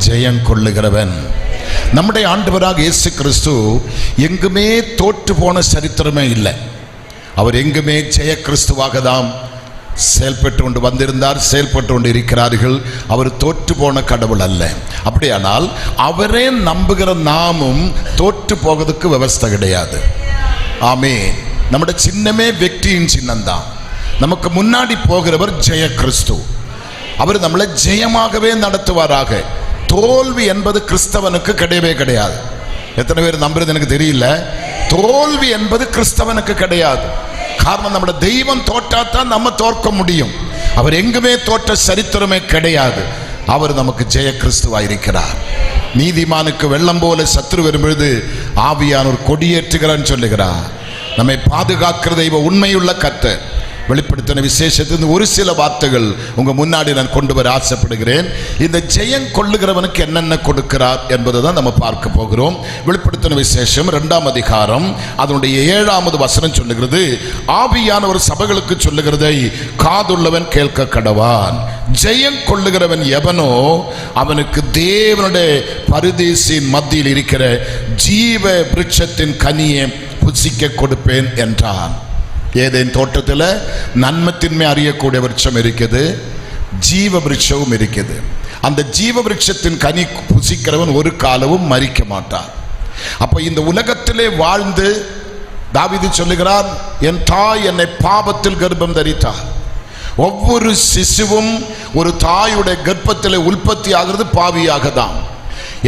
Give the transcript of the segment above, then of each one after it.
ஜெயம் கொள்ளுகிறவன். நம்முடைய ஆண்டவராக இயேசு கிறிஸ்து எங்குமே தோற்று போன சரித்திரமே இல்லை. அவர் எங்குமே ஜெய கிறிஸ்துவாக தான் செயல்பட்டு கொண்டு வந்திருந்தார், செயல்பட்டு கொண்டு இருக்கிறார்கள். அவர் தோற்று போன கடவுள் அல்ல. அப்படியானால் அவரே நம்புகிற நாமும் தோற்று போகிறதுக்கு விவஸ்தை கிடையாது. ஆமென். நம்முடைய சின்னமே வெற்றியின் சின்னம்தான். நமக்கு முன்னாடி போகிறவர் ஜெய கிறிஸ்து. அவர் நம்மளை ஜெயமாகவே நடத்துவாராக. தோல்வி என்பது கிறிஸ்தவனுக்கு கிடையவே கிடையாது. எத்தனை பேர் நம்புறது எனக்கு தெரியல. தோல்வி என்பது கிறிஸ்தவனுக்கு கிடையாது. காரணம், நம்முடைய தெய்வம் தோற்றாத்தான் நம்ம தோற்க முடியும். அவர் எங்குமே தோற்ற சரித்திரமே கிடையாது. அவர் நமக்கு ஜெய கிறிஸ்துவாயிருக்கிறார். நீதிமானுக்கு வெள்ளம் போல சத்துரு வரும்பொழுது ஆவியானவர் கொடியேற்றுகிறான்னு சொல்லுகிறார். நம்மை பாதுகாக்கிற தெய்வ உண்மையுள்ள கர்த்தர். வெளிப்படுத்தின விசேஷத்தின் ஒரு சில வார்த்தைகள் உங்க முன்னாடி நான் கொண்டு வர ஆசைப்படுகிறேன். இந்த ஜெயம் கொள்ளுகிறவனுக்கு என்னென்ன கொடுக்கிறார் என்பதை தான் நம்ம பார்க்க போகிறோம். வெளிப்படுத்தின விசேஷம் 2ஆம் அதிகாரம் அதனுடைய 7வது வசனம் சொல்லுகிறது, ஆவியானவர் சபைகளுக்கு சொல்லுகிறதை காதுள்ளவன் கேட்க கடவான். ஜெயம் கொள்ளுகிறவன் எவனோ அவனுக்கு தேவனுடைய பரதீசின் மத்தியில் இருக்கிற ஜீவ விருட்சத்தின் கனியை புசிக்க கொடுப்பேன் என்றான். ஏதேன் தோட்டத்தில் நன்மத்தின்மை அறியக்கூடிய விருட்சம் இருக்குது, ஜீவ விருட்சமும் இருக்குது. அந்த ஜீவ விருட்சத்தின் கனி புசிக்கிறவன் ஒரு காலமும் மரிக்க மாட்டான். அப்ப இந்த உலகத்திலே வாழ்ந்து தாவீது சொல்லுகிறான், என் தாய் என்னை பாவத்தில் கர்ப்பம் தரித்தார். ஒவ்வொரு சிசுவும் ஒரு தாயுடைய கர்ப்பத்தில் உற்பத்தி ஆகிறது பாவியாக தான்.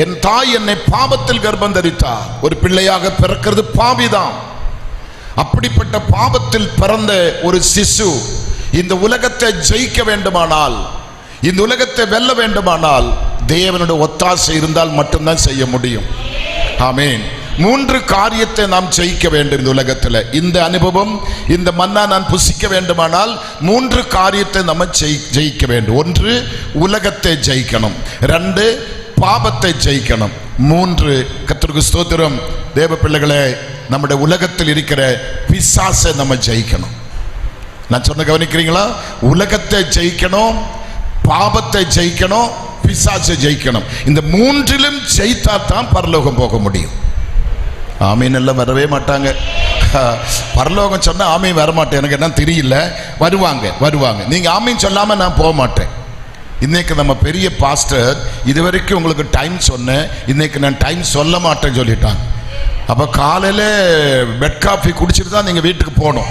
என் தாய் என்னை பாவத்தில் கர்ப்பம் தரித்தார். ஒரு பிள்ளையாக பிறக்கிறது பாவிதான். அப்படிப்பட்ட பாவத்தில் பிறந்த ஒரு சிசு இந்த உலகத்தை ஜெயிக்க வேண்டுமானால், இந்த உலகத்தை வெல்ல வேண்டுமானால் தேவனுடைய ஒத்தாசை இருந்தால் மட்டும்தான் செய்ய முடியும். ஆமென். 3 காரியத்தை நாம் ஜெயிக்க வேண்டும் இந்த உலகத்தில். இந்த அனுபவம், இந்த மன்னா நான் புசிக்க வேண்டுமானால் 3 காரியத்தை நம்ம ஜெயிக்க வேண்டும். 1, உலகத்தை ஜெயிக்கணும். 2, பாவத்தை ஜெயிக்கணும். 3, கர்த்தருக்கு ஸ்தோத்திரம், தேவ பிள்ளைகளே, நம்முடைய உலகத்தில் இருக்கிற பிசாசை நம்ம ஜெயிக்கணும். நான் சொன்ன கவனிக்கிறீங்களா? உலகத்தை ஜெயிக்கணும், பாவத்தை ஜெயிக்கணும், பிசாசை ஜெயிக்கணும். இந்த 3லும் ஜெயித்தா தான் பரலோகம் போக முடியும். ஆமீன் எல்லாம் வரவே மாட்டாங்க. பரலோகம் சொன்னா ஆமீன் வரமாட்டேன். எனக்கு என்ன தெரியல. வருவாங்க. நீங்க ஆமீன் சொல்லாம நான் போக மாட்டேன். இன்னைக்கு நம்ம பெரிய பாஸ்டர் இதுவரைக்கும் உங்களுக்கு டைம் சொன்னேன், இன்னைக்கு நான் டைம் சொல்ல மாட்டேன்னு சொல்லிட்டாங்க. அப்போ காலையில் பெட் காஃபி குடிச்சிட்டு தான் நீங்கள் வீட்டுக்கு போகணும்.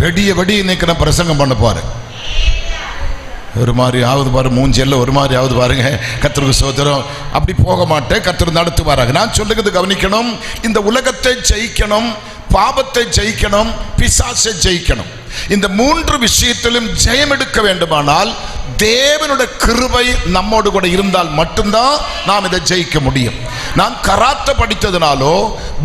வெடி இன்னைக்கு நான் பிரசங்கம் பண்ண போகிறேன். ஒரு மாதிரி ஆகுது பாரு, மூஞ்செல்லாம் ஒரு மாதிரி ஆகுது பாருங்க. கர்த்தருக்கு ஸ்தோத்திரம். அப்படி போக மாட்டேன், கர்த்தர் நடத்துவாராங்க. நான் சொல்லுகிறது கவனிக்கணும். இந்த உலகத்தை ஜெயிக்கணும், பாவத்தை ஜெயிக்கணும், பிசாசை ஜெயிக்கணும். இந்த 3 விஷயத்திலும் ஜெயம் எடுக்க வேண்டுமானால் தேவனுடைய கிருபை நம்மோடு கூட இருந்தால் மட்டும்தான் நாம் இதை ஜெயிக்க முடியும். நான் கராத்தே படித்ததுனாலோ,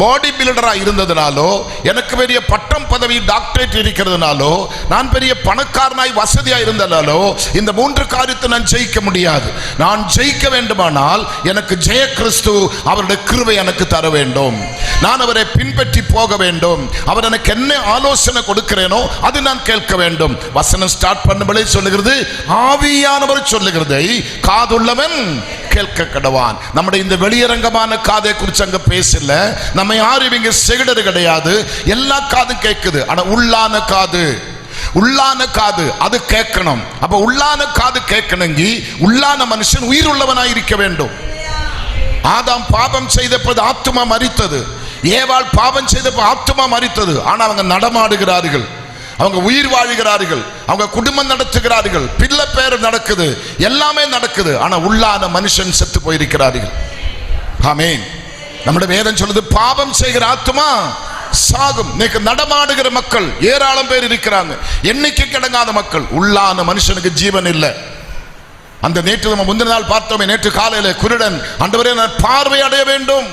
பாடி பில்டரா இருந்ததுனாலோ, எனக்கு பெரிய பட்டம் பதவி டாக்டரேட் இருக்கிறதுனாலோ, நான் பெரிய பணக்காரனாய் வசதியா இருந்ததாலோ இந்த 3 காரியத்தை நான் ஜெயிக்க முடியாது. நான் ஜெயிக்க வேண்டுமானால் எனக்கு ஜெய கிறிஸ்து அவருடைய கிருபை எனக்கு தர வேண்டும். நான் அவரை பின்பற்றி போக வேண்டும். அவர் எனக்கு என்ன ஆலோசனை கொடுக்கிறேனோ அது நான் கேட்க வேண்டும். வசனம் ஸ்டார்ட் பண்ணும்படி சொல்லுகிறது, ஆவியானவர் சொல்லுகிறதை காதுள்ளவன் கேட்க கடவான். நம்முடைய இந்த வெளியரங்கமான காதை குறித்து அங்க பேசல. நம்ம யாரும் இங்க செவிடர் கிடையாது. எல்லா காதும் கேட்குது. ஆனா உள்ளான காது அது கேட்கணும். அப்ப உள்ளான காது கேட்கணுங்கி உள்ளான மனுஷன் உயிர் உள்ளவனாய் இருக்க வேண்டும். ஆதாம் பாவம் செய்தபோது ஆத்துமா மரித்தது. ஏவாள் பாவம் செய்தபோது ஆத்துமா மரித்தது. ஆனா அவங்க நடமாடுகிறார்கள், அவங்க உயிர் வாழ்கிறார்கள், அவங்க குடும்பம் நடத்துகிறார்கள், பிள்ளை பேர் நடக்குது, எல்லாமே நடக்குது. ஆனா உள்ளான மனுஷன் செத்து போயிருக்கிறார்கள். ஆமென். நம்முடைய வேதம் சொல்லுது, பாவம் செய்கிற ஆத்துமா சாகும். இன்னைக்கு நடமாடுகிற மக்கள் ஏராளம் பேர் இருக்கிறாங்க, எண்ணிக்கை கிடங்காத மக்கள். உள்ளான மனுஷனுக்கு ஜீவன் இல்லை. அந்த நேற்று நம்ம முந்தின நாள் பார்த்தோமே, நேற்று காலையில் குருடன் ஆண்டவரே நான் பார்வை அடைய வேண்டும்,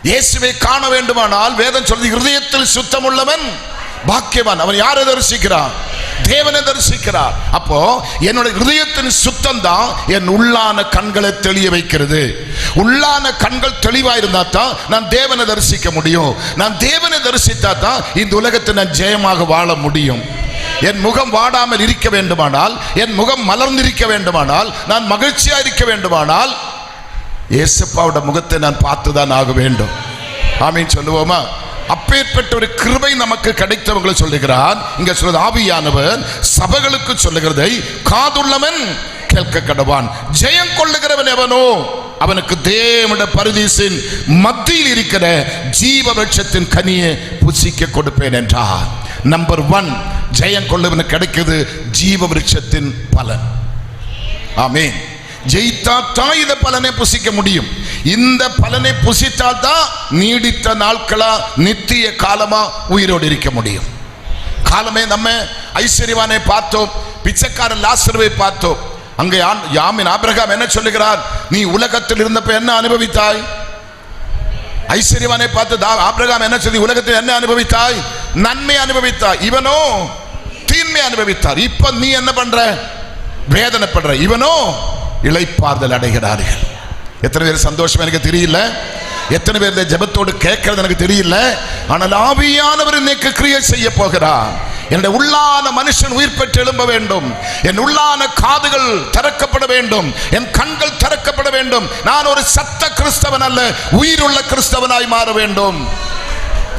இயேசுவை காண வேண்டுமானால் வேதம் சொல்லுது, இருதயத்தில் சுத்தம் உள்ளவன் பாக்கியவான். அவன் யாரை தரிசிக்கிறான்? தேவனை தரிசிக்கிறார். அப்போ என்னோட இதயத்தின் சுத்தம் தான் என் உள்ளான கண்களை தெளிய வைக்கிறது. உள்ளான கண்கள் தெளிவா இருந்தா தான் நான் தேவனை தரிசிக்க முடியும். நான் தேவனை தரிசித்தா தான் இந்த உலகத்தை நான் ஜெயமாக வாழ முடியும். என் முகம் வாடாமல் இருக்க வேண்டுமானால், என் முகம் மலர்ந்திருக்க வேண்டுமானால், நான் மகிழ்ச்சியா இருக்க வேண்டுமானால் ஏசப்பாவோட முகத்தை நான் பார்த்துதான் ஆக வேண்டும். ஆமீன் சொல்லுவோமா? அப்பேற்பட்ட ஒரு கிருபை நமக்கு கிடைத்தவங்களை சொல்லுகிறான். இங்க சொல்றது ஆவியானவர் சபைகளுக்கு சொல்லுகிறதை காதுள்ளவன் கேட்க கடவான். ஜெயம் கொள்ளுகிறவன் எவனோ அவனுக்கு தேவனுடைய பரதீசின் மத்தியில் இருக்கிற ஜீவ விருட்சத்தின் கனியை புசிக்க கொடுப்பேன் என்றார். நம்பர் 1, ஜெயம் கொள்ளுவனுக்கு கிடைக்கிறது ஜீவ விருட்சத்தின் பலன். ஆமென். ஜெயித்தாத்தான் இந்த பலனை புசிக்க முடியும். இந்த பலனை புசித்தால் தான் நீடித்த நாட்களா நித்திய காலமா உயிரோடு இருக்க முடியும். காலமே நம்ம ஐஸ்வர்யவானை பார்த்தோம், பிச்சைக்காரன் லாசருவை பார்த்தோம். அங்கே யாமின் ஆபிரகாம் என்ன சொல்லுகிறார்? நீ உலகத்தில் இருந்தப்ப என்ன அனுபவித்தாய்? ஐஸ்வர்யவானை பார்த்து ஆபிரகாம் என்ன சொல்லி, உலகத்தில் என்ன அனுபவித்தாய்? நன்மை அனுபவித்தாய். இவனோ தீன்மை அனுபவித்தார். இப்ப நீ என்ன பண்ற? வேதனைப்படுற. இவனோ இளைப்பாறுதல் அடைகிறார்கள். எத்தனை பேர் சந்தோஷம் எனக்கு தெரியல, எத்தனை பேர் இந்த ஜெபத்தோடு கேட்கறது எனக்கு தெரியல. ஆனால் ஆவியானவர் இன்னைக்கு கிரியை செய்ய போகிறார். என்னுடைய உள்ளான மனுஷன் உயிர் பெற்று எழும்ப வேண்டும். என் உள்ளான காதுகள் திறக்கப்பட வேண்டும், என் கண்கள் திறக்கப்பட வேண்டும். நான் ஒரு சத்த கிறிஸ்தவன் அல்ல, உயிருள்ள கிறிஸ்தவனாய் மாற வேண்டும்.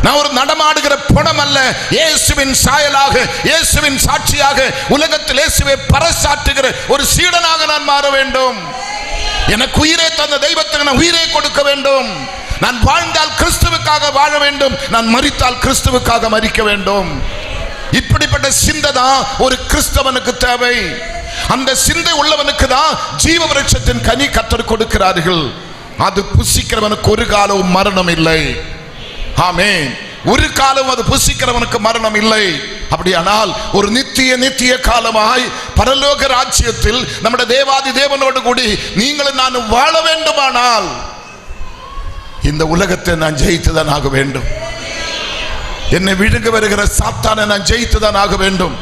நான் ஒரு நடமாடுகிற பணம் அல்ல, இயேசுவின் சாயலாக, இயேசுவின் சாட்சியாக உலகத்தில் இயேசுவை பறைசாற்றுகிற ஒரு சீடனாக நான் மாற வேண்டும். எனக்கு உயிரை தந்த தெய்வத்துக்கு நான் உயிரை கொடுக்க வேண்டும். நான் வாழ்ந்தால் கிறிஸ்துவுக்காக வாழ வேண்டும், நான் மரித்தால் கிறிஸ்துவுக்காக மரிக்க வேண்டும். இப்படிப்பட்ட சிந்தை தான் ஒரு கிறிஸ்தவனுக்கு தேவை. அந்த சிந்தை உள்ளவனுக்கு தான் ஜீவ விருட்சத்தின் கனி கர்த்தர் கொடுக்கிறார்கள். அது புசிக்கிறவனுக்கு ஒரு காலம் மரணம் இல்லை. ஆமென். ஒரு காலம் அது புசிக்கிறவனுக்கு மரணம் இல்லை. அப்படியானால் ஒரு நித்திய காலமாய் பரலோக ராஜ்யத்தில் நம்முடைய தேவாதி தேவனோடு கூடி நீங்களும் நான் வாழ வேண்டுமானால் இந்த உலகத்தை நான் ஜெயித்துதான் ஆக வேண்டும். என்னை விழுங்க வருகிற சாத்தானை நான் ஜெயித்துதான் ஆக வேண்டும்.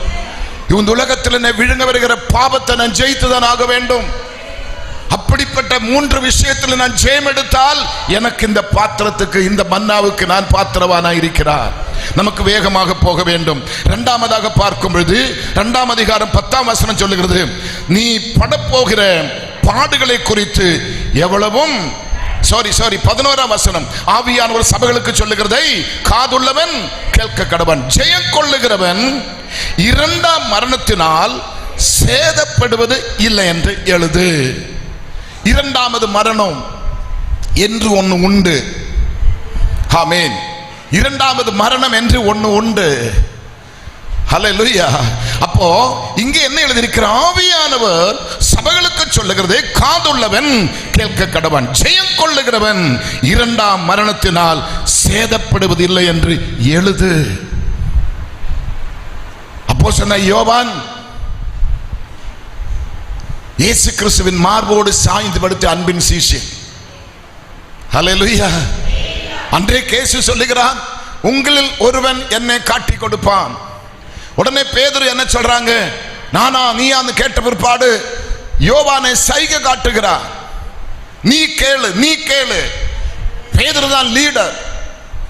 இந்த உலகத்தில் என்னை விழுங்க வருகிற பாவத்தை நான் ஜெயித்துதான் ஆக வேண்டும். அப்படிப்பட்ட 3 விஷயத்தில் நான் ஜெயம் எடுத்தால் எனக்கு இந்த பாத்திரத்துக்கு, இந்த மன்னாவுக்கு நான் பாத்திரவானா இருக்கிறார். நமக்கு வேகமாக போக வேண்டும். 2ஆவதாக பார்க்கும் பொழுது 2ஆம் அதிகாரம் 10ஆம் வசனம் சொல்லுகிறது, நீ படப்போகிற பாடுகளை குறித்து எவ்வளவும் 11ஆம் வசனம் ஆவியானவர் சபைகளுக்கு சொல்லுகிறதை காதுள்ளவன் கேட்க கடவன். ஜெயம் கொள்ளுகிறவன் 2ஆம் மரணத்தினால் சேதப்படுவது இல்லை என்று எழுது. 2வது மரணம் என்று ஒன்று உண்டு. ஆமென். 2வது மரணம் என்று ஒன்று உண்டு. ஹல்லேலூயா. அப்போ இங்கே என்ன எழுதியிருக்கிற? ஆவியானவர் சபைகளுக்கு சொல்லுகிறதே காதுள்ளவன் கேட்க கடவன். ஜெயம் கொள்ளுகிறவன் 2ஆம் மரணத்தினால் சேதப்படுவதில்லை என்று எழுது. அப்போஸ்தலனாகிய யோவான் இயேசு கிறிஸ்துவின் மார்போடு சாய்ந்து படுத்த அன்பின் சீஷன். ஹல்லேலூயா. அன்றே இயேசு சொல்லுகிறான், உங்களில் ஒருவன் என்னை காட்டி கொடுப்பான். உடனே பேதுரு என்ன சொல்றாங்க? நானா நீயான்னு கேட்ட பிற்பாடு யோவானை சைகை காட்டுகிறார். நீ கேளு, நீ கேளு. பேதுரு தான் லீடர்.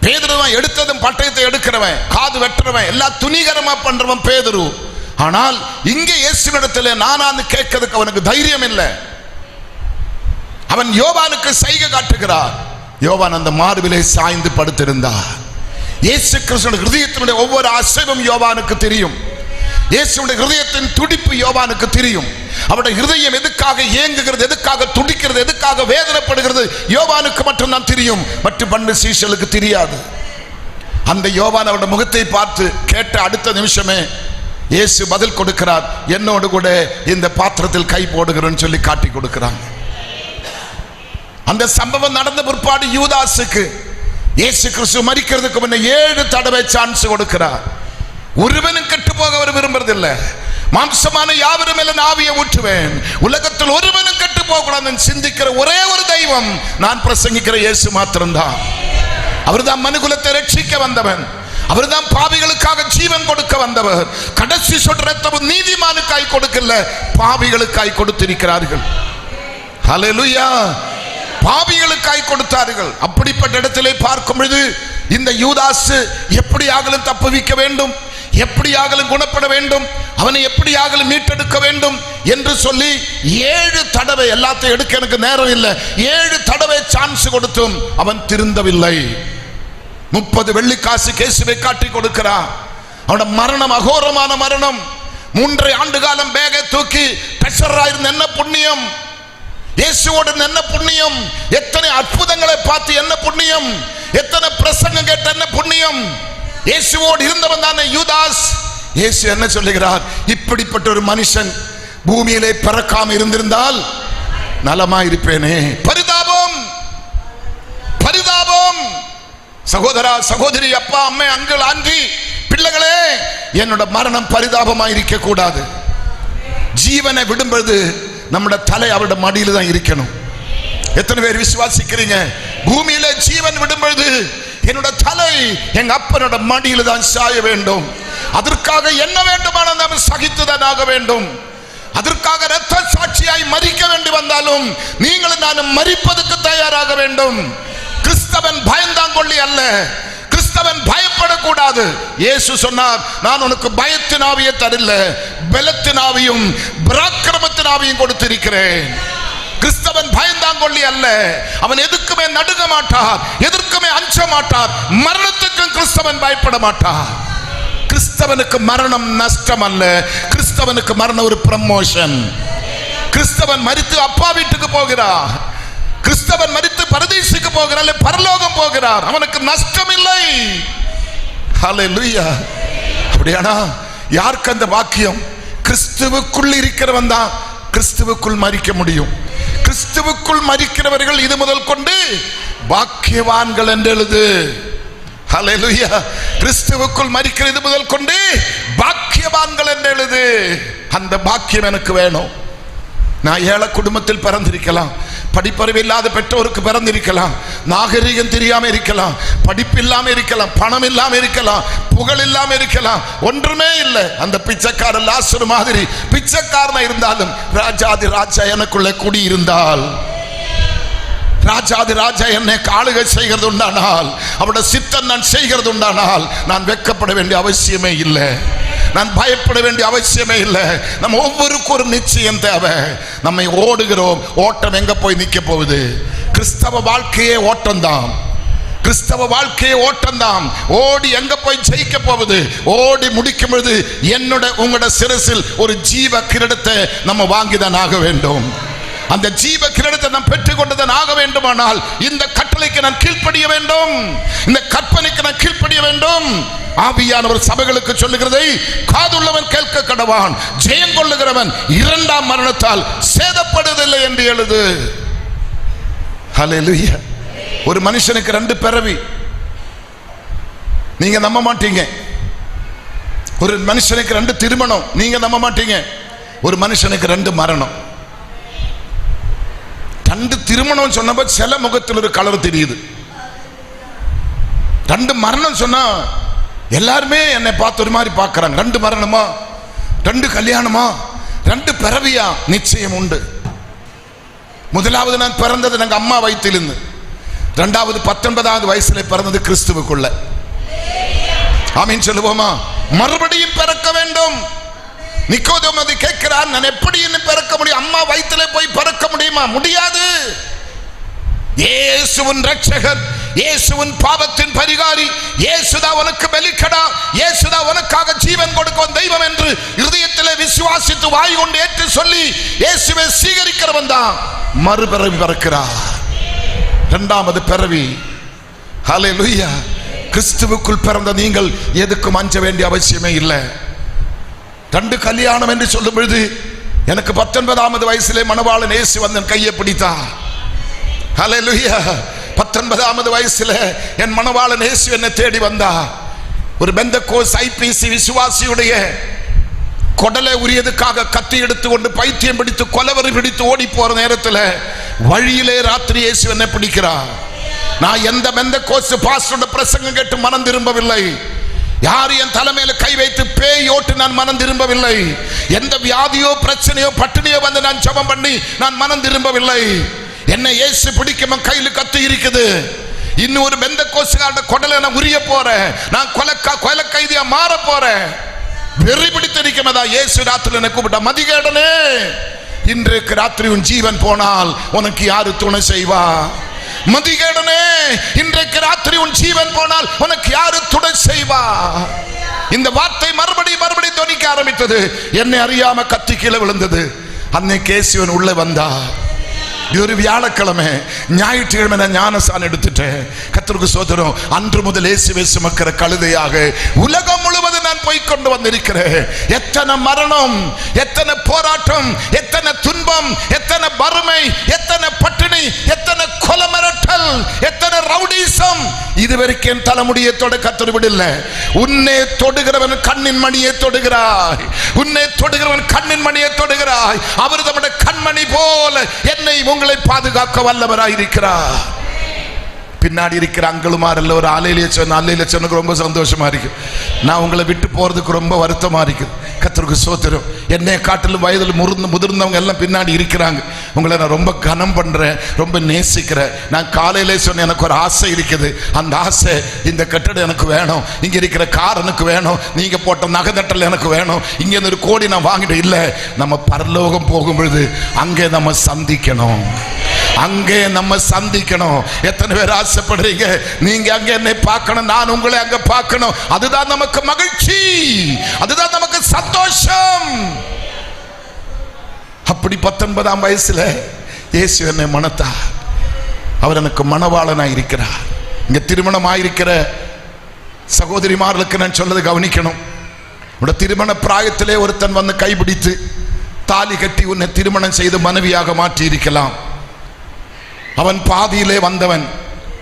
பேதுரு தான் எடுத்ததும் பட்டயத்தை எடுக்கிறவன், காது வெட்டுறவன், எல்லா துணிகரமா பண்றவன் பேதுரு. ஆனால் இங்கே இயேசுவிடத்தில் நானான்னு கேட்கிறதுக்கு அவனுக்கு தைரியம் இல்லை. அவன் யோவானுக்கு சைகை காட்டுகிறார். யோவான் அந்த மார்பிலே சாய்ந்து படுத்திருந்தார். இயேசு கிறிஸ்துவின் ஹிருதயத்தினுடைய ஒவ்வொரு அசைவும் யோவானுக்கு தெரியும். இயேசுவின் ஹிருதயத்தின் துடிப்பு யோவானுக்கு தெரியும். அவருடைய ஹிருதயம் எதுக்காக ஏங்குகிறது, எதுக்காக துடிக்கிறது, எதுக்காக வேதனைப்படுகிறது யோவானுக்கு மட்டும்தான் தெரியும். மற்ற 12 சீஷர்களுக்கு தெரியாது. அந்த யோவான் அவருடைய முகத்தை பார்த்து கேட்ட அடுத்த நிமிஷமே இயேசு பதில் கொடுக்கிறார், என்னோடு கூட இந்த பாத்திரத்தில் கை போடுகிறேன்னு சொல்லி காட்டி கொடுக்கிறாங்க. அந்த சம்பவம் நடந்த பிற்பாடு யூதாசுக்கு இயேசு கிறிஸ்து மரிக்கிறதுக்கு முன்ன 7 தடவை சான்ஸ் கொடுக்கிறார். ஒருவனும் கெட்டு போக அவர் விரும்புறதில்லை. மாம்சமான யாவரும் மேல ஆவியை ஊற்றுவேன், உலகத்தில் ஒருவனும் கெட்டு போக கூடாதுன்னு சிந்திக்கிற ஒரே ஒரு தெய்வம் நான் பிரசங்கிக்கிற இயேசு மாத்திரம்தான். அவர்தான் மனுகுலத்தை ரட்சிக்க வந்தவன். அவர்தான் பாவிகளுக்காக ஜீவன் கொடுக்க வந்தவர். கடைசி சொட்டு ரத்தம் நீதிமானுக்காய் கொடுக்கல, பாவிகளுக்காய் கொடுத்திருக்கிறார்கள். ஹல்லேலூயா. பாவிகளுக்காய் கொடுத்தார்கள். அப்படிப்பட்ட இடத்திலே பார்க்கும் பொழுது இந்த யூதாசு எப்படி ஆகலும் தப்புவிக்க வேண்டும், எப்படியாகலும் குணப்பட வேண்டும், அவனை எப்படியாகலும் மீட்டெடுக்க வேண்டும் என்று சொல்லி 7 தடவை, எல்லாத்தையும் எடுக்க எனக்கு நேரம் இல்லை, 7 தடவை சான்ஸ் கொடுத்தும் அவன் திருந்தவில்லை. 30 வெள்ளிக்காசு கேசுவை காட்டி கொடுக்கிறான். அவனோட மரணம் அகோரமான மரணம். 3 ஆண்டு காலம் பேகை தூக்கி பிரஷராயிருந்த என்ன புண்ணியம், இயேசுவோடு என்ன புண்ணியம், எத்தனை அற்புதங்களை பார்த்து என்ன புண்ணியம், எத்தனை பிரசங்கம் கேட்ட என்ன புண்ணியம். இயேசுவோடு இருந்தவன் தானே யூதாஸ். இயேசு என்ன சொல்லுகிறார், இப்படிப்பட்ட ஒரு மனுஷன் பூமியிலே பிறக்காம இருந்திருந்தால் நலமா இருப்பேனே. பரிதாபம், பரிதாபம். சகோதரா சகோதரி, அப்பா அம்மா அங்கிள் ஆண்டி பிள்ளைகளே, என்னோட மரணம் பரிதாபமா இருக்க கூடாது. ஜீவனை விடும்போது நம்முடைய தலை அவருடைய மடியில தான் இருக்கணும். எத்தனை பேர் விசுவாசிக்கிறீங்க? பூமியில ஜீவன் விடும்பொழுது என்னோட தலை எங்க அப்பனோட மடியில தான் சாய வேண்டும். அதற்காக என்ன வேண்டுமானால் நாம் சகித்துதான் ஆக வேண்டும். அதற்காக இரத்த சாட்சியாய் மரிக்க வேண்டி வந்தாலும் நீங்களும் நானும் மரிப்பதற்கு தயாராக வேண்டும். கிறிஸ்தவன் பயந்தாங்கொள்ளி அல்ல, கிறிஸ்தவன் பயப்படக்கூடாது. இயேசு சொன்னார், நான் உனக்கு பயத்தின் ஆவியை தரல, பலத்தின் ஆவியும் பராக்கிரமத்தின் ஆவியும் கொடுத்திருக்கிறேன். கிறிஸ்தவன் பயந்தாங்கொள்ளி அல்ல, அவன் எதுக்குமே நடுங்க மாட்டார், எதற்குமே அஞ்ச மாட்டார். மரணத்துக்கும் கிறிஸ்தவன் பயப்பட மாட்டார். கிறிஸ்தவனுக்கு மரணம் நஷ்டம் அல்ல, கிறிஸ்தவனுக்கு மரணம் ஒரு ப்ரமோஷன். கிறிஸ்தவன் மரித்து அப்பா வீட்டுக்கு போகிறார், கிறிஸ்தவன் மரித்து பரதீசுக்கு போகிறார், பரலோகம் போகிறார், அவனுக்கு நஷ்டம் இல்லை. ஹல்லேலூயா. அப்படியானா யாருக்கு அந்த வாக்கியம்? கிறிஸ்துவுக்குள் இருக்கிறவன் தான் கிறிஸ்துவுக்குள் மரிக்க முடியும். கிறிஸ்துவுக்குள் மரிக்கிறவர்கள் இது முதல் கொண்டு பாக்கியவான்கள் என்று எழுது. ஹல்லேலூயா. கிறிஸ்துவுக்குள் மரிக்கிற இது முதல் கொண்டு பாக்கியவான்கள் என்று எழுது. அந்த பாக்கியம் எனக்கு வேணும். நான் ஏழை குடும்பத்தில் பிறந்திருக்கலாம், படிப்பறிவு இல்லாத பெற்றோருக்கு பிறந்திருக்கலாம், நாகரிகம் தெரியாம இருக்கலாம், படிப்பு இல்லாம இருக்கலாம், பணம் இல்லாம இருக்கலாம், புகழ் இல்லாம இருக்கலாம், ஒன்றுமே இல்லை. அந்த பிச்சைக்காரன் லாசரு மாதிரி பிச்சைக்காரனா இருந்தாலும் ராஜாதி ராஜா எனக்குள்ள குடியிருந்தால், ராஜாதி ராஜா என்னை ஆளுகை செய்கிறது உண்டானால், அவருடைய சித்தம் நான் செய்கிறது உண்டானால் நான் வெட்கப்பட வேண்டிய அவசியமே இல்லை, நான் பயப்பட வேண்டிய அவசியமே இல்லை. நம்ம ஒவ்வொருக்கும் ஒரு நிச்சயம் தேவை. நம்மை ஓடுகிறோம், ஓட்டம் எங்க போய் நிற்க போகுது? கிறிஸ்தவ வாழ்க்கையே ஓட்டம்தான், கிறிஸ்தவ வாழ்க்கையே ஓட்டம்தான். ஓடி எங்க போய் ஜெயிக்க போகுது? ஓடி முடிக்கும் பொழுது என்னோட உங்களோட சிரசில் ஒரு ஜீவ கிரீடத்தை நம்ம வாங்கிதான் ஆக வேண்டும். அந்த ஜீவ கிரீடத்தை நாம் பெற்றுக்கொண்டுதான் ஆக வேண்டுமானால் இந்த கட்டளைக்கு நான் கீழ்ப்படிய வேண்டும், இந்த கற்பனைக்கு நான் கீழ்ப்படிய வேண்டும். ஆவியானவர் சபைகளுக்கு சொல்லுகிறதை காதுள்ளவன் கேட்க கடவான். ஜெயம் கொள்ளுகிறவன் 2ஆம் மரணத்தால் சேதப்படுவதில்லை என்று எழுது. ஹல்லேலூயா. ஒரு மனுஷனுக்கு 2 பிறவி, நீங்க நம்ப மாட்டீங்க. ஒரு மனுஷனுக்கு 2 திருமணம், நீங்க நம்ப மாட்டீங்க. ஒரு மனுஷனுக்கு 2 மரணம். 2 திருமணம் சொன்னப்ப சில முகத்தில் ஒரு கலர் தெரியுது. 2 மரணம் சொன்னா எல்லாருமே என்னை பார்த்து ஒரு மாதிரி பார்க்கறாங்க. 2 மரணமா, 2 கல்யாணமா, 2 பிறவியா? நிச்சயம் உண்டு. முதலாவது நான் பிறந்தது எங்க அம்மா வயிற்றிலிருந்து, 2வது 19வது வயசுல பிறந்தது கிறிஸ்துவுக்குள்ள. ஆமீன் சொல்லுவோமா? மறுபடியும் பிறக்க வேண்டும். நிக்கோதேமு அதை கேட்கிறார், நான் எப்படி இன்னும் பிறக்க முடியும்? அம்மா வயிற்றிலே போய் பிறக்க முடியுமா? முடியாது. இயேசுவின் ரட்சகர், இயேசுவின் பாவத்தின் பரிகாரி, இயேசுதா உனக்கு பலிகடா, இயேசுதா உனக்காக ஜீவன் கொடுக்கும் தெய்வம் என்று இதயத்திலே விசுவாசித்து வாய் கொண்டு ஏற்று சொல்லி இயேசுவை சீகரிக்கிறவன் தான் மறுபிறவி பிறக்கிறார். 2வது பிறவி. ஹல்லேலூயா. கிறிஸ்துவுக்குள் பிறந்த நீங்கள் எதுக்கும் அஞ்ச வேண்டிய அவசியமே இல்லை. 2 கல்யாணம் என்று சொல்லும் பொழுது எனக்கு 19வது வயசிலே மணவாளன் இயேசு வந்து கையை பிடித்தா. ஹல்லேலூயா. 19வது வயசுல என் மணவாளன் இயேசு என்னை தேடி வந்தா. ஒரு பெந்தகோஸ் ஐபிசி விசுவாசியுடைய கொடலை உரியதுக்காக கத்தி எடுத்து கொண்டு பைத்தியம் பிடித்து கொலவரி பிடித்து ஓடி போற நேரத்தில் வழியிலே ராத்திரி இயேசு என்னை பிடிக்கிறார். நான் எந்த பெந்தகோஸ் பாஸ்டரோட பிரசங்கம் கேட்டு மனம் திரும்பவில்லை. யார் என் தலைமையில கை வைத்து பேய் ஓட்டு நான் மனம் திரும்பவில்லை. எந்த வியாதியோ பிரச்சனையோ பட்டினியோ வந்து நான் ஜெபம் பண்ணி நான் மனம் திரும்பவில்லை. என்னை இயேசு பிடிக்கும், கையில் கத்தி இருக்குது. இன்னொரு பெந்தெக்கோஸ்துக்காரட குடலை நான் உரிய போறேன், நான் கொலை கைதியா மாற போறேன். வெறி பிடித்திருக்கிறதா இயேசு ராத்திரி என்னை கூப்பிட்டா, மதிகேடனே, இன்றைக்கு ராத்திரி உன் ஜீவன் போனால் உனக்கு யாரு துணை செய்வா? மதிகேடனே, இன்றைக்கு ராத்திரி உன் ஜீவன் போனால் உனக்கு யாரு துணை செய்வா? இந்த வார்த்தை மறுபடியும் தொனிக்க ஆரம்பித்தது. என்னை அறியாம கத்தி கீழே விழுந்தது. அன்னைக்கு இயேசுவன் உள்ள வந்தா. இது ஒரு வியாழக்கிழமை, ஞாயிற்றுக்கிழமை நான் ஞானஸ்நானம் எடுத்துட்டேன். கர்த்தருக்கு ஸ்தோத்திரம். அன்று முதல் இயேசுவை சுமக்கிற கழுதையாக உலகம் முழுவதும் நான் போய் கொண்டு வந்திருக்கிறேன். எத்தனை மரணம், எத்தனை போராட்டம், எத்தனை துன்பம், எத்தனை வறுமை, எத்தனை பட்டினி, எத்தனை கொலை மிரட்டல், எத்தனை ரவுடிசம், இதுவரைக்கும் என் தலைமுடியை தொட கர்த்தர் விடல. உன்னை தொடுகிறவன் கண்ணின் மணியை தொடுகிறாய், உன்னை தொடுகிறவன் கண்ணின் மணியை தொடுகிறாய். அவர் தம்முடைய கண்மணி போல என்னை உங்களை பாதுகாக்க வல்லவராயிருக்கிறார். பின்னாடி இருக்கிற அங்களுமார் எல்லாம் ஒரு அலையிலே சொன்ன ரொம்ப சந்தோஷமா இருக்கு. நான் உங்களை விட்டு போறதுக்கு ரொம்ப வருத்தமா இருக்கு. கர்த்தருக்கு ஸ்தோத்திரம். என்னை காட்டிலும் வயதில் முதிர்ந்தவங்க எல்லாம் பின்னாடி இருக்கிறாங்க. உங்களை நான் ரொம்ப கனம் பண்றேன், ரொம்ப நேசிக்கிறேன். நான் காலையிலே சொன்னேன், எனக்கு ஒரு ஆசை இருக்குது. அந்த ஆசை, இந்த கட்டடம் எனக்கு வேணும், இங்க இருக்கிற கார் எனக்கு வேணும், நீங்க போட்ட நகைநட்டல் எனக்கு வேணும், இங்க இருந்து ஒரு கோடி நான் வாங்கிட்டு இல்லை. நம்ம பரலோகம் போகும் பொழுது அங்கே நம்ம சந்திக்கணும், அங்கே நம்ம சந்திக்கணும். எத்தனை பேர் ஆசைப்படுறீங்க, நீங்க அங்க என்னை பார்க்கணும், நான் உங்களை அங்க பார்க்கணும்? அதுதான் நமக்கு மகிழ்ச்சி, அதுதான் நமக்கு சந்தோஷம். அப்படி 19ஆம் வயசுல இயேசு என்னை மணத்தார். அவர் எனக்கு மணவாளனாய் இருக்கிறார். இங்க திருமணம் ஆயிருக்கிற சகோதரிமார்களுக்கு நான் சொல்லது கவனிக்கணும். உடைய திருமண பிராயத்திலே ஒருத்தன் வந்து கைபிடித்து தாலி கட்டி உன்னை திருமணம் செய்து மனைவியாக மாற்றி இருக்கலாம். அவன் பாதியிலே வந்தவன்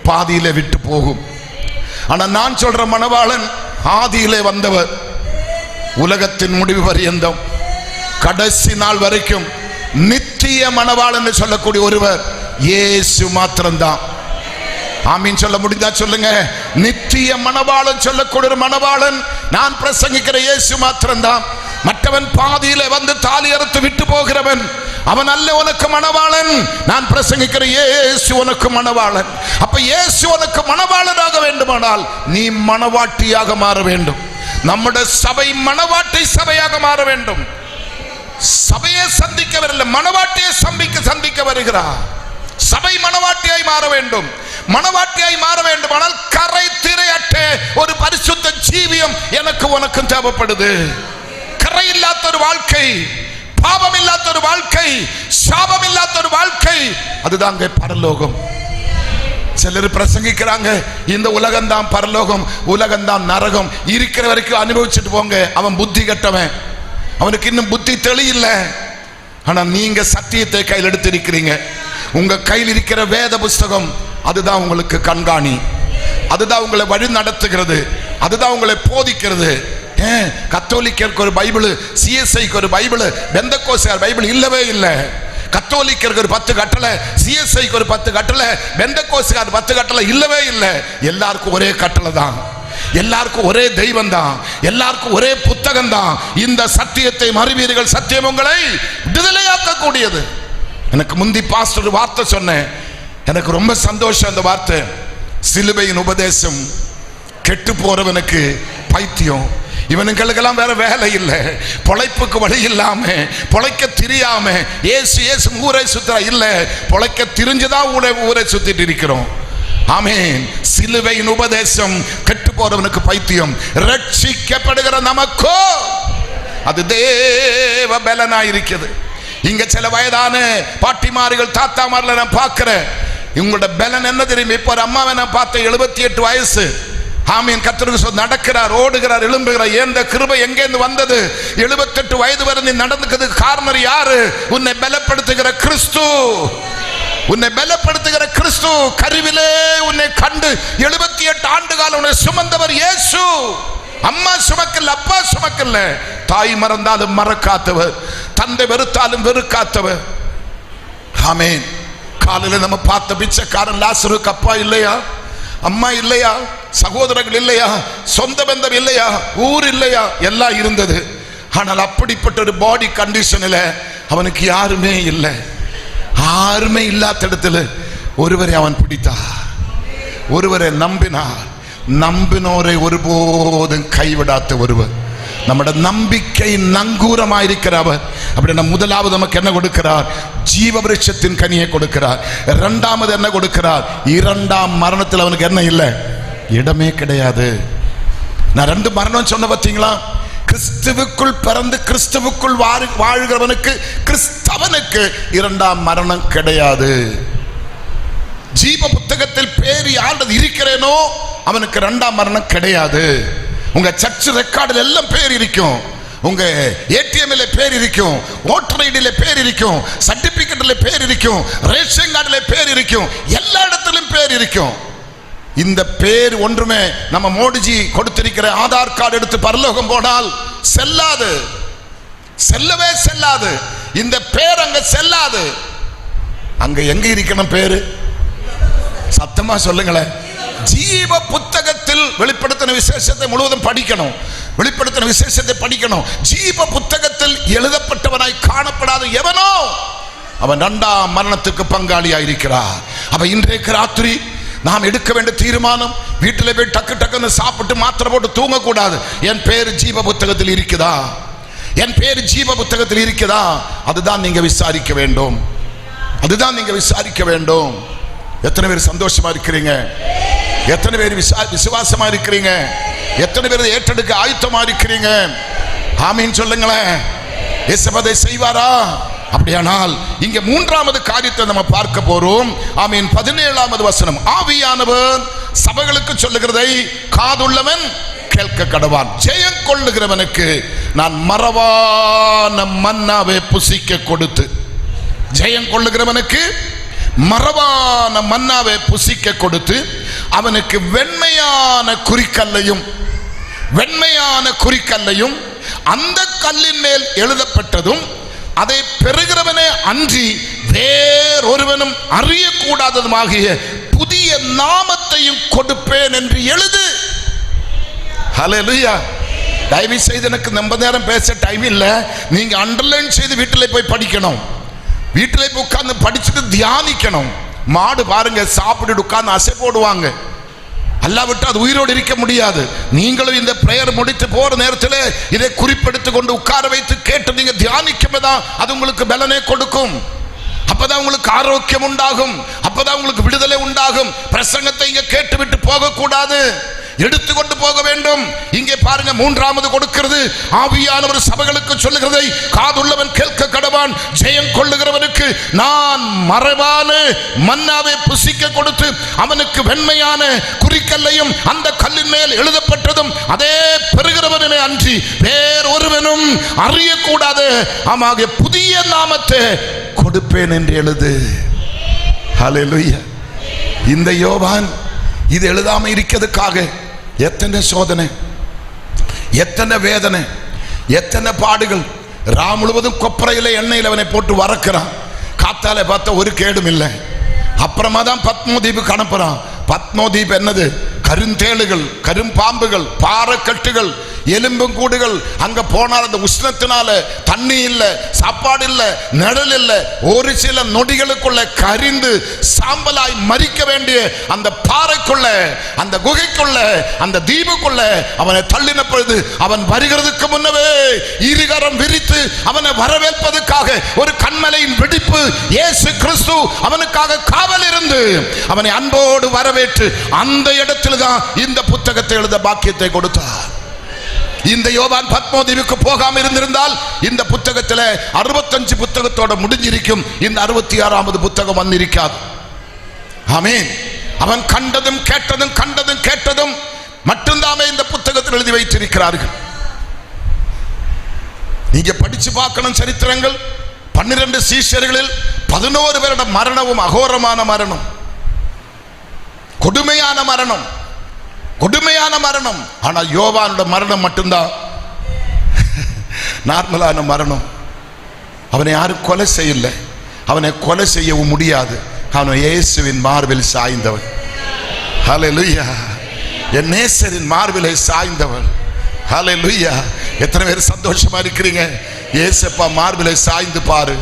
பாதியிலே விட்டு போகும். ஆனா நான் சொல்ற மணவாளன் ஆதியிலே வந்தவர், உலகத்தின் முடிவு பரியந்தம் கடைசி நாள் வரைக்கும் நித்திய மணவாளன் சொல்லக்கூடிய ஒருவர் இயேசு மாத்திரம்தான். ஆமீன் சொல்ல முடிந்தா சொல்லுங்க. நித்திய மணவாளன் சொல்லக்கூடிய ஒரு மணவாளன் நான் பிரசங்கிக்கிற இயேசு மாத்திரம்தான். மற்றவன் பாதியிலே வந்து தாலி அறுத்து விட்டு போகிறவன் அவன் அல்ல உனக்கு மணவாளன். நான் பிரசங்கிக்கிற இயேசு உனக்கு மணவாளன். அப்ப இயேசு உனக்கு மணவாளனாக வேண்டுமானால் நீ மணவாட்டியாக மாற வேண்டும். நம்முடைய சபை மணவாட்டி சபையாக மாற வேண்டும். சபையை சந்திக்க வரல, மணவாட்டியை சந்திக்க வருகிறார். சபை மணவாட்டியாய் மாற வேண்டும். மணவாட்டியாய் மாற வேண்டுமானால் கரை திரையற்ற ஒரு பரிசுத்த ஜீவியம் எனக்கு உனக்கும் தேவைப்படுது. கரை இல்லாத ஒரு வாழ்க்கை, பாவம் இல்லாத ஒரு வாழ்க்கை, சாபம் இல்லாத ஒரு வாழ்க்கை, அதுதாங்க பரலோகம். சிலர் பிரசங்கிக்கிறாங்க, இந்த உலகம் தான் பரலோகம், உலகம் தான் நரகம், இருக்கிற வரைக்கும் அனுபவிச்சுட்டு போங்க. அவன் புத்தி கட்டவன், அவனுக்கு இன்னும் புத்தி தெளியில்ல. ஆனா நீங்க சத்தியத்தை கையில் எடுத்திருக்கிறீங்க. உங்க கையில் இருக்கிற வேத புஸ்தகம் அதுதான் உங்களுக்கு கண்காணி, அதுதான் உங்களை வழி நடத்துகிறது, அதுதான் உங்களை போதிக்கிறது. கத்தோலிக்கருக்கு ஒரு பைபிள், சிஎஸ்ஐக்கு ஒரு பைபிள், பெந்தெக்கோஸ்து பைபிள் இல்லவே இல்லை. கத்தோலிக்கருக்கு ஒரு 10 கட்டளை, சிஎஸ்ஐக்கு ஒரு 10 கட்டளை, பெந்தெக்கோஸ்து 10 கட்டளை இல்லவே இல்லை. எல்லாருக்கும் ஒரே கட்டளை தான், எல்லாருக்கும் ஒரே தெய்வம் தான், எல்லாருக்கும் ஒரே புத்தகம் தான். இந்த சத்தியத்தை மறுவீர்கள், சத்தியம் உங்களை விடுதலையாக்க கூடியது. எனக்கு முந்தி பாஸ்டர் வார்த்தை சொன்னேன், எனக்கு ரொம்ப சந்தோஷம் அந்த வார்த்தை. சிலுவையின் உபதேசம் கெட்டு போறவனுக்கு பைத்தியம். இவனுங்களுக்கெல்லாம் வேற வேலை இல்லை, பொழைப்புக்கு வழி இல்லாம, பொழைக்க தெரியாம ஏசு ஏசு ஊரை சுத்த இல்லை, பொழைக்க தெரிஞ்சுதான் ஊரை சுத்திட்டு இருக்கிறோம். ஆமென். சிலுவையின் உபதேசம் கெட்டு போறவனுக்கு பைத்தியம், ரட்சிக்கப்படுகிற நமக்கோ அது தேவ பலனா இருக்குது. இங்க சில வயதான பாட்டிமார்கள் தாத்தாமார்ல நான் பார்க்கிறேன். இவங்களோட பலன் என்ன தெரியும்? இப்ப ஒரு அம்மாவை நான் பார்த்தேன், 78 வயசு. ஆமீன். கர்த்தருக்கு நடக்கிறார், ஓடுகிறார், எழும்புகிறார். ஏந்த கிருபை எங்கேருந்து வந்தது? 78 வயது வரை நீ நடந்துக்கிறதுக்கு காரணம் யாரு? உன்னை பலப்படுத்துகிற கிறிஸ்து, உன்னை பலப்படுத்துகிற கிறிஸ்து. கருவிலே உன்னை கண்டு 78 ஆண்டு காலம் உன்னை சுமந்தவர் இயேசு. அம்மா சுமக்கல்ல, அப்பா சுமக்கல்ல, தாய் மறந்தாலும் மறக்காதவர், தந்தை வெறுத்தாலும் வெறுக்காதவர். ஆமென். காலையில நம்ம பார்த்த பிச்சைக்காரன் லாசருக்கு அப்பா இல்லையா, அம்மா இல்லையா, சகோதரர்கள் இல்லையா, சொந்த பந்தம் இல்லையா, ஊர் இல்லையா, எல்லாம் இருந்தது. ஆனால் அப்படிப்பட்ட ஒரு பாடி கண்டிஷனில் அவனுக்கு யாருமே இல்லை. யாருமே இல்லாத இடத்துல ஒருவரை அவன் பிடித்தா. ഒരുവരെ നമ്പിനോരെ ഒരുപോതും കൈവിടാത്ത ഒരുവർ. നമ്മുടെ നம்பிக்கை நங்கூரமாயிருக்கிறவர். அப்படின்னா முதலாவது நமக்கு என்ன கொடுக்கிறார்? ஜீவவிருட்சத்தின் கனியை கொடுக்கிறார். இரண்டாவது என்ன கொடுக்கிறார்? இரண்டாம் மரணத்தில் அவனுக்கு என்ன இல்லை? இடமே கிடையாது. நான் ரெண்டு மரணம் சொன்ன பார்த்தீங்களா? கிறிஸ்துவுக்குள் பிறந்து கிறிஸ்துவுக்குள் வாழ்கிறவனுக்கு, கிறிஸ்தவனுக்கு இரண்டாம் மரணம் கிடையாது. ஜீவ புத்தகத்தில் பேர் யார் இருக்கிறேனோ அவனுக்கு இரண்டாம் மரணம் கிடையாது. உங்க சர்ச் ரெக்கார்டில் எல்லாம் பேர் இருக்கும், உங்க ஏடிஎம்ல பேர் இருக்கும், ஓட்டர் ஐடியில பேர் இருக்கும், சர்டிபிகேட்ல பேர் இருக்கும், ரேஷன் கார்டுல பேர் இருக்கும், எல்லா இடத்திலும் பேர் இருக்கும். இந்த பேர் ஒன்றுமே நம்ம மோடிஜி கொடுத்திருக்கிற ஆதார் கார்டு எடுத்து பரலோகம் போனால் செல்லாது, செல்லவே செல்லாது. இந்த பேர் அங்க செல்லாது. அங்க எங்க இருக்கணும் பேரு? சத்தமா சொல்லுங்களேன். ஜீவ புத்தகத்தில் வெளிப்படுத்தின விசேஷத்தை முழுவதும் படிக்கணும். வெளிப்படுத்தின விசேஷத்தை படிக்கணும். ஜீவ புத்தகத்தில் எழுதப்பட்டவனாய் காணப்படாத எவனோ அவன் இரண்டாம் மரணத்துக்கு பங்காளியாய் இருக்கிறார். அப்ப இன்றைக்கு ராத்திரி நாம் எடுக்க வேண்டிய தீர்மானம், வீட்டில் போய் டக்கு டக்குன்னு சாப்பிட்டு மாத்திரை போட்டு தூங்கக்கூடாது. என் பேர் ஜீவ புத்தகத்தில் இருக்குதா? என் பேர் ஜீவ புத்தகத்தில் இருக்குதா? அதுதான் நீங்க விசாரிக்க வேண்டும். அதுதான் நீங்க விசாரிக்க வேண்டும். எத்தனை பேர் சந்தோஷமா இருக்கிறீங்க? எத்தனை பேர் விசுவாசமா இருக்கிறீங்க? எத்தனை பேர் ஏற்றெடுக்க ஆயத்தமா இருக்கிறீங்க? ஆமீன் சொல்லுங்களேன். இயேசுவை செய்வாரா? அப்படியானால் இங்க மூன்றாவது காரியத்தை நம்ம பார்க்க போறோம். ஆமீன். 17வது வசனம், ஆவியானவர் சபைகளுக்கு சொல்லுகிறதை காதுள்ளவன் கேட்க கடவான். ஜெயம் கொள்ளுகிறவனுக்கு நான் மறவான மன்னாவை புசிக்க கொடுத்து, ஜெயம் கொள்ளுகிறவனுக்கு மறவான மன்னாவை புசிக்க கொடுத்து, அவனுக்கு வெண்மையான குறிக்கல்லையும் அந்த கல்லின் மேல் எழுதப்பட்டதும் அதை பெறுகிறவனே அன்றி வேறொருவனும் அறியக்கூடாததுமாகிய புதிய நாமத்தையும் கொடுப்பேன் என்று எழுது. ஹல்லேலூயா. தயவு செய்து எனக்கு ரொம்ப நேரம் பேச டைம் இல்லை. நீங்க அண்டர்லைன் செய்து வீட்டில் போய் படிக்கணும். வீட்டில் போய் உட்கார்ந்து படிச்சுட்டு தியானிக்கணும். மாடு பாருங்க, சாப்பிட்டு உட்கார்ந்து அசை போடுவாங்க. அல்லாவிட்டு அது உயிரோடு இருக்க முடியாது. நீங்களும் இந்த பிரேயர் முடித்து போற நேரத்தில் இதை குறிப்பெடுத்துக் கொண்டு உட்கார வைத்து கேட்டு நீங்க தியானிக்கும்போதுதான் அது உங்களுக்கு பலனை கொடுக்கும். அப்பதான் உங்களுக்கு ஆரோக்கியம் உண்டாகும். அப்பதான் உங்களுக்கு விடுதலை உண்டாகும். பிரசங்கத்தை இங்க கேட்டு விட்டு போக கூடாது, எடுத்துக்கொண்டு போக வேண்டும். இங்கே பாருங்க, மூன்றாவது கொடுக்கிறது, ஆவியானவர் சபைகளுக்கு சொல்லுகிறதை காதுள்ளவன் கேட்க கடவான். ஜெயம் கொள்ளுகிறவனுக்கு நான் மறைவான மன்னாவை புசிக்க கொடுத்து அவனுக்கு வெண்மையான குறிக்கல்லையும் அந்த கல்லின் மேல் எழுதப்பட்டதும் அதே பெறுகிறவனே அன்றி வேறொருவனும் அறியக்கூடாத ஆமாகிய புதிய நாமத்தை கொடுப்பேன் என்று எழுது. ஹல்லேலூயா. இந்த யோவான் இது எழுதாம இருக்கிறதுக்காக எத்தனை சோதனை, எத்தனை வேதனை, எத்தனை பாடுகள். ராம் முழுவதும் கொப்பரையில எண்ணெயில் அவனை போட்டு வறக்கிறான். காத்தால பார்த்தா ஒரு கேடும் இல்லை. அப்புறமா தான் பத்மோதீபுக்கு அனுப்புறான். பத்மோதீப் என்னது? கருந்தேளுகள், கரும்பாம்புகள், பாறைக்கட்டுகள், எலும்பும் கூடுகள். அங்க போனால் அந்த உஷ்ணத்தினால தண்ணி இல்லை, சாப்பாடு இல்லை, நிழல் இல்லை. ஒரு சில நொடிகளுக்குள்ள கரிந்து சாம்பலாய் மரிக்க வேண்டிய அந்த பாறைக்குள்ள, அந்த குகைக்குள்ள, அந்த தீபுக்குள்ள அவனை தள்ளின பொழுது அவன் வருகிறதுக்கு முன்னவே இருகரம் விரித்து அவனை வரவேற்பதற்காக ஒரு கண்மலையின் வெடிப்பு இயேசு கிறிஸ்து அவனுக்காக காவல் இருந்து அவனை அன்போடு வரவேற்று அந்த இடத்தில் தான் இந்த புத்தகத்தை எழுத பாக்கியத்தை கொடுத்தார். இந்த யோவான் பத்மோதீவுக்கு போகாம இருந்திருந்தால் இந்த புத்தகத்தில் 65 புத்தகத்தோட முடிஞ்சிருக்கும். இந்த 66வது புத்தகம் வந்திருக்காது. ஆமென். அவன் கண்டதும் கேட்டதும் மட்டும்தாமே இந்த புத்தகத்தில் எழுதி வைத்திருக்கிறார்கள். நீங்க படிச்சு பார்க்கணும் சரித்திரங்கள். 12 சீஷர்களில் 11 பேரோட மரணமும் அகோரமான மரணம், கொடுமையான மரணம். ஆனால் யோவானோட மரணம் மட்டும்தான் நார்மலான மரணம். அவனை யாரும் கொலை செய்யல, அவனை கொலை செய்யவும் முடியாது. அவன் இயேசுவின் மார்பில் சாய்ந்தவன். ஹல்லேலூயா. என் நேசரின் மார்பிலை சாய்ந்தவன். ஹல்லேலூயா. எத்தனை பேர் சந்தோஷமா இருக்கிறீங்க? ஏசப்பா மார்பிலை சாய்ந்து பாரு,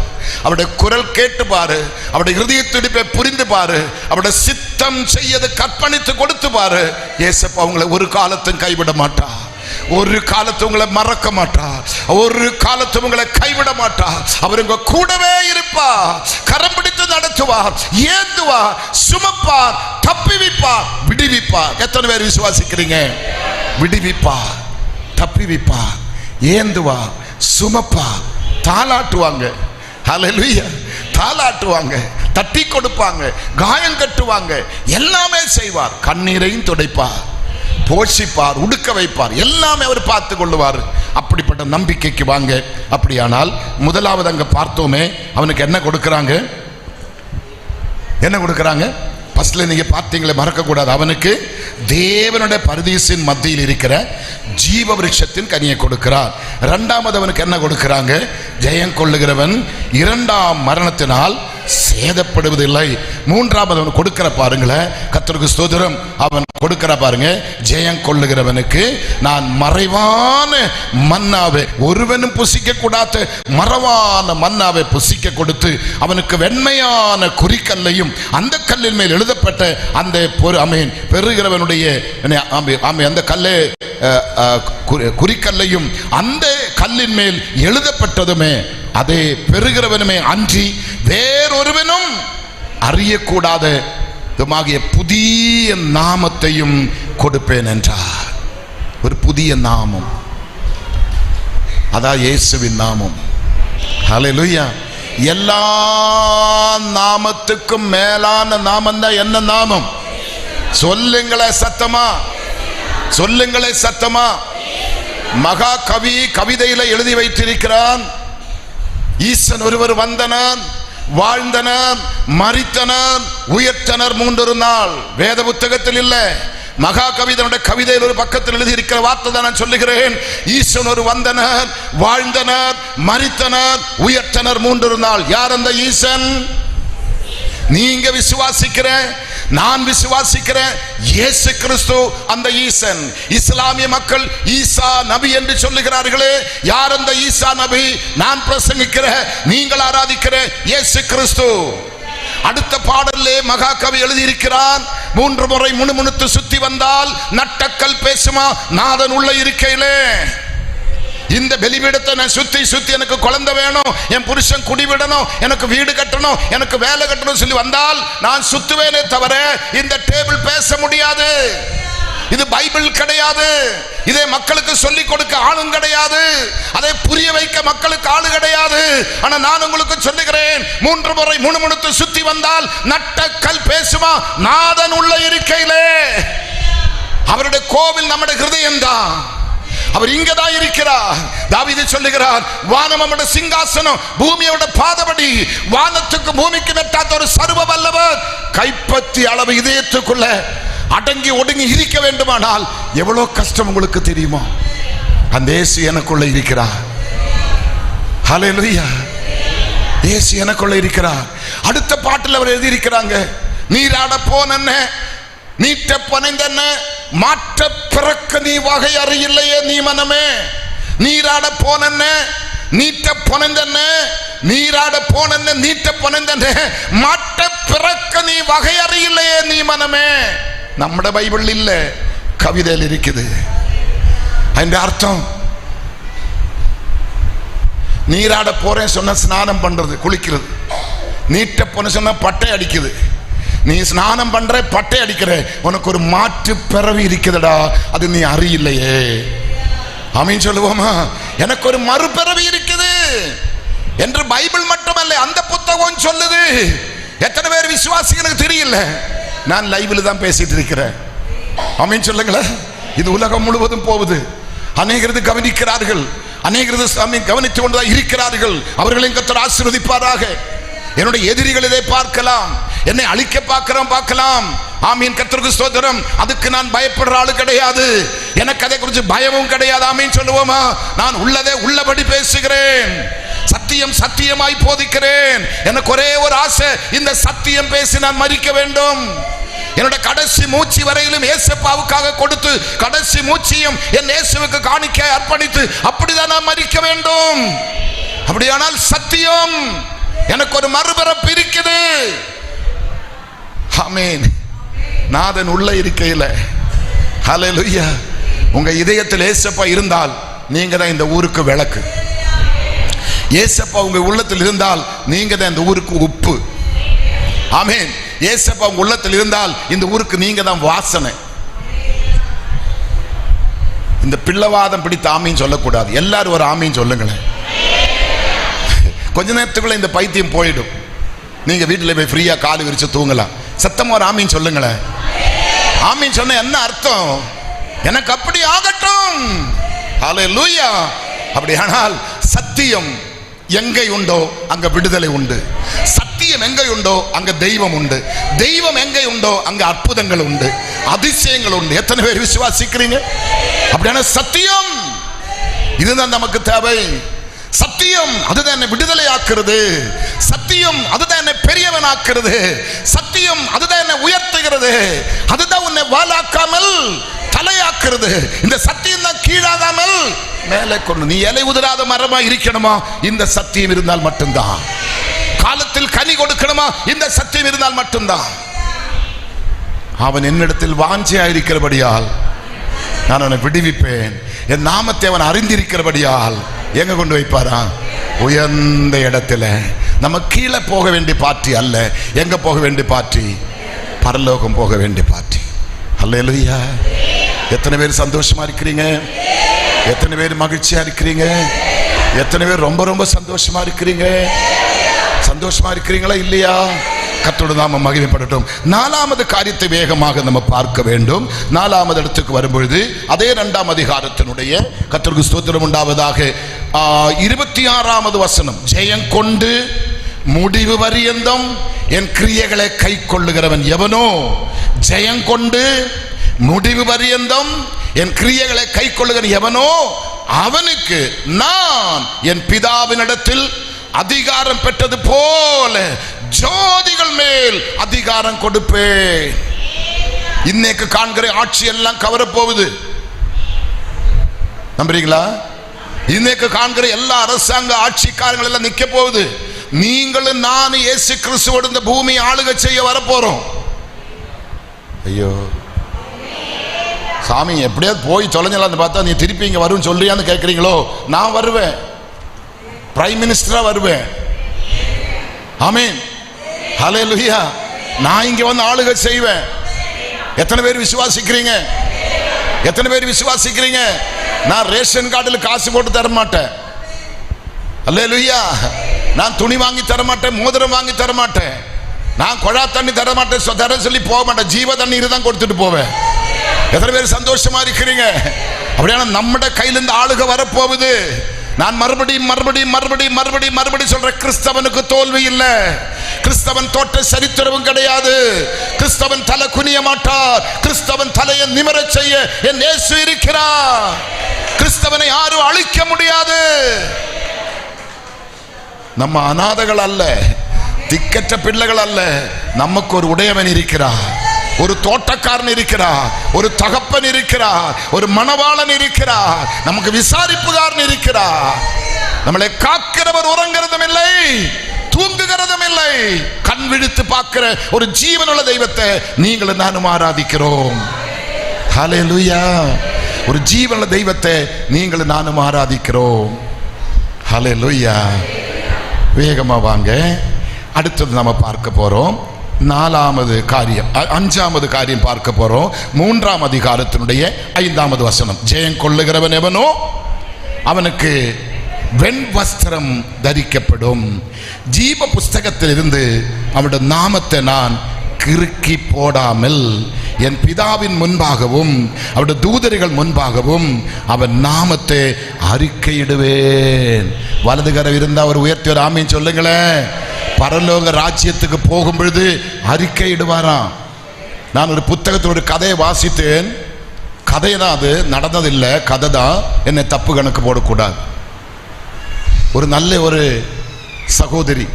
அவருடைய குரல் கேட்டு பாரு, அவருடைய இருதய துடிப்பை புரிந்து பாரு, அவருடைய சித்தம் செய்யது கற்பணித்து கொடுத்து பாரு. ஏசப்பா உங்களை ஒரு காலத்தும் கைவிட மாட்டா, ஒரு காலத்து உங்களை மறக்க மாட்டா, ஒரு காலத்து உங்களை கைவிட மாட்டா. அவர் உங்க கூடவே இருப்பா, கரம் பிடித்து நடத்துவார், ஏந்துவார், சுமப்பார், தப்பிவிப்பார், விடுவிப்பார். எத்தனை பேர் விசுவாசிக்கிறீங்க? விடுவிப்பார், தப்பிவிப்பார், ஏந்துவார், சுமப்பார், தாலாட்டுவாங்க. ஹல்லேலூயா. தாலாட்டுவாங்க, தட்டி கொடுப்பாங்க, காயம் கட்டுவாங்க, எல்லாமே செய்வார். கண்ணீரையும் துடைப்பார், போஷிப்பார், உடுக்க வைப்பார், எல்லாமே அவர் பார்த்து கொள்ளுவார். அப்படிப்பட்ட நம்பிக்கைக்கு வாங்க. அப்படியானால் முதலாவது அங்க பார்த்தோமே, அவனுக்கு என்ன கொடுக்கறாங்க? என்ன கொடுக்கறாங்க? ஃபர்ஸ்ட்ல நீங்க பார்த்தீங்களே, மறக்க கூடாது. அவனுக்கு தேவனுடைய பரதீசின் மத்தியில் இருக்கிற ஜீவ விருட்சத்தின் கனியை கொடுக்கிறார். இரண்டாவது அவனுக்கு என்ன கொடுக்கிறாங்க? ஜெயம் கொள்ளுகிறவன் இரண்டாம் மரணத்தினால் சேதப்படுவதில்லை. மூன்றாவது அவன் கொடுக்கிற பாருங்களேன், கர்த்தருக்கு ஸ்தோத்திரம், அவன் கொடுக்கிற பாருங்க, ஜெயம் கொள்ளுகிறவனுக்கு நான் மறைவான மன்னாவை, ஒருவனும் புசிக்க கூடாத மறைவான மன்னாவை புசிக்க கொடுத்து அவனுக்கு வெண்மையான குறிக்கல்லையும் அந்த கல்லின் மேல் எழுதப்பட்ட அந்த பெறுகிறவனுடைய அந்த கல்லை குறிக்கல்லையும் அந்த கல்லின் மேல் எழுதப்பட்டதுமே அதை பெறுகிறவனுமே அன்றி வேறொருவனும் அறியக்கூடாத புதிய நாமத்தையும் கொடுப்பேன் என்றார். ஒரு புதிய நாமம், அதான் இயேசுவின் நாமம். ஹல்லேலூயா. எல்லா நாமத்துக்கும் மேலான நாமம் தான் என்ன நாமம்? சொல்லுங்களே சத்தமா, சொல்லுங்களே சத்தமா. மகா கவி கவிதையில எழுதி வைத்திருக்கிறான், ஈசன் ஒருவர் வந்தனர், வாழ்ந்தனர், மரித்தனர், உயர்த்தனர் 3 நாள். வேத புத்தகத்தில் இல்ல, மகா கவிதனுடைய கவிதையில் ஒரு பக்கத்தில் எழுதி இருக்கிற வார்த்தை தான் நான் சொல்லுகிறேன். ஈசன் ஒரு வந்தனர், வாழ்ந்தனர், மரித்தனர், உயர்த்தனர் 3 நாள். யார் அந்த ஈசன்? நீங்க விசுவாசிக்கிற, நான் விசுவாசிக்கிறேன், இயேசு கிறிஸ்து அந்த ஈசன். இஸ்லாமிய மக்கள் ஈசா நபி என்று சொல்லுகிறார்களே, யார் அந்த ஈசா நபி? நான் பிரசங்கிக்கிற, நீங்கள் ஆராதிக்கிற இயேசு கிறிஸ்து. அடுத்த பாடல்லே மகாகவி எழுதியிருக்கிறான், 3 முறை முணுமுணுத்து சுத்தி வந்தால் நட்டக்கல் பேசுமா நாதன் உள்ள இருக்கையிலே. இந்த பலிபீடத்தை நான் சுத்தி சுத்தி எனக்கு குழந்தை வேணும், என் புருஷன் குடிவிடணும், எனக்கு வீடு கட்டணும், எனக்கு வேலை கட்டணும் சொல்லி வந்தால் நான் சுத்துவேனே தவிர இந்த டேபிள் பேச முடியாது. இது பைபிள் கிடையாது. இதை மக்களுக்கு சொல்லிக் கொடுக்க ஆளும் கிடையாது, அதை புரிய வைக்க மக்களுக்கு ஆளு கிடையாது. ஆனா நான் உங்களுக்கு சொல்லுகிறேன், 3 முறை முணுமுணுத்து சுத்தி வந்தால் நட்டக்கல் பேசுமா நாதன் உள்ள இருக்கையிலே. அவருடைய கோவில் நம்முடைய ஹிருதயம் தான், அவர் இங்கதான் இருக்கிறார். தாவீது சொல்லுகிறார், வானம் நம்முடைய சிங்காசனம், பூமியோட பாதபடி, வானத்துக்கு பூமிக்கு வெட்டாத ஒரு சர்வ வல்லவர் கைப்பற்றி அளவு இதயத்துக்குள்ள அடங்கி ஒடுங்கி இருக்க வேண்டுமானால் எவ்வளவு கஷ்டம் உங்களுக்கு தெரியுமா? அந்த இயேசு எனக்குள்ள இருக்கிறார். ஹல்லேலூயா. இயேசு எனக்குள்ள இருக்கிறார். அடுத்த பாட்டில் அவர் எழுதி இருக்கிறாங்க, நீராட போன நீட்ட பனைந்தென்ன மாற்ற பிறக்க நீ வகை அறியில்லையே நீ மனமே. நீராட போன நீட்ட பொனைந்தென்ன, நீராட போன நீட்ட பொனைந்தென்ன மாற்ற பிறக்க நீ வகை அறியில்லையே நீ மனமே. நம்முடைய பைபிள் இல்ல, கவிதையில் இருக்குது. அந்த அர்த்தம், நீராட போறேன் சொன்ன ஸ்நானம் பண்றது, குளிக்கிறது. நீட்ட போன சொன்ன பட்டை அடிக்குது. நீ ஸ்நானம் பண்ற, பட்டை அடிக்கிற, உனக்கு ஒரு மாற்று பிறவி இருக்குதுடா, அது நீ அறியில்லையே. ஆமீன் சொல்லுவோமா? எனக்கு ஒரு மறுபிறவி இருக்குது என்று பைபிள் மட்டுமல்ல அந்த புத்தகம் சொல்லுது. எத்தனை பேர் விசுவாசிகளுக்கு தெரியல. நான் லைவ்ல தான் பேசிட்டு இருக்கிறேன். ஆமீன் சொல்லுங்களேன். இது உலகம் முழுவதும் போகுது. அநேகரது கவனிக்கிறார்கள், அநேகரது கவனித்துக் கொண்டுதான் இருக்கிறார்கள். அவர்களையும் கர்த்தர் ஆசீர்வதிப்பாராக. என்னுடைய எதிரிகள் இதை பார்க்கலாம், என்னை அழிக்க பார்க்கலாம். ஆமீன், கர்த்தருக்கு ஸ்தோத்திரம். அதுக்கு நான் பயப்படுற ஆளு கிடையாது, எனக்கு அதை குறித்து பயமும் கிடையாது. ஆமீன் சொல்லுவோமா? நான் உள்ளதே உள்ளபடி பேசுகிறேன், சத்தியம் சத்தியமாய் போதிக்கிறேன். எனக்கு ஒரே ஒரு ஆசை, இந்த சத்தியம் பேசி நான் மரிக்க வேண்டும். என்னோட கடைசி மூச்சு வரையிலும் இயேசுவுக்காக கொடுத்து கடைசி மூச்சியும் என் இயேசுவுக்கு காணிக்க அர்ப்பணித்து அப்படிதான் நான் மரிக்க வேண்டும். அப்படியானால் சத்தியம் எனக்கு ஒரு மறுபிறப்பு இருக்குது. ஆமென். நாதன் உள்ள இருக்கையில் ஹல்லேலூயா. உங்க இதயத்தில் ஏசப்பா இருந்தால் நீங்க தான் இந்த ஊருக்கு விளக்கு. ஏசப்பா உங்க உள்ளத்தில் இருந்தால் நீங்க தான் இந்த ஊருக்கு உப்பு. ஆமென். ஏசப்பா உங்க உள்ளத்தில் இருந்தால் இந்த ஊருக்கு நீங்க தான் வாசனை. இந்த பிள்ளவாதம் பிடித்த ஆமீன் சொல்லக்கூடாது. எல்லாரும் ஒரு ஆமீன் சொல்லுங்களேன். கொஞ்ச நேரத்துக்குள்ள இந்த பைத்தியம் போயிடும். நீங்க வீட்டில் போய் ஃப்ரீயா கால் விரிச்சு தூங்கலாம். சத்தமா ஒரு ஆமீன் சொல்லுங்களேன். ஆமீன் சொன்ன என்ன அர்த்தம்? எனக்கு அப்படி ஆகட்டும். ஹல்லேலூயா. அப்படியானால் சத்தியம் எங்கே உண்டோ அங்க விடுதலை உண்டு. சத்தியம் எங்கே உண்டோ அங்க தெய்வம் உண்டு. தெய்வம் எங்கே உண்டோ அங்க அற்புதங்கள் உண்டு, அதிசயங்கள் உண்டு. எத்தனை பேர் விசுவாசிக்கிறீங்க? அப்படியான சத்தியம் இதுதான் நமக்கு தேவை. சத்தியம் அதுதான் என்னை விடுதலை ஆக்குறது. சத்தியம் அதுதான் என்னை பெரியவன் ஆக்குறது. சத்தியம் அதுதான் என்னை உயர்த்துகிறது. அதுதான் உன்னை வாலாக்காமல் தலையாக்குறது. இந்த சத்தியம் தான் கீழாகாமல் மேலே கொண்டு. நீ இலை உதிராத மரமா இருக்கணுமா? இந்த சத்தியம் இருந்தால் மட்டும்தான். காலத்தில் கனி கொடுக்கணுமா? இந்த சத்தியம் இருந்தால் மட்டும்தான். அவன் என்னிடத்தில் வாஞ்சையா இருக்கிறபடியால் நான் அவனை விடுவிப்பேன். என் நாமத்தை அவன் அறிந்திருக்கிறபடியால் எங்க கொண்டு வைப்பாரா? உயர்ந்த இடத்துல. நம்ம கீழே போக வேண்டிய பாட்டி அல்ல. எங்க போக வேண்டிய பாட்டி? பரலோகம் போக வேண்டிய பாட்டி. ஹல்லேலூயா. எத்தனை பேர் சந்தோஷமா இருக்கிறீங்க? எத்தனை பேர் மகிழ்ச்சியா இருக்கிறீங்க? எத்தனை பேர் ரொம்ப ரொம்ப சந்தோஷமா இருக்கிறீங்க? சந்தோஷமா இருக்கிறீங்களா இல்லையா? கர்த்தருடைய நாமம் மகிமைப்படட்டும். நாலாவது காரியத்தை வேகமாக நம்ம பார்க்க வேண்டும். நாலாவது இடத்துக்கு வரும்பொழுது அதே 2ஆம் அதிகாரத்தினுடைய கர்த்தருக்கு ஸ்தோத்திரம் உண்டாவதாக 26வது வசனம். ஜெயம் கொண்டு முடிவு பரியந்தம் என் கிரியைகளை கை கொள்ளுகிறவன் எவனோ, ஜெயம் கொண்டு முடிவு பரியந்தம் என் கிரியைகளை கை கொள்ளுகிறவன் எவனோ அவனுக்கு நான் என் பிதாவினிடத்தில் அதிகாரம் பெற்றது போல ஜோதிகள் மேல் அதிகாரம் கொடுப்பேன். இன்னைக்கு காண்கிற ஆட்சி எல்லாம் கவரப்போகுது. நம்புறீங்களா? இன்னைக்கு காண்கிற எல்லா அரசாங்க ஆட்சிக்காரங்கள் எல்லாம் நிக்க போகுது. நீங்களும் நான் இயேசு கிறிஸ்துவோடு இந்த பூமியை ஆளுகை செய்ய வரப்போறோம். ஐயோ சாமி, எப்படியாவது போய் தொலைஞ்சலான்னு பார்த்தா நீ திருப்பி இங்க வருன்னு சொல்றியான்னு கேட்கறீங்களோ? நான் வருவேன். பிரைம் மினிஸ்டரா வருவேன். ஆமென். ஹல்லேலூயா. நான் இங்க வந்து ஆளுகை செய்வேன். எத்தனை பேர் விசுவாசிக்கிறீங்க? எத்தனை பேர் விசுவாசிக்கிறீங்க? நான் ரேஷன் கார்டில் காசு போட்டு தர மாட்டேன். ஹல்லேலூயா. நான் துணி வாங்கி தர மாட்டேன், மோதிரம் வாங்கி தர மாட்டேன், நான் குழா தண்ணி தர மாட்டேன், தர சொல்லி போக மாட்டேன். ஜீவ தண்ணீர் தான் கொடுத்துட்டு போவேன். எத்தனை பேர் சந்தோஷமா இருக்கிறீங்க? அப்படியான நம்முடைய கையிலிருந்து ஆளுகை வரப்போகுது. நான் மறுபடியும் மறுபடியும் மறுபடியும் மறுபடியும் மறுபடியும் சொல்றேன், கிறிஸ்தவனுக்கு தோல்வி இல்லை. கிறிஸ்தவன் தோற்ற சரித்திரமும் கிடையாது. கிறிஸ்தவன் தலை குனிய மாட்டார். கிறிஸ்தவன் தலையை நிமிரச் செய்ய என் இயேசு இருக்கிறார். கிறிஸ்தவனை யாரும் அழிக்க முடியாது. நம்ம அநாதைகள் அல்ல, திக்கற்ற பிள்ளைகள் அல்ல. நமக்கு ஒரு உடையவன் இருக்கிறார், ஒரு தோட்டக்காரன் இருக்கிறார், ஒரு தகப்பன் இருக்கிறார், ஒரு மணவாளன் இருக்கிறார், நமக்கு விசாரிப்புகாரன் இருக்கிறார். நம்மளை காக்கிறவர் உறங்குறதும் இல்லை, தூங்குகிறதும் இல்லை. கண் விழித்து பார்க்கிற ஒரு ஜீவனுள்ள தெய்வத்தை நீங்களும் நானும் ஆராதிக்கிறோம். ஹல்லேலூயா. ஒரு ஜீவனுள்ள தெய்வத்தை நீங்களும் நானும் ஆராதிக்கிறோம். ஹல்லேலூயா. வேகமா வாங்க. அடுத்தது நம்ம பார்க்க போறோம் 4வது காரியம், 5வது காரியம் பார்க்க போறோம். 3ஆம் அதிகாரத்தினுடைய 5வது வசனம். ஜெயம் கொள்ளுகிறவன் எவனோ அவனுக்கு வெண் வஸ்திரம் தரிக்கப்படும். ஜீவ புஸ்தகத்தில் இருந்து அவனுடைய நாமத்தை நான் கிறுக்கி போடாமல் என் பிதாவின் முன்பாகவும் அவருடைய தூதர்கள் முன்பாகவும் அவன் நாமத்தை அறிக்கையிடுவேன். வலதுகரம் இருந்தால் அவர் உயர்த்தி ஒரு ஆமீன் சொல்லுங்களேன். பரலோக ராஜ்யத்துக்கு போகும் பொழுது அறிக்கையிடுவாராம். நான் ஒரு புத்தகத்தில் ஒரு கதையை வாசித்தேன். கதை தான், அது நடந்ததில்லை, கதை தான். என்னை தப்பு கணக்கு போடக்கூடாது. ஒரு நல்ல ஒரு சகோதரி,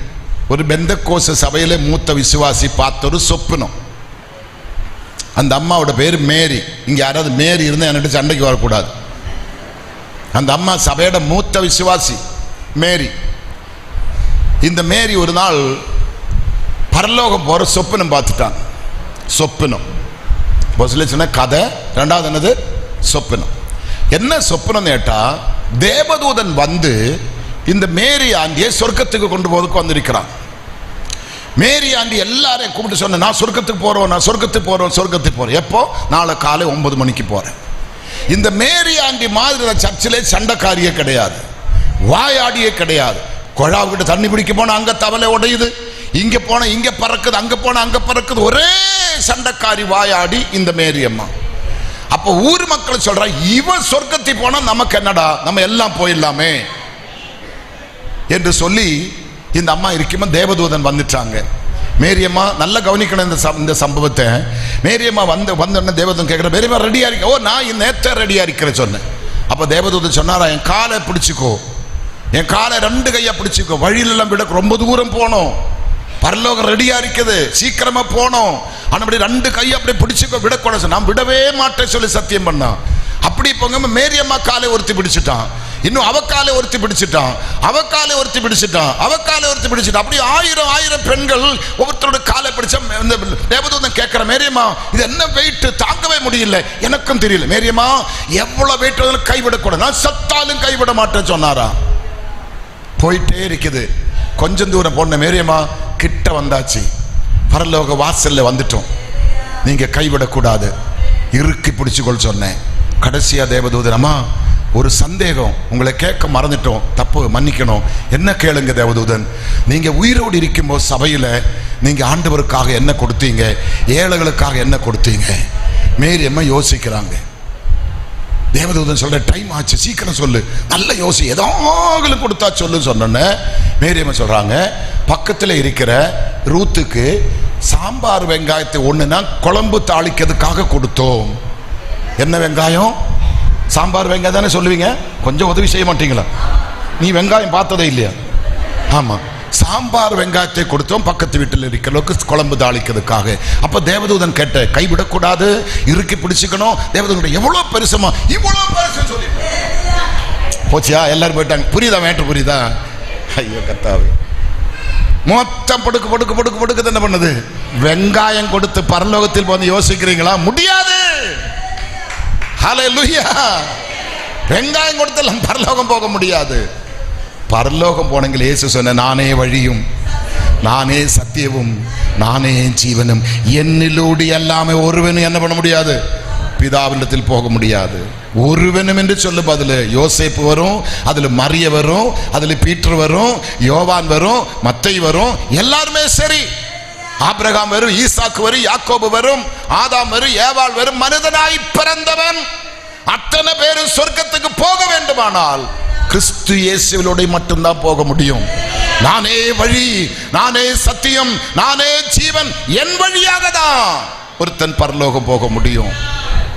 ஒரு பெந்தக்கோச சபையில மூத்த விசுவாசி பார்த்த ஒரு சொப்பனம். அந்த அம்மாவோட பேர் மேரி. இங்க யாராவது மேரி இருந்தால் என்கிட்ட சண்டைக்கு வரக்கூடாது. அந்த அம்மா சபையோட மூத்த விசுவாசி மேரி. இந்த மேரி ஒரு நாள் பரலோகம் போற சொப்பனம் பார்த்துட்டான். சொப்பனம் சொன்ன கதை. ரெண்டாவது என்னது? சொப்பனம். என்ன சொப்பனம் கேட்டா, தேவதூதன் வந்து இந்த மேரி ஆண்டியை சொர்க்கத்துக்கு கொண்டு போவதுக்கு வந்திருக்கிறான். மேரி ஆண்டி எல்லாரையும் கூப்பிட்டு சொன்ன, நான் சொர்க்கத்துக்கு போறோம், நான் சொர்க்கத்துக்கு போறோம், சொர்க்கத்துக்கு போறேன். எப்போ? நாளை காலை 9 மணிக்கு போறேன். இந்த மேரி ஆண்டி மாதிரி சர்ச்சிலே சண்டைக்காரியே கிடையாது, வாயாடியே கிடையாது. குழாவுக்கிட்ட தண்ணி பிடிக்க போனா அங்க தவளை உடையுது, இங்க போனா இங்க பறக்குது, அங்க போனா அங்க பறக்குது. ஒரே சண்டைக்காரி வாயாடி இந்த மேரி அம்மா. அப்ப ஊர் மக்கள் சொல்றா, இவன் சொர்க்கத்தை போனா நமக்கு என்னடா, நம்ம எல்லாம் போயிடலாமே என்று சொல்லி இந்த அம்மா இருக்கும்போது தேவதூதன் வந்துட்டாங்க. மேரியம்மா நல்லா கவனிக்கணும் இந்த சம்பவத்தை. மேரியம்மா வந்த தேவதூதன் கேட்கிற, மேரியம்மா ரெடியா இருக்க? ஓ, நான் நேத்த ரெடியா இருக்கிறேன் சொன்னேன். அப்ப தேவதூதன் சொன்னாரா, என் காலை பிடிச்சிக்கோ, என் காலை 2 கையா பிடிச்சிக்கோ, வழியிலெல்லாம் விட ரொம்ப தூரம் போனோம், பரலோகம் ரெடியா இருக்குது, சீக்கிரமா போனோம், ஆனா அப்படி 2 கையை அப்படி பிடிச்சிக்கோ, விடக்கூடாது. நான் விடவே மாட்டேன் சொல்லி சத்தியம் பண்ணான். அப்படி போங்க மேரியம்மா காலை ஒருத்தி பிடிச்சிட்டான், இன்னும் அவக்காலை ஒருத்தி பிடிச்சிட்டான், அவக்காலை ஒருத்தி பிடிச்சிட்டான், அவக்காலை ஒருத்தி பிடிச்சிட்டான். அப்படி 1000 பெண்கள் ஒவ்வொருத்தரோட காலை பிடிச்ச தேவதூதன் கேட்கிற, மேரியம்மா இது என்ன வெயிட், தாங்கவே முடியல, எனக்கும் தெரியல. மேரியம்மா எவ்வளவு வெயிட் கைவிடக்கூடாது, நான் சத்தாலும் கைவிட மாட்டேன்னு சொன்னாரா. போயிட்டே இருக்குது. கொஞ்சம் தூரம் போன மேரியம்மா கிட்ட வந்தாச்சு, பரலோக வாசல்ல வந்துட்டோம், நீங்க கைவிடக்கூடாது, இறுக்கி பிடிச்சுக்கொள் சொன்னேன். கடைசியா தேவதூதன், அம்மா ஒரு சந்தேகம், உங்களை கேட்க மறந்துட்டோம், தப்பு மன்னிக்கணும். என்ன கேளுங்க தேவதூதன், நீங்க உயிரோடு இருக்கும்போது சபையில நீங்க ஆண்டவருக்காக என்ன கொடுத்தீங்க, ஏழைகளுக்காக என்ன கொடுத்தீங்க? மேரியம்மா யோசிக்கிறாங்க. தேவதூதன் சொல்ற, டைம் ஆச்சு, சீக்கிரம் சொல்லு, நல்ல யோசி, ஏதாவது கொடுத்தா சொல்லு சொன்ன. மேரியம்மா சொல்றாங்க, பக்கத்துல இருக்கிற ரூத்துக்கு சாம்பார் வெங்காயத்தை ஒண்ணுனா குழம்பு தாளிக்கிறதுக்காக கொடுத்தோம். என்ன வெங்காயம்? சாம்பார் வெங்காயம் தானே சொல்லுவீங்க, கொஞ்சம் உதவி செய்ய மாட்டீங்களா? நீ வெங்காயம் பார்த்ததே இல்லையா? ஆமா, சாம்பார் வெங்காயத்தை கொடுத்தோம் பக்கத்து வீட்டில் இருக்கிறவங்களுக்கு குழம்பு தாளிக்கிறதுக்காக. அப்ப தேவதூதன் கேட்ட, கைவிடக்கூடாது, இறுக்கி பிடிச்சுக்கணும். தேவதூதன் எவ்வளவு பெருசுமா, இவ்வளவு பெருசு சொல்லி போச்சியா, எல்லாரும் போயிட்டாங்க. புரியுதா மேட்ரு? புரியுதா? ஐயோ கர்த்தாவே, மொத்தம் படுக்கு படுக்கு படுக்கு படுக்கு என்ன பண்ணுது? வெங்காயம் கொடுத்து பரலோகத்தில் வந்து யோசிக்கிறீங்களா? முடியாது. ஹல்லேலூயா. வெங்காயம் கொடுத்தெல்லாம் பரலோகம் போக முடியாது. பரலோகம் போனீங்க, இயேசு சொன்ன, நானே வழியும், நானே சத்தியமும், நானே ஜீவனும், என்னிலூடி எல்லாமே ஒருவனும் என்ன பண்ண முடியாது, பிதாவிடத்தில் போக முடியாது. ஒருவனும் என்று சொல்ல பதில் யோசேப்பு வரும், அதுல மரிய வரும், அதுல பீட்டர் வரும், யோவான் வரும், மத்தேயு வரும், எல்லாருமே சரி. ஆபிரகாம் வரும், ஈசாக்கு வரும், யாக்கோபு வரும், ஆதாம் வரும், ஏவாள் வரும். மனிதனாய் பிறந்தவன் அத்தனை பேரும் சொர்க்கத்துக்கு போக வேண்டுமானால் கிறிஸ்து இயேசுவோட மட்டும்தான் போக முடியும். நானே வழி, நானே சத்தியம், நானே ஜீவன், என் வழியாக தான் ஒருத்தன் பரலோகம் போக முடியும்.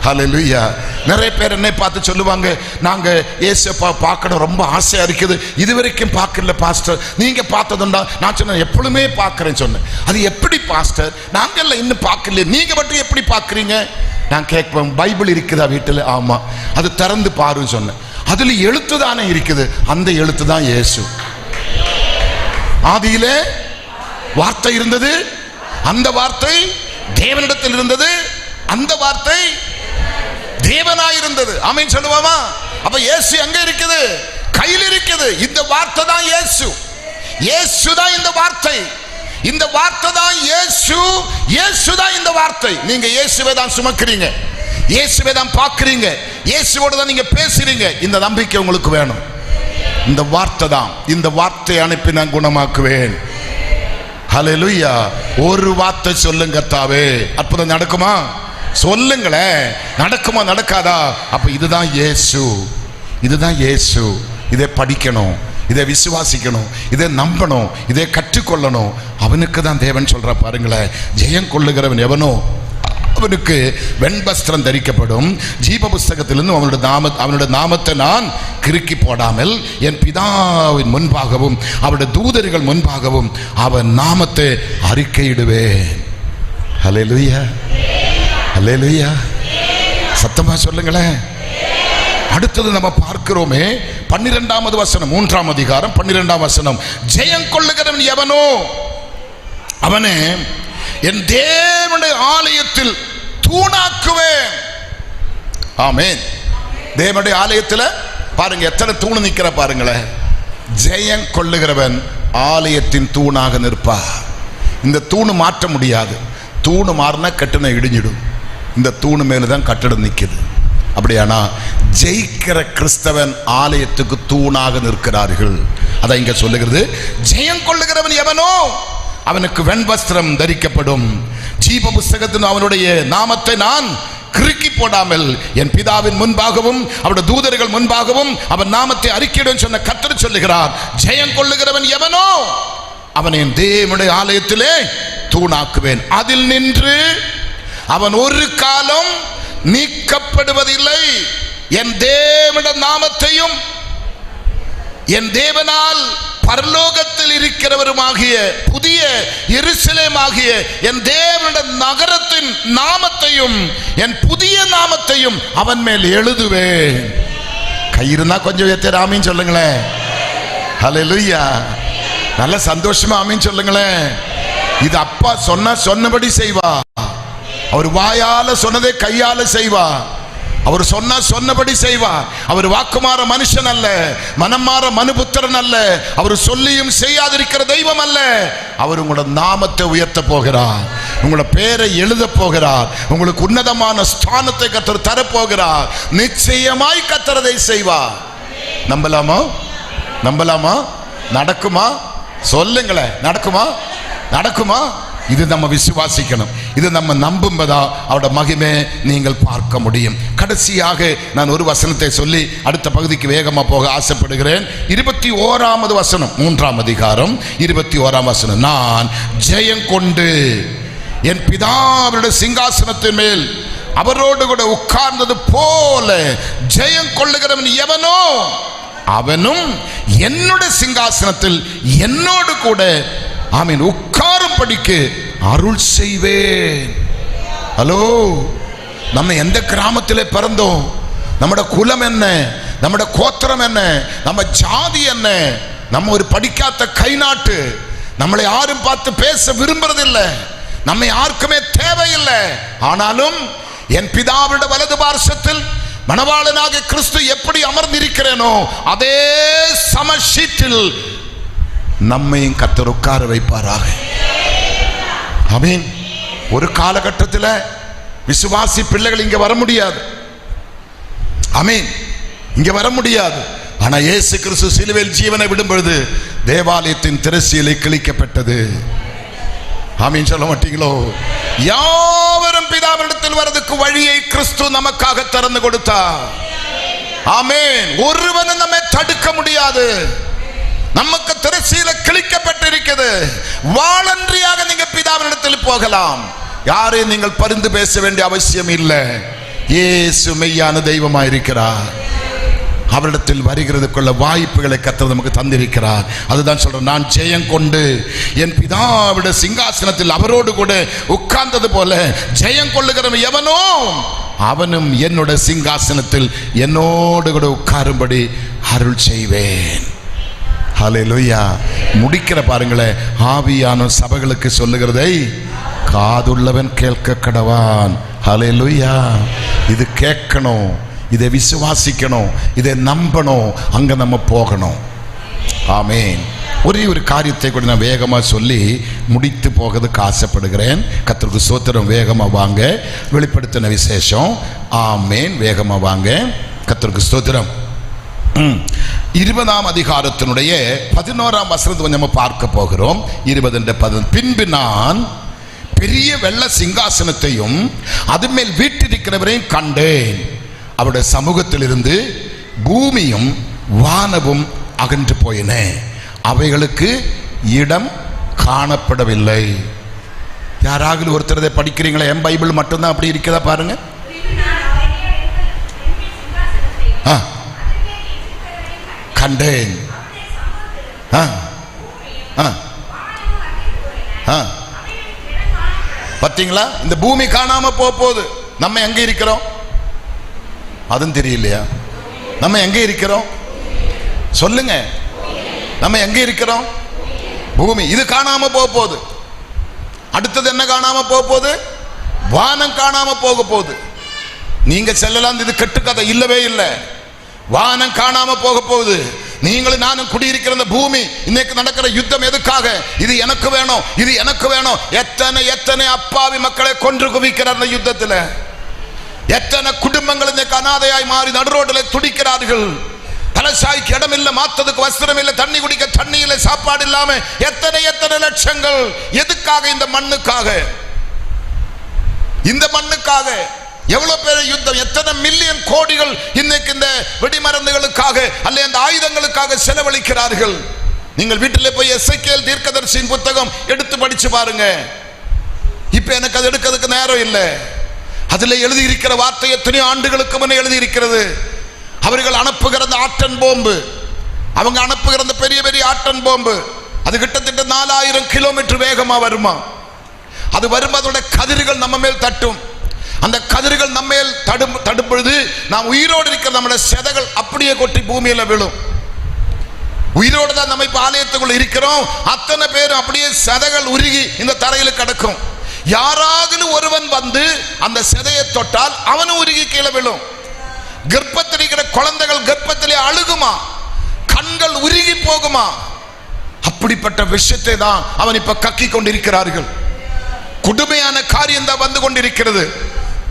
ஹல்லேலூயா. நிறைய பேர் என்னை பார்த்து சொல்லுவாங்க, நாங்க இயேசுப்பா பார்க்கணும் ரொம்ப ஆசையா இருக்குது, இதுவரைக்கும் பார்க்கல பாஸ்டர், நீங்க பார்த்ததுண்டா? நான் சொன்னேன், எப்பொழுதுமே பார்க்கிறேன்னு சொன்னேன். அது எப்படி பாஸ்டர், நாங்கள்ல இன்னும் பார்க்கல, நீங்க மட்டும் எப்படி பார்க்குறீங்க? நான் கேட்பேன், பைபிள் இருக்குதா வீட்டில்? ஆமா. அது திறந்து பாருன்னு சொன்னேன். அதுல எழுத்து தானே இருக்குது, அந்த எழுத்து தான் இயேசு. ஆதியிலே வார்த்தை இருந்தது, அந்த வார்த்தை தேவனிடத்தில் இருந்தது, அந்த வார்த்தை தேவனாயிருந்தது. ஆமென் சொல்லுவாமா? அப்ப இயேசு எங்க இருக்குது? கையில் இருக்குது. இந்த வார்த்தை தான் இயேசு. இயேசு தான் இந்த வார்த்தை. இந்த வார்த்தை தான் இயேசு. இயேசு தான் இந்த வார்த்தை. நீங்க இயேசுவை தான் சுமக்கிறீங்க, இயேசுவை தான் பார்க்கிறீங்க, இயேசுவோட தான் நீங்க பேசுறீங்க. இந்த நம்பிக்கை உங்களுக்கு வேணும். இந்த வார்த்தை தான், இந்த வார்த்தையை அனுப்பி நான் குணமாக்குவேன். ஹல்லேலூயா. ஒரு வார்த்தை சொல்லுங்க கர்த்தாவே, அற்புதம் நடக்குமா? சொல்லுங்களேன், நடக்குமா நடக்காதா? அப்ப இதுதான் இயேசு, இதுதான் இயேசு. இதை படிக்கணும், இதை விசுவாசிக்கணும், இதை நம்பணும், இதை கற்றுக்கொள்ளணும். அவனுக்கு தான் தேவன் சொல்ற பாருங்களேன், ஜெயம் கொள்ளுகிறவன் எவனோ அவனுக்கு வெண்பஸ்திரம் தரிக்கப்படும், ஜீவ புஸ்தகத்திலிருந்து அவனுடைய நாமத்தை நான் கிறுக்கி போடாமல் என் பிதாவின் முன்பாகவும் அவருடைய தூதர்கள் முன்பாகவும் அவன் நாமத்தை அறிக்கையிடுவேன். ஹல்லேலூயா, ஹல்லேலூயா. சத்தமா சொல்லுங்களேன். அடுத்தது நம்ம பார்க்கிறோமே, 12வது வசனம், 3ஆம் அதிகாரம் 12ஆம் வசனம். ஜெயம் கொள்ளுகிறவன் எவனோ அவனே என் தேவனுடைய ஆலயத்தில் தூணாக்குவேன். ஆமென். தேவனுடைய ஆலயத்தில் பாருங்க எத்தனை தூணு நிக்கிற பாருங்களேன். ஜெயம் கொள்ளுகிறவன் ஆலயத்தின் தூணாக நிற்பார். இந்த தூணு மாற்ற முடியாது. தூணு மாறினா கட்டிடம் இடிஞ்சிடும். இந்த தூணு மேலதான் கட்டடம் நிற்குது. அப்படியானா ஜெயிக்கிற கிறிஸ்தவன் ஆலயத்துக்கு தூணாக நிற்கிறார்கள். அதை இங்க சொல்லுகிறது. ஜெயம் கொள்ளுகிறவன் எவனோ அவனுக்கு வெண்வஸ்திரம் தரிக்கப்படும். ஜீவ புஸ்தகத்தின் அவனுடைய நாமத்தை நான் கிறுக்கி போடாமல் என் பிதாவின் முன்பாகவும் அவருடைய தூதர்கள் முன்பாகவும் அவன் நாமத்தை அறிக்கையிடும் சொன்ன கர்த்தர் சொல்லுகிறார். ஜெயம் கொள்ளுகிறவன் எவனோ அவன் என் தேவனுடைய ஆலயத்திலே தூணாக்குவேன். அதில் நின்று அவன் ஒரு காலம் நீக்கப்படுவதில்லை. என் தேவனுடைய நாமத்தையும் என் தேவனால் பரலோகத்தில் இருக்கிறவருமாகிய புதிய எருசலேமாகிய என் தேவனுடைய நகரத்தின் நாமத்தையும் என் புதிய நாமத்தையும் அவன் மேல் எழுதுவேன். கையிருந்தா கொஞ்சம் எத்தனை ஆமீன் சொல்லுங்களேன். ஹல்லேலூயா. நல்ல சந்தோஷமா ஆமீன் சொல்லுங்களேன். இது அப்பா சொன்னபடி செய்வா. அவர் வாயால சொன்னதை கையால செய்வா. அவர் சொன்னபடி செய்வார். அவர் வாக்குமாற மனுஷன் அல்ல, மனம் மாற மனுபுத்திரன் அல்ல. அவர் சொல்லியும் செய்யாதிருக்கிற தெய்வம் அல்ல. அவர் உங்களோட நாமத்தை உயர்த்த போகிறார். உங்களோட பேரை எழுத போகிறார். உங்களுக்கு உன்னதமான ஸ்தானத்தை கர்த்தர் தரப்போகிறார். நிச்சயமாய் கர்த்தர் அதை செய்வார். நம்பலாமா? நம்பலாமா? நடக்குமா? சொல்லுங்களேன். நடக்குமா? நடக்குமா? இது நம்ம விசுவாசிக்கணும். இது நம்ம நம்பும்பதா அவருடைய மகிமை நீங்கள் பார்க்க முடியும். கடைசியாக நான் ஒரு வசனத்தை சொல்லி அடுத்த பகுதிக்கு வேகமா போக ஆசைப்படுகிறேன். 21வது வசனம், 3ஆம் அதிகாரம் 21ஆம் வசனம். நான் ஜெயம் கொண்டு என் பிதாவுடைய சிங்காசனத்தின் மேல் அவரோடு கூட உட்கார்ந்தது போல ஜெயம் கொள்ளுகிறவன் எவனோ அவனும் என்னுடைய சிங்காசனத்தில் என்னோடு கூட ஆமீன் உட்காரும்படிக்கு அருள் செய்வேன். ஹலோ, நம்ம எந்த கிராமத்திலே பிறந்தோம்? நம்முடைய குலம் என்ன? நம்முடைய கோத்திரம் என்ன? நம்ம ஜாதி என்ன? நம்ம ஒரு படிக்காத கை நாட்டு. நம்மளை யாரும் பார்த்து பேச விரும்புறதில்லை. நம்ம யாருக்குமே தேவையில்லை. ஆனாலும் என் பிதாவுடைய வலது பார்சத்தில் மணவாளனாக கிறிஸ்து எப்படி அமர்ந்திருக்கிறேனோ அதே சமஷீட்டில் நம்மையும் கர்த்தர் உட்கார வைப்பாராக. ஆமென். ஒரு காலகட்டத்தில் விசுவாசி பிள்ளைகள் இங்க வர முடியாது. ஆமென். இங்க வர முடியாது. ஆனா இயேசு கிறிஸ்து சிலுவையில் ஜீவனை விடும் பொழுது தேவாலயத்தின் திரைச்சீலை கிழிக்கப்பட்டது. ஆமென். சொல்ல மாட்டீங்களோ? யாவரும் பிதாவினிடத்தில் வரதுக்கு வழியை கிறிஸ்து நமக்காக திறந்து கொடுத்தார். ஆமென். ஒருவனும் நம்மை தடுக்க முடியாது. நமக்கு திரைச்சீலை கிழிக்கப்பட்டிருக்கிறது. வாளன்றியாக நீங்க பிதாவினிடத்தில் போகலாம். யாரையும் நீங்கள் பரிந்து பேச வேண்டிய அவசியம் இல்லை. இயேசு மெய்யான தெய்வமாய் இருக்கிறார். அவரிடத்தில் வருகிறதுக்குள்ள வாய்ப்புகளை கர்த்தர் நமக்கு தந்திருக்கிறார். அதுதான் சொல்றேன். நான் ஜெயம் கொண்டு என் பிதாவுடைய சிங்காசனத்தில் அவரோடு கூட உட்கார்ந்தது போல ஜெயம் கொள்ளுகிறவன் எவனோ அவனும் என்னோட சிங்காசனத்தில் என்னோடு கூட உட்காரும்படி அருள் செய்வேன். ஹல்லேலூயா. முடிக்கிற பாருங்களேன். ஆவியான சபைகளுக்கு சொல்லுகிறதை காதுள்ளவன் கேட்க கடவான். ஹல்லேலூயா. இது கேட்கணும், இதை விசுவாசிக்கணும், இதை நம்பணும், அங்க நம்ம போகணும். ஆமென். ஒரே ஒரு காரியத்தை கூட நான் வேகமா சொல்லி முடித்து போகிறதுக்கு ஆசைப்படுகிறேன். கர்த்தருக்கு ஸ்தோத்திரம். வேகமா வாங்க. வெளிப்படுத்தின விசேஷம். ஆமென். வேகமா வாங்க. கர்த்தருக்கு ஸ்தோத்திரம். 20ஆம் அதிகாரத்தினுடைய 11ஆம் வசனத்தை நம்ம பார்க்க போகிறோம். 20 பின்பு நான் பெரிய வெள்ள சிங்காசனத்தையும் அது மேல் வீற்றிருக்கிறவரையும் கண்டேன். அவருடைய சமூகத்திலிருந்து பூமியும் வானமும் அகன்று போயின. அவைகளுக்கு இடம் காணப்படவில்லை. யாராவது ஒருத்தர் படிக்கிறீங்களா? என் பைபிள் மட்டும்தான் அப்படி இருக்கிறதா பாருங்க. கண்டேன். பார்த்தீங்களா? இந்த பூமி காணாம போகுது. நம்ம எங்க இருக்கிறோம்? அதுவும் தெரியலையா? நம்ம எங்க இருக்கிறோம்? சொல்லுங்க. நம்ம எங்க இருக்கிறோம்? பூமி. இது காணாம போக போகுது. அடுத்தது என்ன காணாம போக போகுது? வானம் காணாம போக போகுது. நீங்க செல்லலாம், இது கட்டுக்கதை இல்லவே இல்லை. வானம் காணாம போக போகுது. நீங்களும் நானும் குடியிருக்கிற இந்த பூமி, இன்னைக்கு நடக்கிற யுத்தம் எதுக்காக? இது எனக்கு வேணும், இது எனக்கு வேணும். எத்தனை எத்தனை அப்பாவி மக்களை கொன்று குவிக்கிறார் இந்த யுத்தத்தில். எத்தனை குடும்பங்கள் இன்னைக்கு அனாதையாய் மாறி நடுரோட்டில் துடிக்கிறார்கள். தலைசாய்க்கு இடம் இல்லை, மாத்ததுக்கு வஸ்திரம் இல்லை, தண்ணி குடிக்க தண்ணி இல்லை, சாப்பாடு இல்லாம எத்தனை எத்தனை லட்சங்கள். எதுக்காக? இந்த மண்ணுக்காக. இந்த மண்ணுக்காக எவ்வளவு பேர் யுத்தம், எத்தனை மில்லியன் கோடிகள் இன்னைக்கு இந்த வெடிமருந்துகளுக்காக அல்ல இந்த ஆயுதங்களுக்காக செலவழிக்கிறார்கள். நீங்கள் வீட்டில் போய் எசேக்கியேல் தீர்க்கதரிசியின் புத்தகம் எடுத்து படிச்சு பாருங்க. இப்ப எனக்கு அது எடுக்கிறதுக்கு நேரம் இல்லை. அதுல எழுதி இருக்கிற வார்த்தை எத்தனையோ ஆண்டுகளுக்கு முன்னே எழுதி இருக்கிறது. அவர்கள் அனுப்புகிற ஆட்டன் போம்பு, அவங்க அனுப்புகிற பெரிய பெரிய ஆட்டன் போம்பு, அது கிட்டத்தட்ட 4000 கிலோமீட்டர் வேகமா வருமா. அது வரும்போதோட கதிர்கள் நம்ம மேல் தட்டும். அந்த கதிர்கள் நம்ம மேல் தடுப்பொழுது நாம் உயிரோடு இருக்கிற நம்முடைய செதைகள் அப்படியே கொட்டி பூமியில விழும். உயிரோடு தான் நம்ம இப்ப ஆலயத்துக்குள்ள இருக்கிறோம். அத்தனை பேரும் அப்படியே செதைகள் உருகி இந்த தரையில் கிடக்கும். யாராவது ஒருவன் வந்து அந்த செதையை தொட்டால் அவனும் உருகி கீழே விழும். கர்ப்பத்தில் இருக்கிற குழந்தைகள் கர்ப்பத்திலே அழுகுமா, கண்கள் உருகி போகுமா. அப்படிப்பட்ட விஷயத்தை தான் அவன் இப்ப கக்கி கொண்டிருக்கிறார்கள். கொடுமையான காரியம் தான் வந்து கொண்டிருக்கிறது.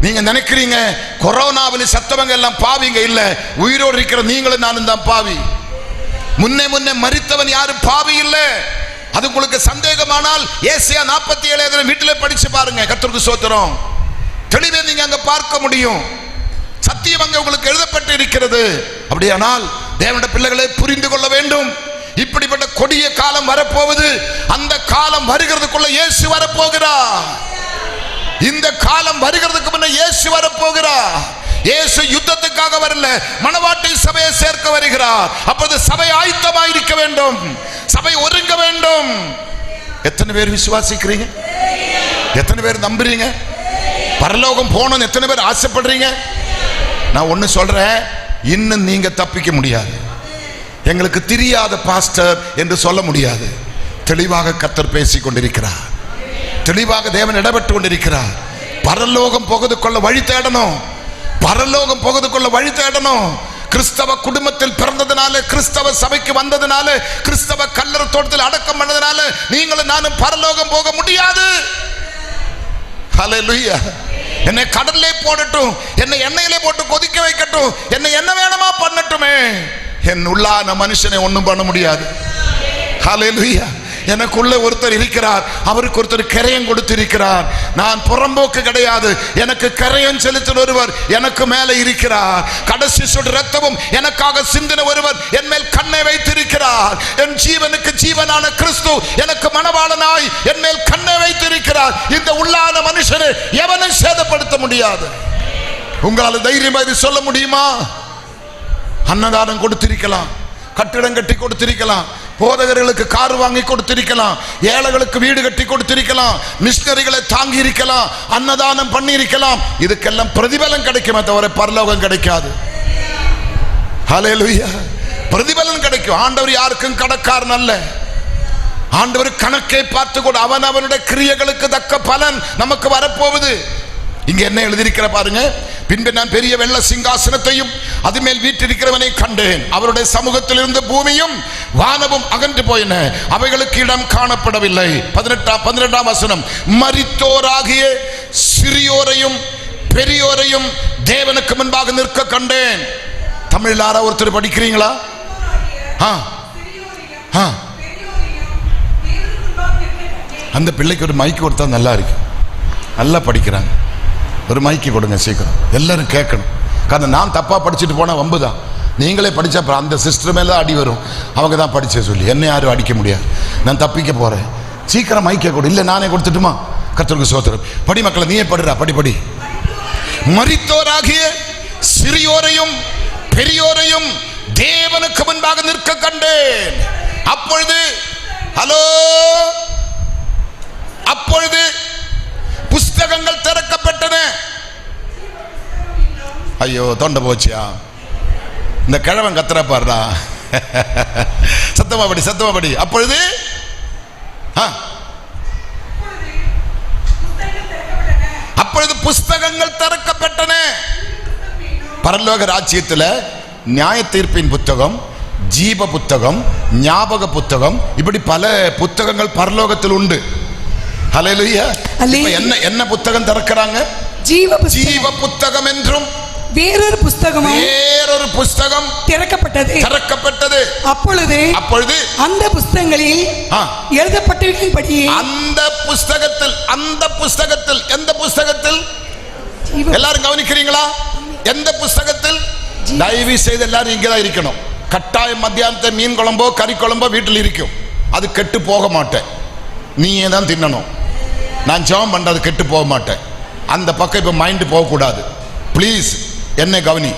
நீங்க நினைக்கிறீங்க கொரோனாவில் சத்தவங்க எல்லாம் பாவிங்க. இல்ல, உயிரோடு இருக்கிற நீங்களும் நானும் தான் பாவி. முன்னே முன்னே மரித்தவன் யாரும் பாவி இல்ல. அது உங்களுக்கு சந்தேகமானால் ஏசாயா 47 வீட்டில் படிச்சு பாருங்க. கர்த்தருக்கு ஸ்தோத்திரம். தெளிவே நீங்க அங்க பார்க்க முடியும். சத்தியம் அங்கே உங்களுக்கு எழுதப்பட்டு இருக்கிறது. அப்படியானால் தேவனுடைய பிள்ளைகளை புரிந்து கொள்ள வேண்டும். இப்படிப்பட்ட கொடிய காலம் வரப்போகுது. அந்த காலம் வருகிறதுக்குள்ள இயேசு வரப்போகிறார். இந்த காலம் வருகிறதுக்கு முன்ன இயேசு வரப்போகிறார். இயேசு யுத்தத்துக்காக வரல, மணவாட்டி சபையை சேர்க்க வருகிறார். அப்போது சபை ஆயத்தமாக இருக்க வேண்டும், சபை ஒருங்க வேண்டும். எத்தனை பேர் விசுவாசிக்கிறீங்க? எத்தனை பேர் நம்புறீங்க? பரலோகம் போகணும்னு எத்தனை பேர் ஆசைப்படுறீங்க? நான் ஒன்னு சொல்றேன், இன்னும் நீங்க தப்பிக்க முடியாது. எங்களுக்கு தெரியாத பாஸ்டர் என்று சொல்ல முடியாது. தெளிவாக கர்த்தர் பேசிக் கொண்டிருக்கிறார். தெளிவாக தேவன் இடப்பட்டு கொண்டிருக்கிறார். பரலோகம் போவதற்குள்ள வழி தேடணும். பரலோகம் போவதற்குள்ள வழி தேடணும். கிறிஸ்தவ குடும்பத்தில் பிறந்ததுனால, கிறிஸ்தவ சபைக்கு வந்ததுனால, கிறிஸ்தவ கல்லறை தோட்டத்தில் அடக்கம் பண்ணதுனால நீங்களும் நானும் பரலோகம் போக முடியாது. ஹல்லேலூயா. என்னை கடல்லே போடட்டும், என்னை எண்ணெயிலே போட்டு கொதிக்க வைக்கட்டும், என்னை என்ன வேணுமா பண்ணட்டுமே, என் உள்ளான மனுஷனை ஒன்றும் பண்ண முடியாது. ஹல்லேலூயா. எனக்குள்ள ஒருத்தர் இருக்கிறார், அவருக்கு ஒருத்தர் கரையம் கொடுத்திருக்கிறார். நான் புறம்போக்கு கிடையாது, எனக்கு கரையம் செலுத்தின ஒருவர் எனக்கு மேலே இருக்கிறார். கடைசி சொட்டு ரத்தமும் எனக்காக சிந்தின ஒருவர் என் மேல் கண்ணை வைத்திருக்கிறார். என் ஜீவனுக்கு ஜீவனான கிறிஸ்து எனக்கு மணவாளனாய் என் மேல் கண்ணை வைத்திருக்கிறார். இந்த உள்ளான மனுஷனை எவனும் சேதப்படுத்த முடியாது. உங்களால் தைரியமா இது சொல்ல முடியுமா? அன்னதானம் கொடுத்திருக்கலாம், கட்டிடம் கட்டி கொடுத்திருக்கலாம், போதகர்களுக்கு கார் வாங்கி கொடுத்திருக்கலாம், ஏழைகளுக்கு வீடு கட்டி கொடுத்திருக்கலாம், மிஷனரிகளை தாங்கி இருக்கலாம், அன்னதானம் பண்ணி இருக்கலாம். இதுக்கெல்லாம் பிரதிபலன் கிடைக்குமே தவிர பரலோகம் கிடைக்காது. ஹல்லேலூயா. பிரதிபலன் கிடைக்கும். ஆண்டவர் யாருக்கும் கடக்காரன் அல்ல. ஆண்டவர் கணக்கை பார்த்து கூட அவன் அவனுடைய கிரியைகளுக்கு தக்க பலன் நமக்கு வரப்போகுது. இங்க என்ன எழுதியிருக்கிற பாருங்க. பின்பு நான் பெரிய வெள்ள சிங்காசனத்தையும் அது மேல் வீற்றிருக்கிறவனை கண்டேன். அவருடைய சமூகத்தில் இருந்த பூமியும் வானமும் அகன்று போயின, அவைகளுக்கு இடம் காணப்படவில்லை. 12ஆம் வசனம். மரித்தோராகிய சிறியோரையும் பெரியோரையும் தேவனுக்கு முன்பாக நிற்க கண்டேன். தமிழில் யாரா ஒருத்தர் படிக்கிறீங்களா? அந்த பிள்ளைக்கு ஒரு மைக்கு கொடுத்தா நல்லா இருக்கு. நல்லா படிக்கிறாங்க. ஒரு மைக்கு கொடுங்க சீக்கிரம், எல்லாரும் கேட்கணும். காரணம் நான் தப்பா படிச்சுட்டு போனா வம்பு தான். நீங்களே படிச்சா அந்த சிஸ்டர் மேல அடி வரும். அவங்க தான் படிச்ச சொல்லி என்ன யாரும் அடிக்க முடியாது. நான் தப்பிக்க போறேன். சீக்கிரம் மைக்க கொடு. இல்ல நானே கொடுத்துட்டுமா? கர்த்தருக்கு ஸ்தோத்திரம். படி மக்களை, நீயே படுறா, படி படி. மரித்தோராகிய சிறியோரையும் பெரியோரையும் தேவனுக்கு முன்பாக நிற்க கண்டேன். அப்பொழுது ஹலோ அப்பொழுது புஸ்தகங்கள் திறக்கப்பட்டன. ஐயோ தொண்டை போச்சியா, இந்த கிழவன் கத்துற பாருடா. சத்தமாபடி சத்தமாபடி. அப்பொழுது அப்பொழுது புஸ்தகங்கள் திறக்கப்பட்டன. பரலோக ராஜ்யத்தில் நியாய தீர்ப்பின் புத்தகம், ஜீவ புத்தகம், ஞாபக புத்தகம், இப்படி பல புத்தகங்கள் பரலோகத்தில் உண்டு. ஹல்லேலூயா. என்ன என்ன புத்தகம் திறக்கிறாங்க? ஜீவ புத்தகம் என்றும் வேறொரு புஸ்தகம் திறக்கப்பட்டது. அப்பொழுது அந்த புஸ்தகங்களில் எழுதப்பட்டவைகளின்படியே அந்த புஸ்தகத்தில் எந்த புஸ்தகத்தில்? எல்லாரும் கவனிக்கிறீங்களா? எந்த புஸ்தகத்தில்? தயவு செய்து எல்லாரும் இங்கதான் இருக்கணும். கட்டாயம் மத்தியானத்தை மீன் குழம்போ கறி குழம்போ வீட்டில் இருக்கும். அது கெட்டு போக மாட்டேன். நீயே தான் தின்னணும். நான் ஜெபம் பண்றது கெட்டு போக மாட்டேன். அந்த பக்கம் இப்ப மைண்ட் போகக்கூடாது. பிளீஸ் என்ன கவனி.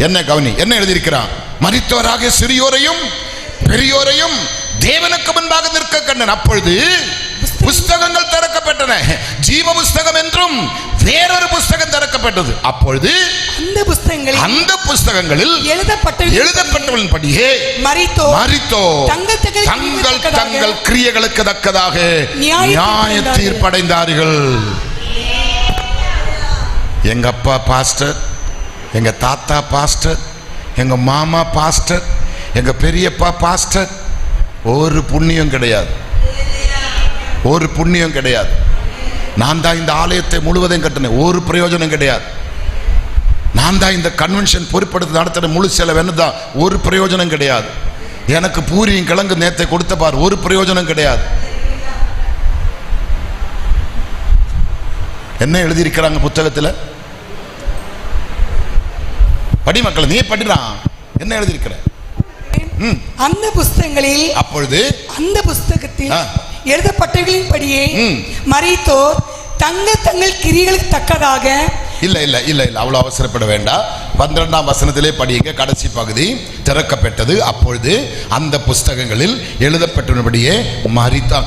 என்ன எழுதியிருக்கிறான்? மரித்தோராகிய சிறியோரையும் பெரியோரையும் தேவனுக்கு முன்பாக நிற்க கண்டேன். அப்பொழுது புஸ்தகங்கள் திறக்கப்பட்டன. ஜீவ புஸ்தகம் என்றும் வேறொரு புஸ்தகம் திறக்கப்பட்டது. அப்பொழுது அந்த புஸ்தகங்களில் எழுதப்பட்டவர்களின்படியே மரித்தோர் தங்கள் கிரியைகளுக்கு தக்கதாக நியாய தீர்ப்படைந்தார்கள். எங்க அப்பா பாஸ்டர், எங்க தாத்தா பாஸ்டர், எங்க மாமா பாஸ்டர், எங்க பெரியப்பா பாஸ்டர், ஒரு புண்ணியம் கிடையாது. நான் தான் இந்த ஆலயத்தை முழுவதும் கட்டினேன். ஒரு பிரயோஜனம் கிடையாது. நான் தான் இந்த கன்வென்ஷன் பொறுப்படுத்த நடத்துற முழு செலவு தான். ஒரு பிரயோஜனம் கிடையாது. எனக்கு பூரியும் கிழங்கு நேத்தை கொடுத்த பார், ஒரு பிரயோஜனம் கிடையாது. என்ன எழுதியிருக்கிறாங்க புத்தகத்தில்? படி மக்கள், நீ படிறான். என்ன எழுதியிருக்கிற? அந்த புஸ்தகங்களில் அப்பொழுது அந்த புஸ்தகத்தில் எழுதப்பட்டவர்களின்படியே மரித்தோர் தங்கள் கிரியைகளுக்கு தக்கதாக. இல்ல அவ்வளவு அவசரப்பட வேண்டாம். 12ஆம் வசனத்திலே படிங்க, கடைசி பகுதி. திறக்கப்பட்டது. அப்பொழுது அந்த புஸ்தகங்களில் எழுதப்பட்டபடியே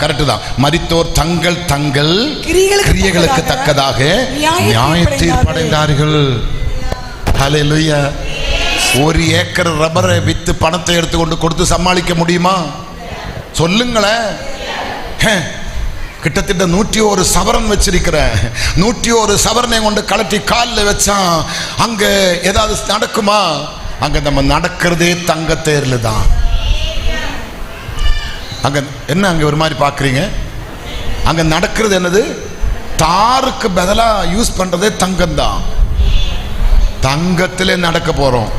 கரெக்ட் தான், மரித்தோர் தங்கள் கிரியைகளுக்கு தக்கதாக நியாய தீர்ப்படைந்தார்கள். ஹல்லேலூயா. 1 ஏக்கர் ரப்பரை வித்து பணத்தை எடுத்துக்கொண்டு கொடுத்து சமாளிக்க முடியுமா? சொல்லுங்களேன். கிட்டத்தட்ட 101 சவரன் வச்சிருக்கிறேன். 101 சவரனை கொண்டு கலட்டி காலில் வச்சான். அங்க ஏதாவது நடக்குமா? அங்க நம்ம நடக்கிறதே தங்க தேர்ல தான். அங்க என்ன அங்க ஒரு மாதிரி பாக்குறீங்க? அங்க நடக்கிறது என்னது? தாருக்கு பதிலா யூஸ் பண்றதே தங்கம் தான். தங்கத்திலே நடக்க போறோம்.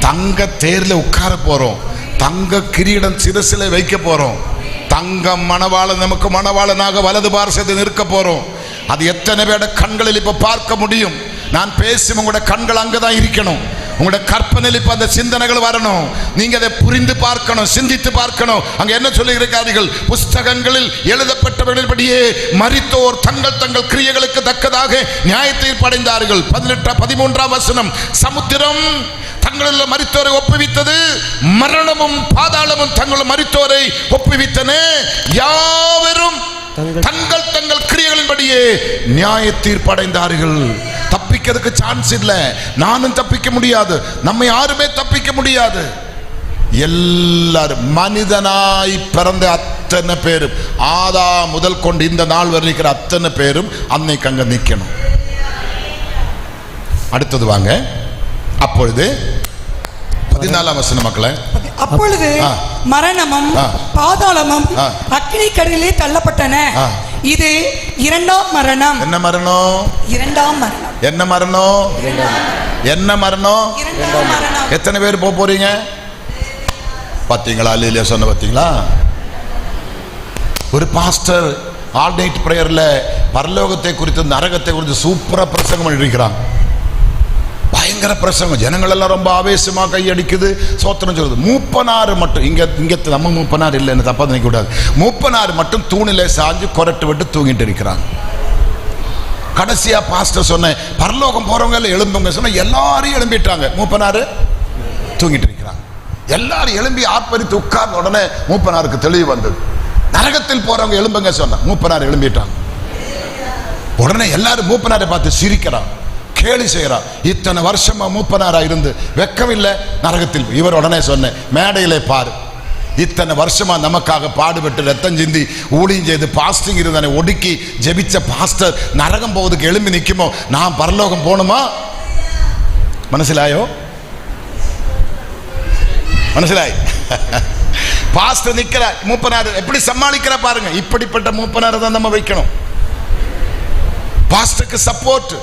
தங்க தேர்ல உட்கார போறோம். தங்க கிரீடம் சிரசில வைக்க போறோம். தங்க மணவாளன் நமக்கு மணவாளனாக வலது பார்சத்தில் நிற்க போறோம். அது எத்தனை பேட கண்களில் இப்ப பார்க்க முடியும்? நான் பேசும் உங்களோட கண்கள் அங்கதான் இருக்கணும். உங்களோட கற்பனையில் இப்ப அந்த சிந்தனைகள் வரணும். நீங்க அதை புரிந்து பார்க்கணும், சிந்தித்து பார்க்கணும். அங்க என்ன சொல்லி இருக்கிறார்கள்? புஸ்தகங்களில் எழுதப்பட்டவர்களின்படியே மரித்தோர் தங்கள் கிரியைகளுக்கு தக்கதாக நியாய தீர்ப்படைந்தார்கள். 13ஆம் வசனம். சமுத்திரம் தங்களில் மரித்தோரை ஒப்புவித்தது, மரணமும் பாதாளமும் தங்கள் மரித்தோரை ஒப்புவித்தன. யாவரும் தங்கள் கிரியைகளின்படியே நியாய தீர்ப்படைந்தார்கள். தப்பிக்கிறதுக்கு சான்ஸ் இல்லை. நானும் தப்பிக்க முடியாது. நம்ம யாருமே தப்பிக்க முடியாது. எல்லாரும் மனிதனாய் பிறந்த அத்தனை பேரும், ஆதா முதல் கொண்டு இந்த நாள் வரை இருக்கிற அத்தனை பேரும் அன்னைக்கு அங்க நிக்கணும். அடுத்தது வாங்க. அப்பொழுது 14ஆம் வசனம் மக்களே. அப்பொழுது மரணமும் பாதாளமும் அக்கினி கடலிலே தள்ளப்பட்டன. இது 2ஆம் மரணம். என்ன மரணம்? 2ஆம் மரணம். என்ன மரணம்? என்ன மரணம்? 2ஆம் மரணம். எத்தனை பேர் போறீங்க? பாத்தீங்களா? இல்லையா சொன்ன பாத்தீங்களா? ஒரு பாஸ்டர் ஆல் நைட் பிரேயர்ல பரலோகத்தை குறித்து நரகத்தை குறித்து சூப்பரா பிரசங்கம் பண்ணிருக்கிறாங்க. பயங்கர பிரசங்கம். ஜனங்கள் எல்லாம் ரொம்ப ஆவேசமா கையடிக்குது, சோத்திரம் சொல்லுது. மூப்பனார் மட்டும் இங்க நம்ம மூப்பனார் இல்லை, என்ன தப்பா நினைக்க கூடாது. மூப்பனார் மட்டும் தூணிலே சாஞ்சு கொரட்டு விட்டு தூங்கிட்டு இருக்கிறாங்க. கடைசியா பாஸ்டர் சொன்ன பரலோகம் போறவங்க எல்லாம் எழும்புங்க சொன்ன, எல்லாரும் எழும்பிட்டாங்க. மூப்பனாரு தூங்கிட்டு இருக்கிறாங்க. எல்லாரும் எழும்பி ஆர்ப்பரித்து உட்கார்ந்த உடனே மூப்பனாருக்கு தெளிவு வந்தது. நரகத்தில் போறவங்க எழும்புங்க சொன்ன, மூப்பனார் எழும்பிட்டாங்க. உடனே எல்லாரும் மூப்பனாரை பார்த்து சிரிக்கிறாங்க. கேலி செய்கிறார். இத்தனை வருஷமா மூப்பனாரா இருந்து வெக்கமில்லை, நரகத்தில். இவர் உடனே சொன்ன, மேடையிலே பாரு, இத்தனை வருஷமா நமக்காக பாடுபட்டு ரத்தம் சிந்தி ஊழியம் செய்து பாஸ்டிங் இருந்தனை ஒடுக்கி ஜெபிச்ச பாஸ்டர் நரகம் போவதுக்கு எழும்பி நிற்குமோ, நான் பரலோகம் போகணுமா? மனசிலாயோ? மனசிலாய்? பாஸ்டர் நிக்கிற மூப்பனார் எப்படி சமாளிக்கிற பாருங்க. இப்படிப்பட்ட மூப்பனாரை தான் நம்ம வைக்கணும். பாஸ்டருக்கு சப்போர்ட்.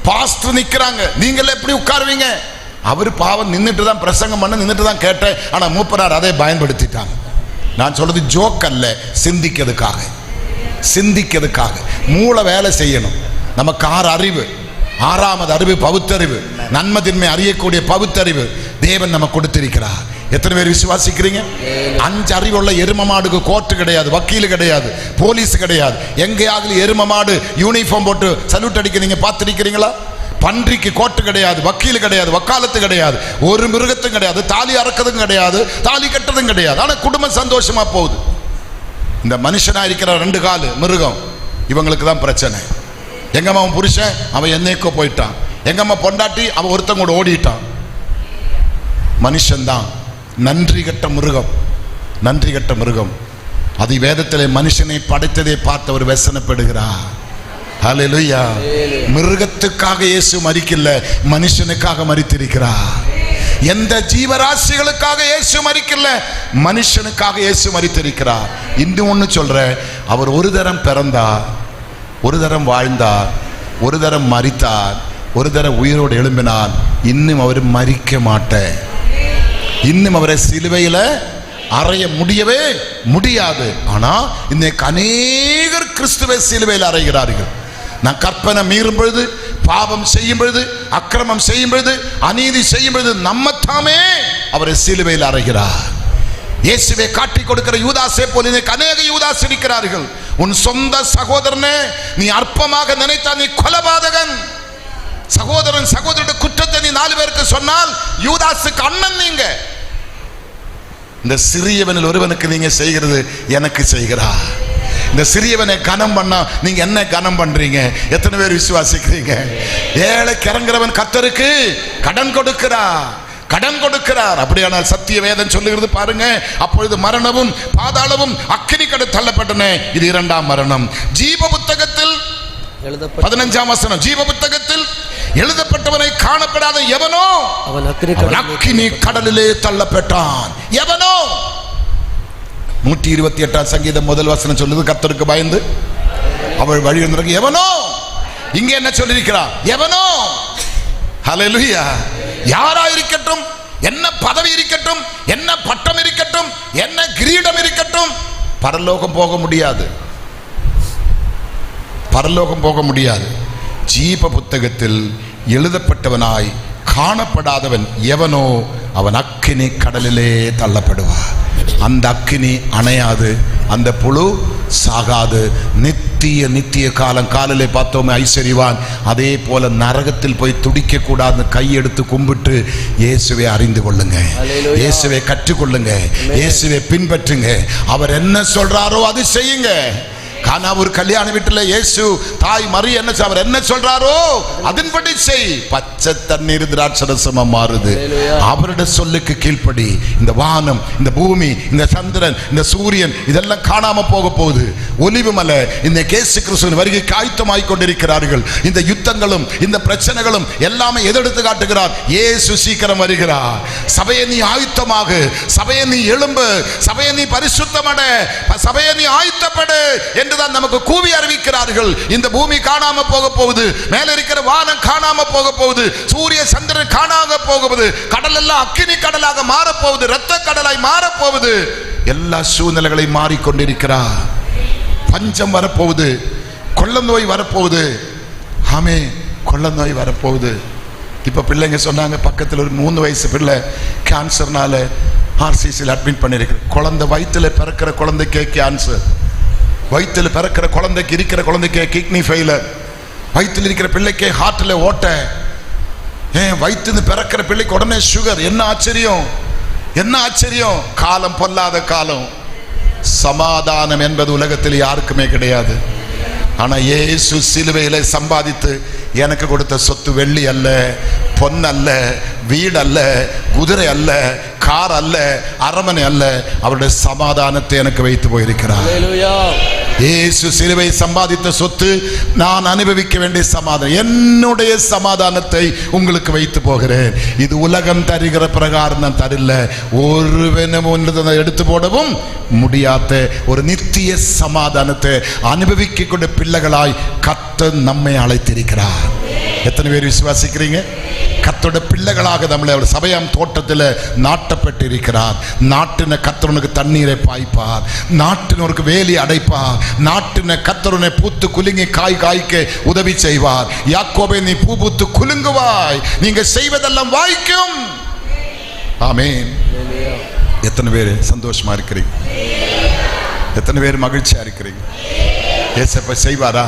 பாஸ்டர் நிக்கிறாங்க, நீங்களே எப்படி உட்காருவீங்க? அவர் பாவம் நின்றுட்டு தான் பிரசங்கம் பண்ண, நின்றுட்டு தான் கேட்டேன். ஆனா மூப்பனார் அதை பயன்படுத்திட்டாங்க. நான் சொல்றது ஜோக் அல்ல, சிந்திக்கிறதுக்காக. சிந்திக்கிறதுக்காக மூளை வேலை செய்யணும். நமக்கு 6 அறிவு. 6வது அறிவு பகுத்தறிவு. நன்மை தின்மை அறியக்கூடிய பகுத்தறிவு தேவன் நம்ம கொடுத்திருக்கிறார். எத்தனை பேர் விசுவாசிக்கிறீங்க? 5 அறிவுள்ள எரும மாடுக்கு கோர்ட்டு கிடையாது, வக்கீல் கிடையாது, போலீஸ் கிடையாது. எங்கேயாவது எரும மாடு யூனிஃபார்ம் போட்டு சல்யூட் அடிக்க நீங்க பார்த்திருக்கிறீங்களா? பன்றிக்கு கோர்ட்டு கிடையாது, வக்கீல் கிடையாது, வக்காலத்து கிடையாது, ஒரு மிருகத்தும் கிடையாது, தாலி அறக்கிறதும் கிடையாது, தாலி கட்டுறதும் கிடையாது. ஆனா குடும்பம் சந்தோஷமா போகுது. இந்த மனுஷனா இருக்கிற 2 காலு மிருகம், இவங்களுக்கு தான் பிரச்சனை. எங்க அம்மா புருஷன் அவன் என்னைக்கோ போயிட்டான், எங்க அம்மா பொண்டாட்டி அவன் ஒருத்தன் கூட ஓடிட்டான். மனுஷன்தான் நன்றி கட்ட மிருகம். நன்றி கட்ட மிருகம். அது வேதத்திலே மனுஷனை படைத்ததை பார்த்து அவர் வெசனப்படுகிறார். ஹல்லேலூயா. மிருகத்துக்காக இயேசு மரிக்கல, மனுஷனுக்காக மரித்திருக்கிறார். எந்த ஜீவராசிகளுக்காக இயேசு மரிக்கல, மனுஷனுக்காக இயேசு மரித்திருக்கிறார். இன்னும் ஒன்று சொல்றேன், அவர் ஒரு தரம் பிறந்தார், ஒரு தரம் வாழ்ந்தார், ஒரு தரம் மரித்தார், ஒரு தரம் உயிரோடு எழும்பினார். இன்னும் அவர் மரிக்க மாட்டார். இன்னும் அவரை சிலுவையில அறைய முடியவே முடியாது. ஆனா இன்னைக்கு அநேகர் கிறிஸ்துவை சிலுவையில் அறைகிறார்கள். நான் கற்பனை மீறும் பொழுது, பாவம் செய்யும் பொழுது, அக்கிரமம் செய்யும் பொழுது, அநீதி செய்யும் பொழுது நம்மத்தாமே அவரை சிலுவையில் அறைகிறார். இயேசுவை காட்டி கொடுக்கிற யூதாசை போல இன்னைக்கு அநேக யூதாஸ் இருக்கிறார்கள். உன் சொந்த சகோதரனே நீ அற்பமாக நினைத்தா நீ கொலைபாதகன். சகோதரன் சகோதரனுடைய குற்றத்தை நீ 4 பேருக்கு சொன்னால் யூதாசுக்கு அண்ணன் நீங்க. இந்த சிறியவனில் ஒருவனுக்கு நீங்க செய்கிறது எனக்கு செய்கிறார். இந்த சிறியவனை கனம் பண்ணா நீங்க என்ன கனம் பண்றீங்க? எத்தனை பேர் விசுவாசிக்கிறீங்க? ஏழை கிறங்குறவன் கர்த்தருக்கு கடன் கொடுக்கிறார், கடன் கொடுக்கிறார். அப்படியானால் சத்திய வேதம் சொல்லுகிறது பாருங்க, அப்பொழுது மரணமும் பாதாளமும் அக்கினிக்கடை தள்ளப்பட்டன. இது 2ஆம் மரணம். ஜீவ புத்தகத்தில் 15ஆம் வசனம், ஜீவ புத்தகத்தில் எழுதப்பட்டவனை காணப்படாத எவனோ அவன் அக்கினி கடலிலே தள்ளப்பட்டான். எவனோ? 128ஆம் சங்கீதம் 1 வசனம் சொல்லுது, கர்த்தருக்கு பயந்து அவள் வழி வந்திருக்கு. எவனோ? இங்கே என்ன சொல்லியிருக்கிறார்? எவனோ. ஹல்லேலூயா. யாரா இருக்கட்டும், என்ன பதவி இருக்கட்டும், என்ன பட்டம் இருக்கட்டும், என்ன கிரீடம் இருக்கட்டும், பரலோகம் போக முடியாது. பரலோகம் போக முடியாது. ஜீவ புத்தகத்தில் எழுதப்பட்டவனாய் காணப்படாதவன் எவனோ அவன் அக்கினி கடலிலே தள்ளப்படுவார். அந்த அக்கினி அணையாது, அந்த புழு சாகாது. நித்திய காலம். காலிலே பார்த்தோமே ஐஸ்வர்யவான், அதே போல நரகத்தில் போய் துடிக்க கூடாது. கையெடுத்து கும்பிட்டு இயேசுவை அறிந்து கொள்ளுங்க, இயேசுவை கற்றுக்கொள்ளுங்க, இயேசுவை பின்பற்றுங்க. அவர் என்ன சொல்றாரோ அது செய்யுங்க. கானா ஒரு கல்யாண வீட்டுல இயேசு தாய் மரி என்ன அவர் என்ன சொல்றாரோ அதன்படி செய். பச்சை தண்ணீர் திராட்சரசமா மாறுது. அவருடைய சொல்லுக்கு கீழ்ப்படி. இந்த வானம், இந்த பூமி, இந்த சந்திரன், இந்த சூரியன் இதெல்லாம் காணாம போக போகுது. ஒலிவு மலை இந்த இயேசு கிறிஸ்துவின் வருகைக்கு ஆயத்தமாய் கொண்டிருக்கிறார்கள். இந்த யுத்தங்களும் இந்த பிரச்சனைகளும் எல்லாமே எதெடுத்து காட்டுகிறார்? இயேசு சீக்கிரம் வருகிறார். சபையை நீ ஆயத்தமாக, சபையை நீ எழும்பு, சபையை நீ பரிசுத்தமட, சபையை நீ ஆயத்தப்படு என்றுதான் நமக்கு கூவி அறிவிக்கிறார்கள். இந்த பூமி காணாம போக போகுது, மேல இருக்கிற வானம் காணாம போக போகுது, சூரிய சந்திரன் காணாம போகுது, கடல் எல்லாம் அக்கினி கடலாக மாறப்போகுது, இரத்த கடலாய் மாறப்போகுது. எல்லா சூழ்நிலைகளையும் மாறிக்கொண்டிருக்கிறார். பஞ்சம் வரப்போகுது, கொள்ள நோய் வரப்போகுது. ஆமே, கொள்ள நோய் வரப்போகுது. இப்ப பிள்ளைங்க சொன்னாங்க, பக்கத்தில் ஒரு 3 வயசு பிள்ளை கேன்சர்னால ஆர்சிசியில் அட்மிட் பண்ணிருக்கு. குழந்தை வயிற்றுல பிறக்கிற குழந்தைக்கே கேன்சர், வயிற்றில் பிறக்கிற குழந்தைக்கு இருக்கிற குழந்தைக்கு கிட்னி ஃபெயிலர், வயிற்றில் இருக்கிற பிள்ளைக்கு ஹார்ட்ல ஓட்ட, வயிற்று பிறக்கிற பிள்ளைக்கு உடனே சுகர். என்ன ஆச்சரியம், என்ன ஆச்சரியம். காலம் பொல்லாத காலம். சமாதானம் என்பது உலகத்தில் யாருக்குமே கிடையாது. ஆனா இயேசு சிலுவையில சம்பாதித்து எனக்கு கொடுத்த சொத்து வெள்ளி அல்ல, பொன்னல்ல, வீடல்ல, குதிரை அல்ல, கார் அல்ல, அரமனை அல்ல, அவருடைய சமாதானத்தை எனக்கு வைத்து போயிருக்கிறார். இயேசு சிலுவை சம்பாதித்த சொத்து நான் அனுபவிக்க வேண்டிய சமாதானம், என்னுடைய சமாதானத்தை உங்களுக்கு வைத்து போகிறேன். இது உலகம் தருகிற பிரகாரம் நான் தரல, ஒருவனும் ஒன்று எடுத்து போடவும் முடியாத ஒரு நித்திய சமாதானத்தை அனுபவிக்க கொண்ட பிள்ளைகளாய் கர்த்தர் நம்மை அழைத்திருக்கிறார். எத்தனை பேர் விசுவாசிக்கிறீங்க? கர்த்தருடைய பிள்ளைகளாக நம்மளை அவர் சபையாம் தோட்டத்தில் நாட்டப்பட்டிருக்கிறார். நாட்டின கர்த்தருனுக்கு தண்ணீரை பாய்ப்பார், நாட்டினருக்கு வேலி அடைப்பார், நாட்டின கர்த்தருனை பூத்து குலுங்கி காய் காய்க்க உதவி செய்வார். யாக்கோபே நீ பூ பூத்து குலுங்குவாய், நீங்க செய்வதெல்லாம் வாய்க்கும். ஆமென். எத்தனை பேர் சந்தோஷமா இருக்கிறீங்க? எத்தனை பேர் மகிழ்ச்சியா இருக்கிறீங்க? ஏசப்பா செய்வாரா?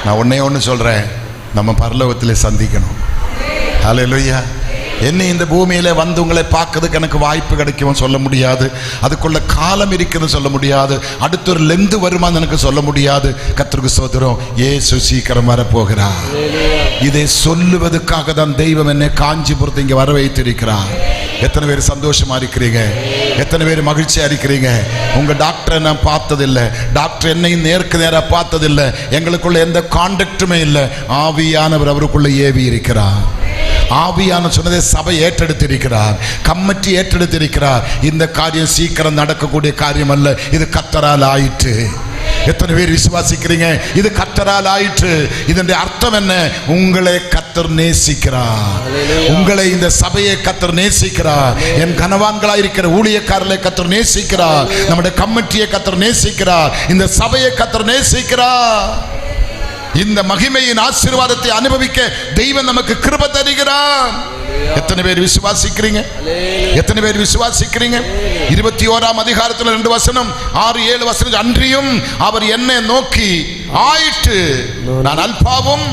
நான் ஒன்னே ஒன்று சொல்றேன், நம்ம பரலோகத்திலே சந்திக்கணும். ஹல்லேலூயா. என்ன இந்த பூமியில வந்து உங்களை பார்க்கறதுக்கு எனக்கு வாய்ப்பு கிடைக்கும் சொல்ல முடியாது, அதுக்குள்ள காலம் இருக்குன்னு சொல்ல முடியாது, அடுத்த ஒரு லெந்து வருமானு எனக்கு சொல்ல முடியாது. கர்த்தருக்கு ஸ்தோத்திரம், இயேசு சீக்கிரம் வரப்போகிறார். இதை சொல்லுவதற்காக தான் தெய்வம் என்னை காஞ்சிபுரத்தை இங்க வர வைத்திருக்கிறார். எத்தனை பேர் சந்தோஷமா இருக்கிறீங்க? எத்தனை பேர் மகிழ்ச்சியா இருக்கிறீங்க? உங்க டாக்டரை நான் பார்த்ததில்லை, டாக்டர் என்னையும் நேருக்கு நேரா பார்த்ததில்லை, எங்களுக்குள்ள எந்த கான்டாக்டுமே இல்லை. ஆவியானவர் அவருக்குள்ள ஏவி இருக்கிறார். ஆவியான சொன்னதை சபை ஏற்றெடுத்திருக்கிறார், கமிட்டி ஏற்றெடுத்திருக்கிறார். இந்த காரியம் சீக்கிரம் நடக்கக்கூடிய காரியம் அல்ல, இது கர்த்தரால் ஆயிற்று. எத்தனை பேர் விசுவாசிக்கிறீங்க? இது கர்த்தரால் ஆயிற்று. இதனுடைய அர்த்தம் என்ன? உங்களை கர்த்தர் நேசிக்கிறார், உங்களை இந்த சபையை கர்த்தர் நேசிக்கிறார், என் கனவான்களாய் இருக்கிற ஊழியக்காரர்களை கர்த்தர் நேசிக்கிறார், நம்முடைய கமிட்டியை கர்த்தர் நேசிக்கிறார், இந்த சபையை கர்த்தர் நேசிக்கிறார். இந்த மகிமையின் ஆசீர்வாதத்தை அனுபவிக்க தெய்வம் நமக்கு கிருபை தருகிறார். எத்தனை பேர் விசுவாசிக்கிறீங்க? எத்தனை பேர் விசுவாசிக்கிறீங்க? 21ஆம் அதிகாரத்தில் 2 வசனம் 6-7 வசனம். அன்றியும் அவர் என்னை நோக்கி, ஆயிற்று, நான் அல்பாவும்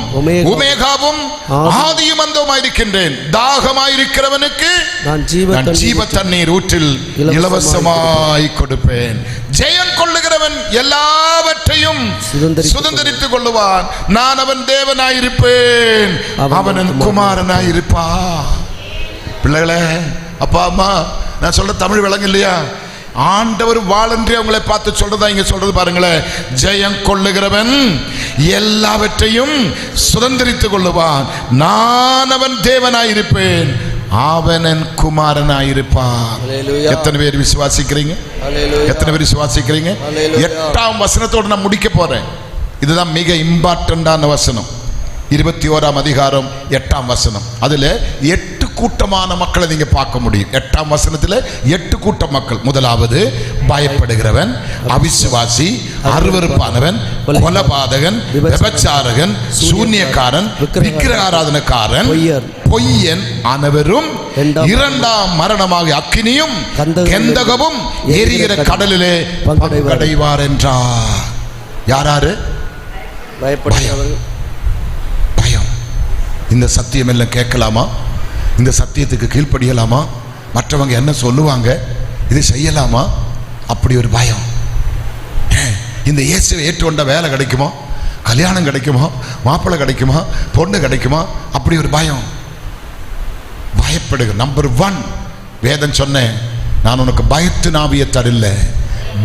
ஒமேகாவும் ஆதியும் அந்தமாயிருக்கின்றேன், தாகமாயிருக்கிறவனுக்கு நான் ஜீவ தண்ணீர் ஊற்றில் இலவசமாய் கொடுப்பேன். ஜெயம் கொள்ளுகிறவன் எல்லாவற்றையும் சுதந்தரித்துக் கொள்ளுவான். நான் அவன் தேவனாயிருப்பேன், அவன் என் குமாரனாயிருப்பான். பிள்ளைகளே, அப்பா அம்மா, நான் சொல்ற தமிழ் விளங்கு இல்லையா? ஆண்டவர் வாளன்றி அவங்களை பார்த்து சொல்றதா இங்க சொல்றது பாருங்களேன். ஜெயம் கொள்ளுகிறவன் எல்லாவற்றையும் சுதந்தரித்துக் கொள்ளுவான், நான் அவன் தேவனாயிருப்பேன், அவன் என் குமாரனாயிருப்பான். எத்தனை பேர் விசுவாசிக்கிறீங்க? எத்தனை பேர் விசுவாசிக்கிறீங்க? 8ஆம் வசனத்தோடு நான் முடிக்க போறேன். இதுதான் மிக இம்பார்ட்டன்டான வசனம். 21ஆம் அதிகாரம் 8ஆம் வசனம். அதுல 8 கூட்டமான மக்களை நீங்க பார்க்க முடியும். 8ஆம் வசனத்துல 8 கூட்ட மக்கள். முதலாவது பயப்படுகிறவன், அவிசுவாசி, அருவருப்பானவன், கொலபாதகன், விபச்சாரகன், சூன்யக்காரன், விக்கிரக ஆராதனக்காரன், பொய்யன் அனைவரும் 2ஆம் மரணமாக அக்கினியும் கந்தகமும் எரிகிற கடலிலே பங்கடைவார் என்றார். யாராரு? பயம். இந்த சத்தியம் எல்லாம் கேட்கலாமா? இந்த சத்தியத்துக்கு கீழ்ப்படியலாமா? மற்றவங்க என்ன சொல்லுவாங்க, இது செய்யலாமா? அப்படி ஒரு பயம். இந்த இயேசுவை ஏற்றுக்கொண்ட வேலை கிடைக்குமா, கல்யாணம் கிடைக்குமா, மாப்பிள்ளை கிடைக்குமா, பொண்ணு கிடைக்குமா? அப்படி ஒரு பயம். பயப்படுக. நம்பர் 1 வேதம் சொன்னேன், நான் உனக்கு பயத்தின் ஆவியை தரல,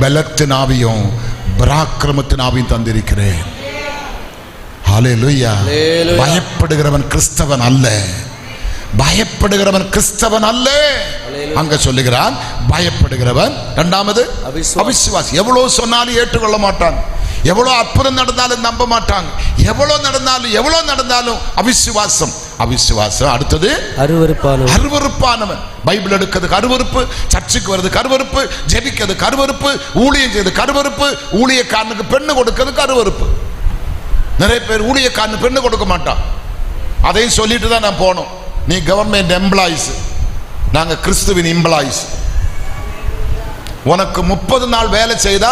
பலத்தின் ஆவியும் பராக்கிரமத்தின் ஆவியும் தந்திருக்கிறேன். ஹல்லேலூயா. பயப்படுகிறவன் கிறிஸ்தவன் அல்ல, பயப்படுகிறவன் கிறிஸ்தவன் அல்ல. அங்க சொல்லுகிறான் பயப்படுகிறவன். 2வது அவிசுவாசி. எவ்வளவு சொன்னாலும் ஏற்றுக்கொள்ள மாட்டாங்க, எவ்வளவு அற்புதம் நடந்தாலும் நம்ப மாட்டாங்க, எவ்வளவு நடந்தாலும் அவிசுவாசம். அவிசுவாசம். அடுத்தது அருவருப்பானவன். பைபிள் எடுக்கிறதுக்கு அருவருப்பு, சர்ச்சுக்கு வர்றதுக்கு அருவருப்பு, ஜெபிக்கிறதுக்கு அருவருப்பு, ஊழியம் செய்யறதுக்கு அருவருப்பு, ஊழியக்காரனுக்கு பெண்ணு கொடுக்கிறதுக்கு அருவருப்பு. நிறைய பேர் ஊழியக்காரனுக்கு பெண்ணு கொடுக்க மாட்டான். அதையும் சொல்லிட்டு தான் நான் போனோம். நீ கவர்மெண்ட் எம்ப்ளாயிஸ், நாங்க கிறிஸ்துவின் எம்ப்ளாயிஸ். உனக்கு 30 நாள் வேலை செய்தா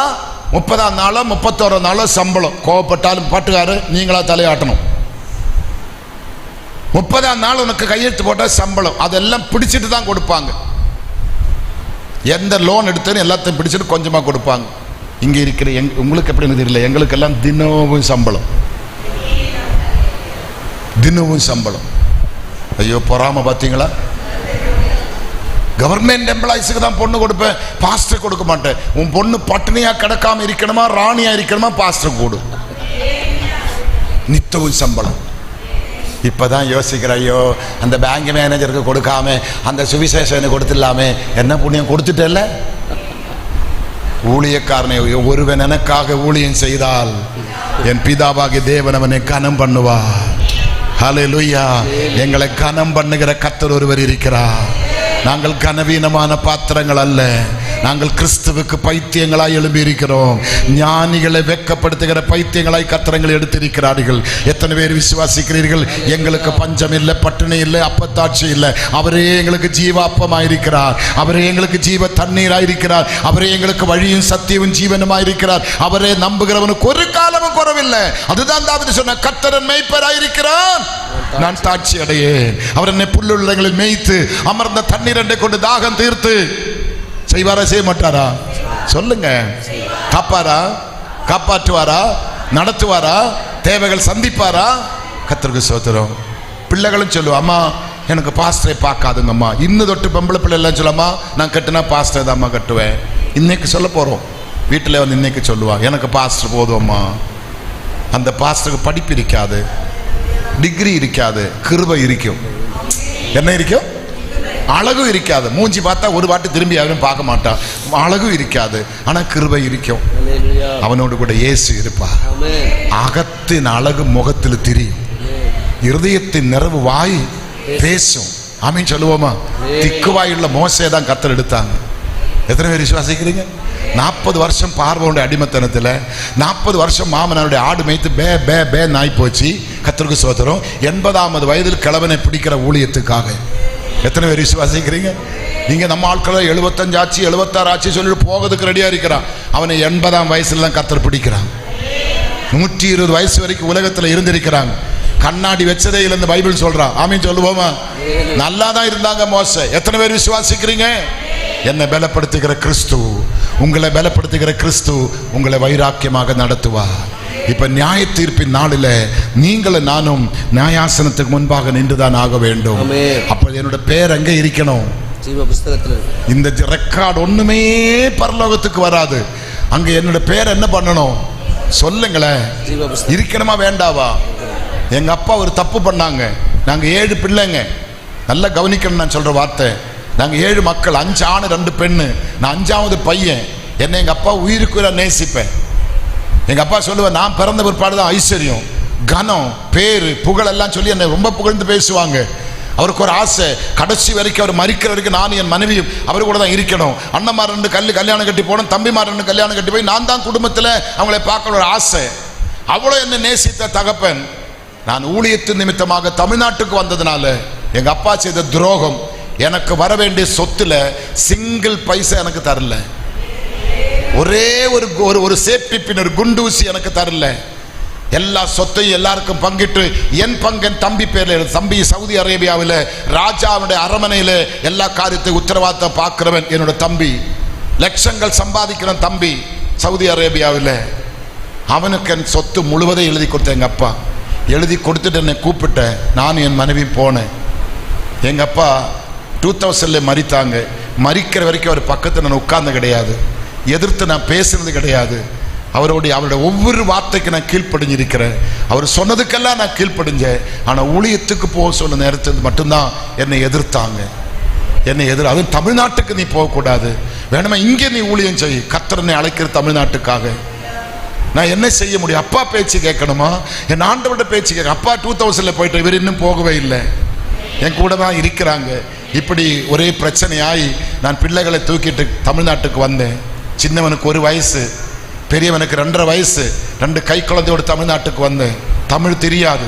30ஆம் நாளோ 31ஆம் நாளோ சம்பளம். கோவப்பட்டாலும் பாட்டுக்காரு நீங்களா தலையாட்டணும். 30ஆம் நாள் உனக்கு கையெழுத்து போட்டா சம்பளம். அதெல்லாம் பிடிச்சிட்டு தான் கொடுப்பாங்க. எந்த லோன் எடுத்தேன்னு எல்லாத்தையும் பிடிச்சிட்டு கொஞ்சமா கொடுப்பாங்க. இங்கே இருக்கிற உங்களுக்கு எப்படின்னு தெரியல, எங்களுக்கெல்லாம் தினமும் சம்பளம், தினமும் சம்பளம். ஐயோ பொறாம பார்த்தீங்களா? கவர்மெண்ட் எம்ப்ளாயிஸுக்கு தான் பொண்ணு கொடுப்பேன், பாஸ்டர் கொடுக்க மாட்டேன். உன் பொண்ணு பட்டினியா கிடக்காம இருக்கணுமா, ராணியா இருக்கணுமா, பாஸ்டர் கொடு. நித்தவும் சம்பளம். இப்பதான் யோசிக்கிற, ஐயோ அந்த பேங்க் மேனேஜருக்கு கொடுக்காம அந்த சுவிசேஷனுக்கு கொடுத்துடலாமே, என்ன புண்ணியம் கொடுத்துட்டேல்ல. ஊழியக்காரனை ஒருவன் எனக்காக ஊழியம் செய்தால் என் பிதாவாகிய தேவன் அவனை கனம் பண்ணுவார். ஹல்லேலூயா. எங்களை கனம் பண்ணுகிற கர்த்தர் ஒருவர் இருக்கிறார். நாங்கள் கனவீனமான பாத்திரங்கள் அல்ல, நாங்கள் கிறிஸ்துவுக்கு பைத்தியங்களாய் எழும்பி இருக்கிறோம். ஞானிகளை வெட்கப்படுத்துகிற பைத்தியங்களாய் கர்த்தரங்களை எடுத்திருக்கிறார்கள். எத்தனை பேர் விசுவாசிக்கிறீர்கள்? எங்களுக்கு பஞ்சம் இல்லை, பட்டினி இல்லை, அப்பத்தாட்சி இல்லை. அவரே எங்களுக்கு ஜீவ அப்பமாயிருக்கிறார், அவரே எங்களுக்கு ஜீவ தண்ணீராயிருக்கிறார், அவரே எங்களுக்கு வழியும் சத்தியமும் ஜீவனுமாயிருக்கிறார். அவரே நம்புகிறவனுக்கு ஒரு காலமும் குறவில்லை. அதுதான் தாவீது சொன்ன, கர்த்தர் மேய்ப்பராயிருக்கிறார், நான் தாட்சி அடையேன். அவர் என்னை புல்லுள்ளங்களில் மேய்த்து அமர்ந்த தண்ணீர் கொண்டு தாகம் தீர்த்து செய்வாரா செய்ய மாட்டாரா? சொல்லுங்க. காப்பாரா, காப்பாற்றுவாரா, நடத்துவாரா, தேவைகள் சந்திப்பாரா? கர்த்தருக்கு ஸ்தோத்திரம். பிள்ளைகளும் சொல்லுவா, அம்மா எனக்கு பாஸ்டரை பார்க்காதுங்க அம்மா. இன்னும் தொட்டு பொம்பளை பிள்ளை எல்லாம் சொல்லாமா, நான் கட்டுனா பாஸ்டர் தான் அம்மா கட்டுவேன். இன்னைக்கு சொல்ல போறோம், வீட்டில் வந்து இன்னைக்கு சொல்லுவா, எனக்கு பாஸ்டர் போதும் அம்மா. அந்த பாஸ்டருக்கு படிப்பு இருக்காது, டிகிரி இருக்காது, கிருபை இருக்கும். என்ன இருக்கும்? அழகு இருக்காது. மூஞ்சி பார்த்தா ஒரு வாட்டி திரும்பி யாரும் பார்க்க மாட்டான், அழகு இருக்காது, ஆனா கிருபை இருக்கும். அவனோடு கூட இயேசு இருப்பா. அகத்தின் அழகு முகத்தில் தெரியும், இருதயத்தின் நிறைவு வாய் பேசும். ஆமீன் சொல்லுவோமா? திக்குவாயுள்ள மோசே தான் கர்த்தர் எடுத்தாங்க. எத்தனை பேர் விசுவாசிக்கிறீங்க? 40 வருஷம் பார்வோனுடைய அடிமைத்தனத்தில், 40 வருஷம் மாமனாருடைய ஆடு மேய்த்து பே பே பே நாய் போச்சு. கர்த்தருக்கு ஸ்தோத்திரம். 80வது வயதில் கிழவனை பிடிக்கிற ஊழியத்துக்காக. எத்தனை பேர் விசுவாசிக்கிறீங்க? நீங்க நம்ம ஆட்களை 75 ஆச்சு 76 ஆச்சு சொல்லிட்டு போகிறதுக்கு ரெடியா இருக்கிறான். அவனை 80ஆம் வயசுல தான் கர்த்தர் பிடிக்கிறான். 120 வயசு வரைக்கும் உலகத்துல இருந்திருக்கிறாங்க. கண்ணாடி வச்சதே இல்லைன்னு பைபிள் சொல்றான். ஆமீன் சொல்லுவோமா? நல்லா தான் இருந்தாங்க மோசே. எத்தனை பேர் விசுவாசிக்கிறீங்க? என்னை பலப்படுத்துகிற கிறிஸ்து, உங்களை பலப்படுத்துகிற கிறிஸ்து உங்களை வைராக்கியமாக நடத்துவார். இப்ப நியாய தீர்ப்பின் நாளில் நீங்களும் நானும் நியாயாசனத்துக்கு முன்பாக நின்றுதான் ஆக வேண்டும். அப்ப என்னோட பேர் அங்கே இருக்கணும். இந்த ரெக்கார்டு ஒண்ணுமே பரலோகத்துக்கு வராது. அங்க என்னோட பேர் என்ன பண்ணணும் சொல்லுங்களேன். இருக்கணுமா வேண்டாவா? எங்க அப்பா ஒரு தப்பு பண்ணாங்க. நாங்க 7 பிள்ளைங்க. நல்லா கவனிக்கணும் நான் சொல்ற வார்த்தை. நாங்க 7 மக்கள், 5 ஆண் 2 பெண்ணு. நான் 5வது பையன். என்னை எங்க அப்பா உயிருக்கு நேசிப்பேன். எங்க அப்பா சொல்லுவேன், நான் பிறந்த பிற்பாடுதான் ஐஸ்வர்யம், கனம், பேரு, புகழ் எல்லாம் சொல்லி என்னை ரொம்ப புகழ்ந்து பேசுவாங்க. அவருக்கு ஒரு ஆசை, கடைசி வரைக்கும் அவர் மரிக்கிற வரைக்கும் நான் என் மனைவியும் அவர் கூட தான் இருக்கணும். அண்ணன்மார் 2 கல்யாணம் கட்டி போனோம், தம்பிமார் 2 கல்யாணம் கட்டி போய் நான் தான் குடும்பத்தில் அவங்களை பார்க்க ஒரு ஆசை. அவ்வளோ என்னை நேசித்த தகப்பன். நான் ஊழியத்தின் நிமித்தமாக தமிழ்நாட்டுக்கு வந்ததுனால எங்க அப்பா செய்த துரோகம், எனக்கு வர வேண்டிய சொத்துல சிங்கிள் பைசா எனக்கு தரல. ஒரே ஒரு சேஃப்டி பின், ஒரு குண்டூசி எனக்கு தரல. எல்லா சொத்தையும் எல்லாருக்கும் பங்கிட்டு என் பங்கன் தம்பி பேர்ல, தம்பி சவுதி அரேபியாவில் ராஜாவுடைய அரமனையில் எல்லா காரியத்தையும் உத்தரவாதம் பார்க்கிறவன் என்னோட தம்பி. லட்சங்கள் சம்பாதிக்கிற தம்பி சவுதி அரேபியாவில். அவனுக்கு என் சொத்து முழுவதும் எழுதி கொடுத்தேன். எங்க அப்பா எழுதி கொடுத்துட்டு என்னை கூப்பிட்டேன். நான் என் மனைவி போனேன். எங்க அப்பா 2000 மரித்தாங்க. மரிக்கிற வரைக்கும் அவர் பக்கத்தில் நான் உட்கார்ந்து கிடையாது, எதிர்த்து நான் பேசுறது கிடையாது. அவருடைய ஒவ்வொரு வார்த்தைக்கு நான் கீழ்ப்படிஞ்சிருக்கிறேன். அவர் சொன்னதுக்கெல்லாம் நான் கீழ்ப்படிஞ்சேன். ஆனால் ஊழியத்துக்கு போக சொன்ன நேரத்தில் மட்டும்தான் என்னை எதிர்த்தாங்க. அதுவும் தமிழ்நாட்டுக்கு நீ போகக்கூடாது, வேணுமா இங்கே நீ ஊழியம் செய், கர்த்தர் அழைக்கிற தமிழ்நாட்டுக்காக. நான் என்ன செய்ய முடியும்? அப்பா பேச்சு கேட்கணுமா? என் ஆண்டவரோட பேச்சு கேட்க. அப்பா 2000 போயிட்டு இவர் இன்னும் போகவே இல்லை, என் கூட தான் இருக்கிறாங்க. இப்படி ஒரே பிரச்சனையாய் நான் பிள்ளைகளை தூக்கிட்டு தமிழ்நாட்டுக்கு வந்தேன். சின்னவனுக்கு 1 வயசு, பெரியவனுக்கு 2.5 வயசு, 2 கை குழந்தையோடு தமிழ்நாட்டுக்கு வந்தேன். தமிழ் தெரியாது.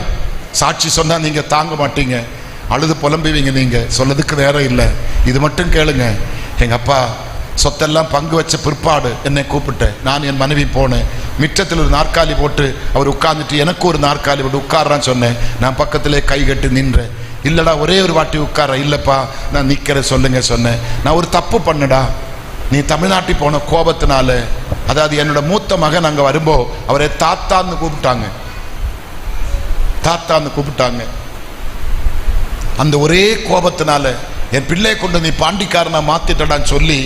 சாட்சி சொன்னா நீங்க தாங்க மாட்டீங்க, அழுது புலம்புவீங்க. நீங்க சொல்லதுக்கு வேற இல்லை, இது மட்டும் கேளுங்க. எங்க அப்பா சொத்தெல்லாம் பங்கு வச்ச பிற்பாடு என்னை கூப்பிட்டேன். நான் என் மனைவி போனேன். மிச்சத்தில் ஒரு நாற்காலி போட்டு அவர் உட்கார்ந்துட்டு எனக்கு ஒரு நாற்காலி போட்டு உட்கார்றான்னு சொன்னேன். நான் பக்கத்திலே கை கட்டி நின்றேன். இல்லடா ஒரே ஒரு வாட்டி உட்கார. இல்லப்பா நான் நிக்கிறேன் சொல்லுங்க சொன்னேன். நான் ஒரு தப்பு பண்ணுடா, நீ தமிழ்நாட்டில் போன கோபத்தினால, அதாவது என்னோட மூத்த மகன் அங்கே வரும்போ அவரை தாத்தான்னு கூப்பிட்டாங்க. அந்த ஒரே கோபத்தினால என் பிள்ளையை கொண்டு நீ பாண்டிக்காரனா மாத்திட்டடான்னு சொல்லி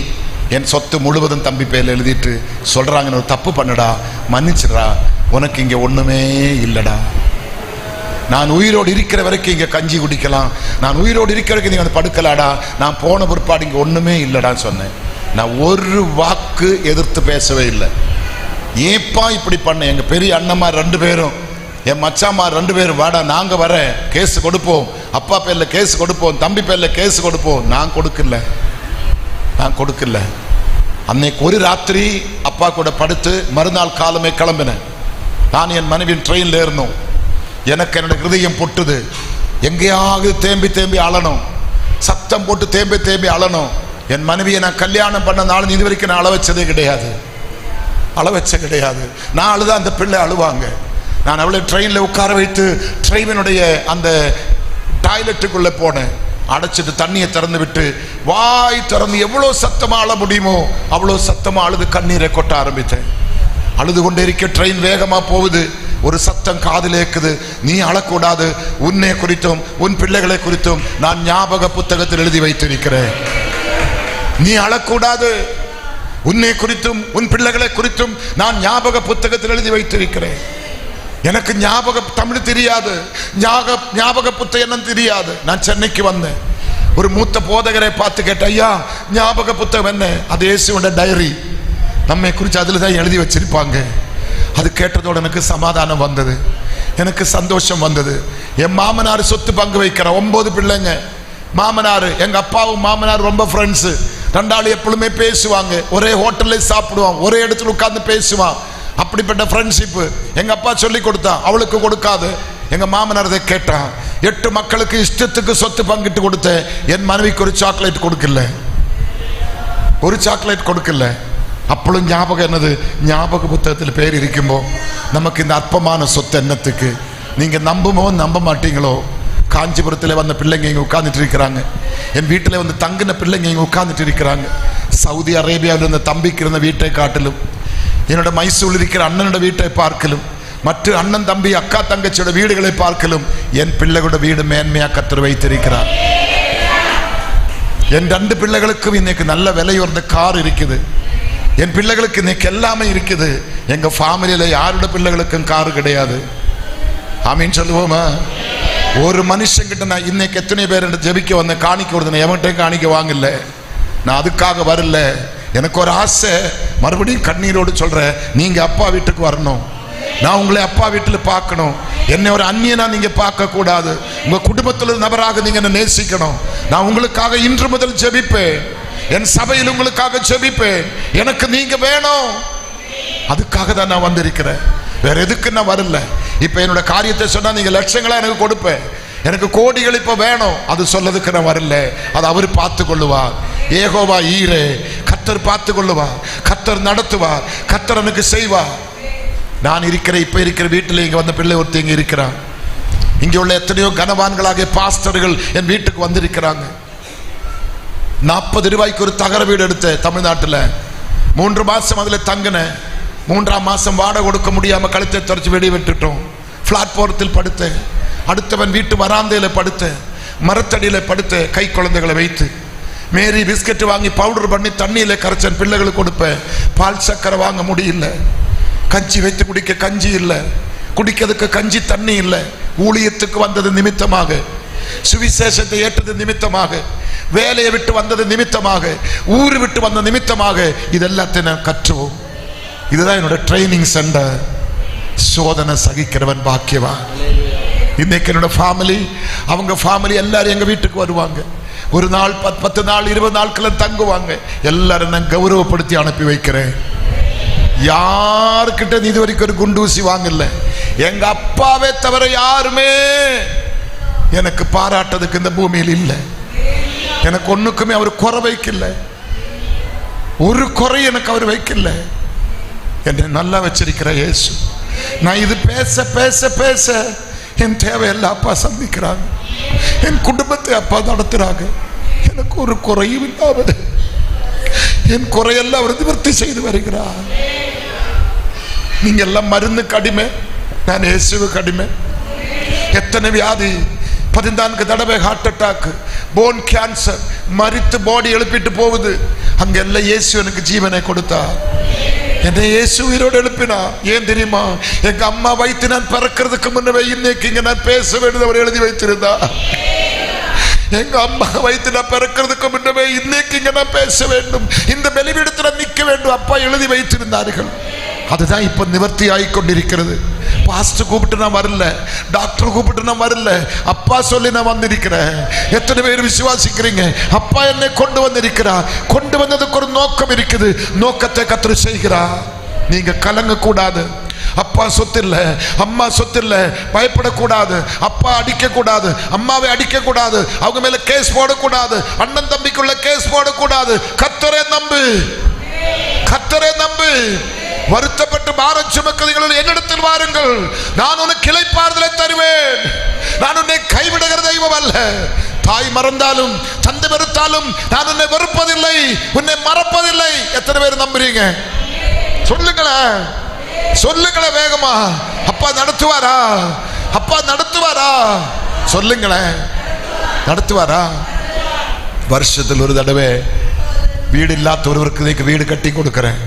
என் சொத்து முழுவதும் தம்பி பேர்ல எழுதிட்டு சொல்றாங்க, ஒரு தப்பு பண்ணடா, மன்னிச்சிடா, உனக்கு இங்க ஒண்ணுமே இல்லடா. நான் உயிரோடு இருக்கிற வரைக்கும் இங்க கஞ்சி குடிக்கலாம், நான் உயிரோடு இருக்கிற வரைக்கும் நீங்க படுக்கலாடா, நான் போன பிற்பாடு இங்க ஒண்ணுமே இல்லடான்னு சொன்னேன். நான் ஒரு வாக்கு எதிர்த்து பேசவே இல்லை. ஏப்பா இப்படி பண்ண? எங்க பெரிய அண்ணம்மா 2 பேரும், என் மச்சாம்மா 2 பேரும், வாடா நாங்க வர கேஸ் கொடுப்போம், அப்பா பேர்ல கேஸ் கொடுப்போம், தம்பி பேர்ல கேஸ் கொடுப்போம். நான் கொடுக்கல. அன்னைக்கு ஒரு ராத்திரி அப்பா கூட படுத்து மறுநாள் காலமே கிளம்பினேன். நான் என் மனைவியின் ட்ரெயின்ல ஏறணும். எனக்கு என்னோட ஹிருதயம் பொட்டுது. எங்கேயாவது தேம்பி அழணும், சத்தம் போட்டு தேம்பி அழணும். என் மனைவியை நான் கல்யாணம் பண்ண நாள் இது வரைக்கும் நான் அளவச்சதே கிடையாது. நான் அழுதா அந்த பிள்ளை அழுவாங்க. நான் அவளை ட்ரெயினில் உட்கார வைத்து ட்ரெயினுடைய அந்த டாய்லெட்டுக்குள்ளே போனேன். அடைச்சிட்டு தண்ணியை திறந்து விட்டு வாய் திறந்து எவ்வளோ சத்தமாக அழ முடியுமோ அவ்வளோ சத்தமாக அழுது கண்ணீரை கொட்ட ஆரம்பித்தேன். அழுது கொண்டே இருக்க ட்ரெயின் வேகமாக போகுது. ஒரு சத்தம் காதில் கேட்குது, நீ அழக்கூடாது, உன்னை குறித்தும் உன் பிள்ளைகளை குறித்தும் நான் ஞாபக புத்தகத்தில் எழுதி வைத்திருக்கிறேன். நீ அழக்கூடாது, உன்னை குறித்தும் உன் பிள்ளைகளை குறித்தும் நான் ஞாபக புத்தகத்தில் எழுதி வைத்திருக்கிறேன். எனக்கு தமிழ் தெரியாது, ஞாபக புத்தகம் தெரியாது. நான் சென்னைக்கு வந்தேன். ஒரு மூத்த போதகரை பார்த்து கேட்டேன், ஐயா ஞாபக புத்தகம் என்ன? அது இயேசுவோட டைரி, நம்மை குறித்து அதில் தான் எழுதி வச்சிருப்பாங்க. அது கேட்டதோடு எனக்கு சமாதானம் வந்தது, எனக்கு சந்தோஷம் வந்தது. என் மாமனார் சொத்து பங்கு வைக்கிற 9 பிள்ளைங்க. மாமனார், எங்க அப்பாவும் மாமனார் ரொம்ப ஃப்ரெண்ட்ஸு. 2 ஆள் எப்பொழுதுமே பேசுவாங்க, ஒரே ஹோட்டல்ல சாப்பிடுவான், ஒரே இடத்துல உட்கார்ந்து பேசுவான். அப்படிப்பட்ட ஃப்ரெண்ட்ஷிப்பு எங்க அப்பா சொல்லி கொடுத்தான், அவளுக்கு கொடுக்காது. எங்க மாமனார் அதை கேட்டான். 8 மக்களுக்கு இஷ்டத்துக்கு சொத்து பங்கிட்டு கொடுத்தேன். என் மனைவிக்கு ஒரு சாக்லேட் கொடுக்கல. அப்பளும் ஞாபகம் என்னது? ஞாபக புத்தகத்தில் பேர் இருக்கும்போ நமக்கு இந்த அற்பமான சொத்து என்னத்துக்கு? நீங்க நம்ப மாட்டீங்களோ? காஞ்சிபுரத்தில் வந்த பிள்ளைங்க இங்கே உட்கார்ந்துட்டு இருக்கிறாங்க. என் வீட்டில் வந்து தங்கின பிள்ளைங்க இங்கே உட்கார்ந்துட்டு இருக்கிறாங்க. சவுதி அரேபியாவில் இருந்த தம்பிக்கு இருந்த வீட்டை காட்டிலும், என்னோட மைசூரில் இருக்கிற அண்ணனோட வீட்டை பார்க்கலும், மற்ற அண்ணன் தம்பி அக்கா தங்கச்சியோட வீடுகளை பார்க்கலும் என் பிள்ளைகளோட வீடு மேன்மையா கர்த்தர் வைத்திருக்கிறார். என் 2 பிள்ளைகளுக்கும் இன்னைக்கு நல்ல விலை உயர்ந்த கார் இருக்குது. என் பிள்ளைகளுக்கு இன்னைக்கு எல்லாமே இருக்குது. எங்க ஃபேமிலியில யாரோட பிள்ளைகளுக்கும் காரு கிடையாது. ஆமீன் சொல்லுவோமா? ஒரு மனுஷங்கிட்ட நான் இன்னைக்கு எத்தனை பேர் ஜெபிக்க வந்த காணிக்க கொடுத்தேன், எவன்கிட்ட காணிக்க வாங்கல. நான் அதுக்காக வரல. எனக்கு ஒரு ஆசை, மறுபடியும் கண்ணீரோடு சொல்றேன், நீங்க அப்பா வீட்டுக்கு வரணும். நான் உங்களை அப்பா வீட்டில் பார்க்கணும். என்னை ஒரு அந்நியனா நீங்க பார்க்க கூடாது. உங்க குடும்பத்தில் நபராக நீங்க என்ன நேசிக்கணும். நான் உங்களுக்காக இன்று முதல் ஜெபிப்பேன். என் சபையில் உங்களுக்காக ஜெபிப்பேன். எனக்கு நீங்க வேணும். அதுக்காக தான் நான் வந்திருக்கிறேன், வேற எதுக்கு நான் வரல. இப்ப என்னோட காரியத்தை சொன்னா நீங்க லட்சங்களா எனக்கு கொடுப்பேன். எனக்கு கோடிகள் இப்ப வேணும், அது சொல்லதுக்கு நான் வரல. அது அவர் பார்த்து கொள்ளுவார். யெகோவா ஈரே, கர்த்தர் பார்த்து கொள்ளுவார், கர்த்தர் நடத்துவார், கர்த்தர் எனக்கு செய்வார். நான் இப்ப இருக்கிற வீட்டில் இங்க வந்த பிள்ளை ஒருத்தர் இங்க இருக்கிறான். இங்க உள்ள எத்தனையோ கனவான்களாக பாஸ்டர்கள் என் வீட்டுக்கு வந்திருக்கிறாங்க. 40 ரூபாய்க்கு ஒரு தகர வீடு எடுத்த தமிழ்நாட்டில் 3 மாசம் அதில் தங்கினேன். 3ஆம் மாசம் வாடகை கொடுக்க முடியாம கழுத்தை துறைச்சி வெளியே விட்டுட்டோம். பிளாட்ஃபாரத்தில் படுத்தேன். அடுத்தவன் வீட்டு வராந்தையில் படுத்தேன். மரத்தடியில படுத்தேன், கை குழந்தைகளை வைத்து. மேரி பிஸ்கட் வாங்கி பவுடர் பண்ணி தண்ணியில கரைச்சேன், பிள்ளைகளுக்கு கொடுப்பேன். பால் சக்கரை வாங்க முடியல. கஞ்சி வைத்து குடிக்க கஞ்சி இல்லை, குடிக்கிறதுக்கு கஞ்சி தண்ணி இல்லை. ஊழியத்துக்கு வந்தது நிமித்தமாக, சுவிசேஷத்தை ஏற்றது நிமித்தமாக, வேலையை விட்டு வந்தது நிமித்தமாக, ஊரு விட்டு வந்த நிமித்தமாக இதெல்லாத்தையும் நான் கற்றுவோம். இதுதான் என்னோட ட்ரைனிங் சென்டர். சோதனை சகிக்கிறவன் பாக்கியவா. இன்னைக்கு என்னோட ஃபேமிலி, அவங்க ஃபேமிலி எல்லாரும் எங்க வீட்டுக்கு வருவாங்க. ஒரு நாள் 10 நாள் 20 நாட்கள் தங்குவாங்க. எல்லாரும் நான் கௌரவப்படுத்தி அனுப்பி வைக்கிறேன். யாருக்கிட்ட இது வரைக்கும் ஒரு குண்டூசி வாங்கல. எங்க அப்பாவே தவிர யாருமே எனக்கு பாராட்டதுக்கு இந்த பூமியில் இல்லை. எனக்கு ஒண்ணுக்குமே அவர் குறை வைக்கல. ஒரு குறை எனக்கு அவர் வைக்கல. என்னை நல்லா வச்சிருக்கிற இயேசு. நான் இது பேச பேச பேச என் தேவையெல்லாம் அப்பா சந்திக்கிறாங்க. என் குடும்பத்தை அப்பா நடத்துறாங்க. எனக்கு ஒரு குறையும் இல்லாமல் என் குறையெல்லாம் அவர் நிவர்த்தி செய்து வருகிறார். நீங்க எல்லாம் மருந்துக்கு அடிமை, நான் இயேசுவுக்கு அடிமை. எத்தனை வியாதி, 14 தடவை ஹார்ட் அட்டாக், போன் கேன்சர், மரித்து பாடி எழுப்பிட்டு போகுது. அங்க எல்லாம் இயேசு எனக்கு ஜீவனை கொடுத்தா. என்னை இயேசு உயிரோடு எழுப்பினா. ஏன் தெரியுமா? எங்க அம்மா வைத்து நான் பிறக்கிறதுக்கு முன்னவே இன்னைக்கு இங்க நான் பேச வேண்டும் அவர் எழுதி வைத்திருந்தா. எங்க அம்மா வைத்து நான் பிறக்கிறதுக்கு முன்னவே இன்னைக்கு இங்க நான் பேச வேண்டும், இந்த பலிபீடத்துல நிற்க வேண்டும், அப்பா எழுதி வைத்திருந்தார்கள். அதுதான் இப்ப நிவர்த்தி ஆகிக்கொண்டிருக்கிறது. பாஸ்டர் கூப்பிட்டு நான் வரல, டாக்டர் கூப்பிட்டு நான் வரல, அப்பா சொல்லி நான் வந்திருக்கிறேன். எத்தனை பேர் விசுவாசிக்கிறீங்க? அப்பா என்னை கொண்டு வந்திருக்கிறார். கொண்டு வந்ததுக்கு ஒரு நோக்கம் இருக்குது. நோக்கத்தை கர்த்தர் செய்கிறார். நீங்க கலங்க கூடாது. அப்பா சொத்து இல்ல, அம்மா சொத்து இல்ல, பயப்படக்கூடாது. அப்பா அடிக்க கூடாது, அம்மாவை அடிக்க கூடாது, அவங்க மேல கேஸ் போடக்கூடாது, அண்ணன் தம்பிக்குள்ள கேஸ் போடக்கூடாது. கர்த்தரை நம்பு, கர்த்தரை நம்பு. வருத்தப்பட்டு பாரம் சுமக்கிறீர்கள், என்னிடத்தில் வாருங்கள், நான் உனக்கு இளைப்பாறுதலை தருவேன். நான் உன்னை கைவிடுகிற தெய்வம் அல்ல. தாய் மறந்தாலும் தந்தை வெறுத்தாலும் நான் உன்னை வெறுப்பதில்லை, உன்னை மறப்பதில்லை. எத்தனை பேர் நம்புறீங்க? சொல்லுங்களேன், சொல்லுங்களேன் வேகமா. அப்பா நடத்துவாரா? அப்பா நடத்துவாரா? சொல்லுங்களேன், நடத்துவாரா? வருஷத்தில் ஒரு தடவை வீடு இல்லாத ஒருவருக்கு வீடு கட்டி கொடுக்கிறேன்.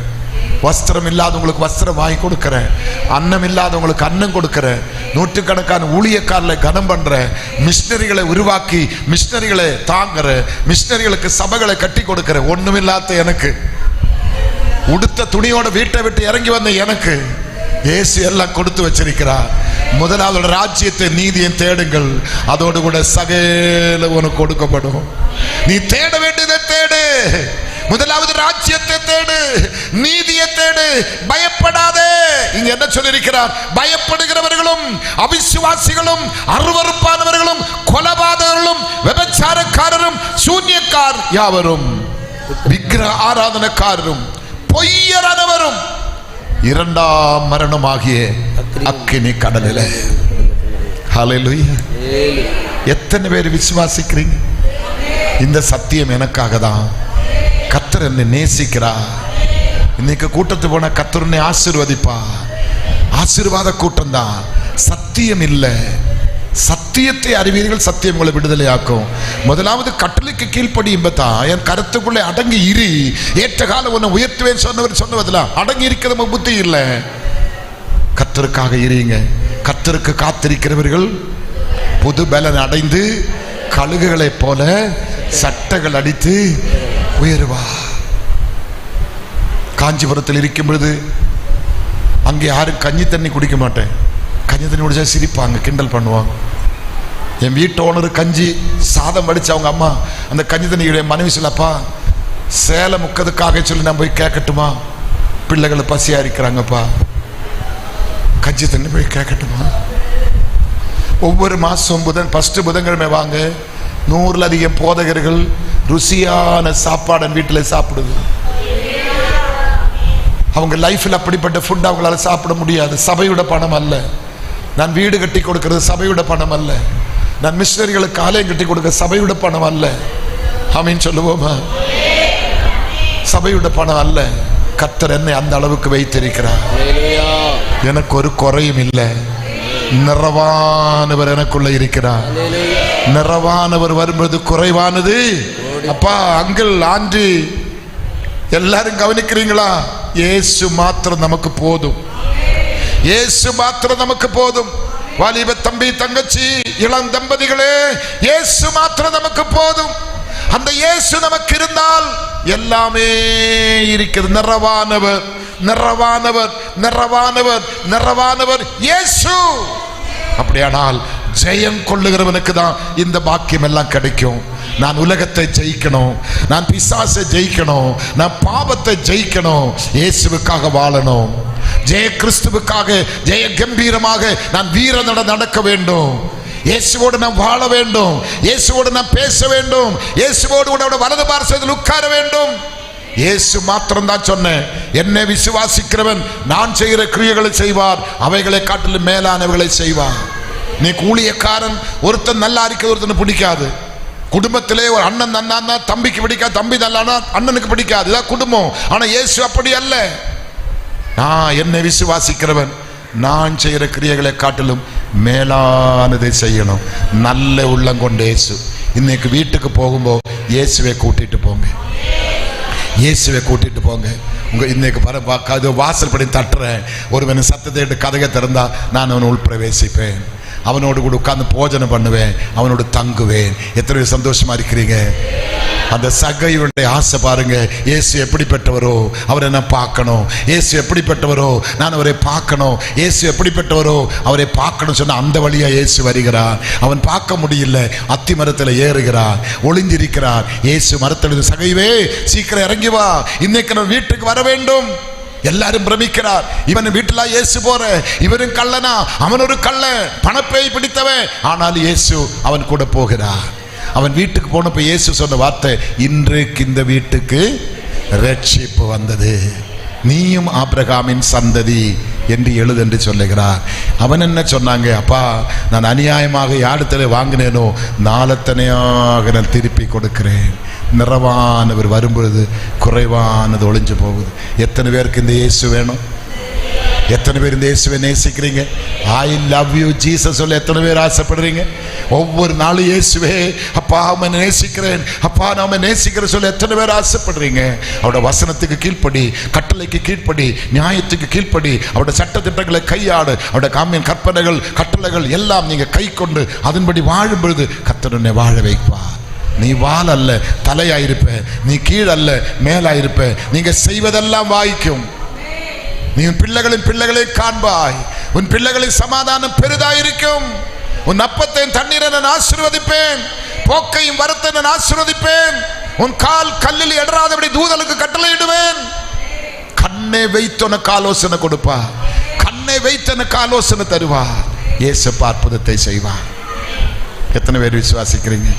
வஸ்திரம் இல்லாதவங்களுக்கு வஸ்திரம் வாங்கி கொடுக்கிறேன். அன்னம் இல்லாதவங்களுக்கு அன்னம் கொடுக்கிறேன். நூற்றுக்கணக்கான ஊழியக்காரர்களை கனம் பண்றேன். மிஷினரிகளை உருவாக்கி மிஷினரிகளை தாங்குற, மிஷினரிகளுக்கு சபைகளை கட்டி கொடுக்கிறேன். ஒண்ணுமில்லாத எனக்கு, உடுத்த துணியோட வீட்டை விட்டு இறங்கி வந்த எனக்கு இயேசு எல்லாம் கொடுத்து வச்சிருக்கிறார். முதலாவது ராஜ்யத்தை நீதியை தேடுங்கள், அதோடு கூட சகல உனக்கு கொடுக்கப்படும். நீ தேட வேண்டியதை தேடு. முதலாவது ராஜ்யத்தை தேடு, நீதியை தேடு, பயப்படாதே. இங்க என்ன சொல்லியிருக்கிறார்? பயப்படுகிறவர்களும் அவிசுவாசிகளும் அருவருப்பானவர்களும் கொலைபாதகர்களும் விபச்சாரக்காரரும் சூன்யக்கார் யாவரும் விக்கிரக ஆராதனக்காரரும் பொய்யரானவரும் இரண்டாம் மரணமாகிய அக்கினி கடலிலே. ஹல்லேலூயா. எத்தனை பேர் விசுவாசிக்கிறீங்க? இந்த சத்தியம் எனக்காக தான். கர்த்தர் என்னை நேசிக்கிறார். இன்னைக்கு கூட்டத்து போன கர்த்தர் என்னை ஆசீர்வதிப்பா. ஆசீர்வாத கூட்டம் தான். சத்தியம் இல்லை. சத்தியத்தை அறிவீர்கள், சத்தியம் உங்களை விடுதலை ஆக்கும். முதலாவது கட்டளைக்கு கீழ்ப்படியும். என் கருத்துக்குள்ளே அடங்கி இரு, ஏற்ற காலம் உன்னை உயர்த்துவேன் சொன்னவர் சொன்னதெல்லாம் அடங்கி இருக்கிற புத்தி இல்லை. கர்த்தருக்காக இருங்க. கர்த்தருக்கு காத்திருக்கிறவர்கள் புது பலன் அடைந்து கழுகுகளைப் போல சட்டைகள் அடித்து உயருவா. காஞ்சிபுரத்தில் இருக்கும் பொழுது அங்கே யாரும் கஞ்சி தண்ணி குடிக்க மாட்டேன். கஞ்சி தண்ணி குடிச்சா சிரிப்பாங்க, கிண்டல் பண்ணுவாங்க. என் வீட்டு ஓனர் கஞ்சி சாதம் வடிச்சு அவங்க அம்மா அந்த கஞ்சி தண்ணியுடைய மனைவி சொல்லப்பா சேலை முக்கிறதுக்காக சொல்லி நான் போய் கேட்கட்டுமா? பிள்ளைகளை பசியா இருக்கிறாங்கப்பா, கஞ்சி தண்ணி போய் கேட்கட்டுமா? ஒவ்வொரு மாசம் ஃபர்ஸ்ட் புதன்கிழமை வாங்க, 100 அதிகம் போதகர்கள் ருசியான சாப்பாடு வீட்டில் சாப்பிடுது. அவங்க லைஃப்ல அப்படிப்பட்ட ஃபுட் அவங்களால சாப்பிட முடியாது. சபையோட பணம் அல்ல. நான் வீடு கட்டி கொடுக்கிறது சபையோட பணம் அல்ல. நான் மிஷனரிகளுக்கு ஆலயம் கட்டி கொடுக்க சபையோட பணம் அல்ல. ஆமீன் சொல்லுவோமா? சபையோட பணம் அல்ல. கர்த்தர் என்னை அந்த அளவுக்கு வைத்திருக்கிறார். எனக்கு ஒரு குறையும் இல்லை. நிறைவானவர் எனக்குள்ள இருக்கிறார். நிறைவானவர் வரும்போது குறைவானது. அப்பா அங்கிள் ஆண்டி எல்லாரும் கவனிக்கிறீங்களா? இயேசு மாத்திரம் நமக்கு போதும். இயேசு மாத்திரம் நமக்கு போதும். வாலிப தம்பி தங்கச்சி இளம் தம்பதிகளே, இயேசு மாத்திரம் நமக்கு போதும். அந்த இயேசு நமக்கு இருந்தால் எல்லாமே இருக்கிறது. நிறைவானவர், நிறைவானவர், நிறைவானவர், நிறைவானவர் இயேசு. அப்படியானால் ஜெயம் கொள்ளுகிறவனுக்கு தான் இந்த பாக்கியம் எல்லாம் கிடைக்கும். நான் உலகத்தை ஜெயிக்கணும், நான் பிசாசை ஜெயிக்கணும், நான் பாவத்தை ஜெயிக்கணும், இயேசுவுக்காக வாழணும், ஜெய கிறிஸ்துவுக்காக ஜெய கம்பீரமாக நான் வீர நடக்க வேண்டும். இயேசுவோடு நான் வாழ வேண்டும், இயேசுவோடு நான் பேச வேண்டும், இயேசுவோடு கூட வலது பார்சத்தில் உட்கார வேண்டும். இயேசு மாத்திரம் தான் சொன்னேன், என்னை விசுவாசிக்கிறவன் நான் செய்கிற கிரியைகளை செய்வார், அவைகளை காட்டிலும் மேலானவைகளை செய்வார். நீ ஊழியக்காரன் ஒருத்தன் நல்லா இருக்கிறது ஒருத்தனை பிடிக்காது. குடும்பத்திலே ஒரு அண்ணன் நன்னா தம்பிக்கு பிடிக்காது, தம்பி நல்லானா அண்ணனுக்கு பிடிக்காது. இதான் குடும்பம். ஆனா இயேசு அப்படி அல்ல. நான் என்னை விசுவாசிக்கிறவன் நான் செய்கிற கிரியைகளை காட்டிலும் மேலானதை செய்யணும். நல்ல உள்ளம் கொண்ட இயேசு. இன்னைக்கு வீட்டுக்கு போகும்போது இயேசுவை கூட்டிட்டு போங்க, இயேசுவை கூட்டிட்டு போங்க. உங்க இன்னைக்கு அது வாசல் படி தட்டுறேன், ஒருவன் சத்தத்தை எடுத்து கதகை திறந்தா நான் அவன் உள்பிரவேசிப்பேன், அவனோடு கூட உட்கார்ந்து போஜனம் பண்ணுவேன், அவனோடு தங்குவேன். எத்தனை சந்தோஷமா இருக்கிறீங்க? அந்த சகையுடைய ஆசை பாருங்க. இயேசு எப்படிப்பட்டவரோ அவரை நான் பார்க்கணும், இயேசு எப்படிப்பட்டவரோ நான் அவரை பார்க்கணும், இயேசு எப்படிப்பட்டவரோ அவரை பார்க்கணும் சொன்ன அந்த வழியா இயேசு வருகிறார். அவன் பார்க்க முடியல, அத்தி மரத்தில் ஏறுகிறார், ஒளிஞ்சிருக்கிறார். இயேசு மரத்தில் சகைவே சீக்கிரம் இறங்கி வா, இன்னைக்கு நம்ம வீட்டுக்கு வர வேண்டும். எல்லாரும் பிரமிக்கிறார். இவன் வீட்டுல இயேசு போற, இவரும் கள்ளனா, அவன் ஒரு கள்ளன், பணப்பேய் பிடித்தவன். ஆனால் இயேசு அவன் கூட போகிறார். அவன் வீட்டுக்கு போனப்ப இயேசு சொன்ன வார்த்தை, இன்றைக்கு இந்த வீட்டுக்கு ரட்சிப்பு வந்தது, நீயும் ஆபிரகாமின் சந்ததி என்று எழுது என்று சொல்லுகிறார். அவன் என்ன சொன்னாங்க? அப்பா, நான் அநியாயமாக யாரிடத்தில் வாங்கினேனோ நாளத்தனையாக நான் திருப்பி கொடுக்கிறேன். நிறைவானவர் வரும்பொழுது குறைவானது ஒளிஞ்சு போகுது. எத்தனை பேருக்கு இந்த இயேசு வேணும்? எத்தனை பேர் இந்த இயேசுவை நேசிக்கிறீங்க? ஐ லவ் யூ ஜீசஸ் சொல்ல எத்தனை பேர் ஆசைப்படுறீங்க? ஒவ்வொரு நாளும் இயேசுவே அப்பா அவன் நேசிக்கிறேன், அப்பா நாம நேசிக்கிற சொல்ல எத்தனை பேர் ஆசைப்படுறீங்க? அவருடைய வசனத்துக்கு கீழ்ப்படி, கட்டளைக்கு கீழ்ப்படி, நியாயத்துக்கு கீழ்ப்படி, அவருடைய சட்ட திட்டங்களை கையாடு, அவருடைய காமியின் கற்பனைகள் கட்டளைகள் எல்லாம் நீங்க கை கொண்டு அதன்படி வாழும் பொழுது கர்த்தர் உன்னை வாழ வைப்பார். நீ வால் அல்ல தலையாயிருப்ப, நீ கீழ் அல்ல மேலாயிருப்ப. நீங்க செய்வதெல்லாம் வாய்க்கும். நீ உன் பிள்ளைகளின் பிள்ளைகளை காண்பாய், உன் பிள்ளைகளின் சமாதானம் பெரிதாயிருக்கும். உன் அப்பத்தையும் தண்ணீரை நான் ஆசீர்வதிப்பேன், போக்கையும் வரத்தை நான் ஆசீர்வதிப்பேன். உன் கால் கல்லில் இடராதபடி தூதலுக்கு கட்டளையிடுவேன். கண்ணை வைத்து உனக்கு ஆலோசனை கொடுப்பா, கண்ணை வைத்து எனக்கு ஆலோசனை தருவா. இயேசு அற்புதத்தை செய்வா. எத்தனை பேர் விசுவாசிக்கிறீங்க?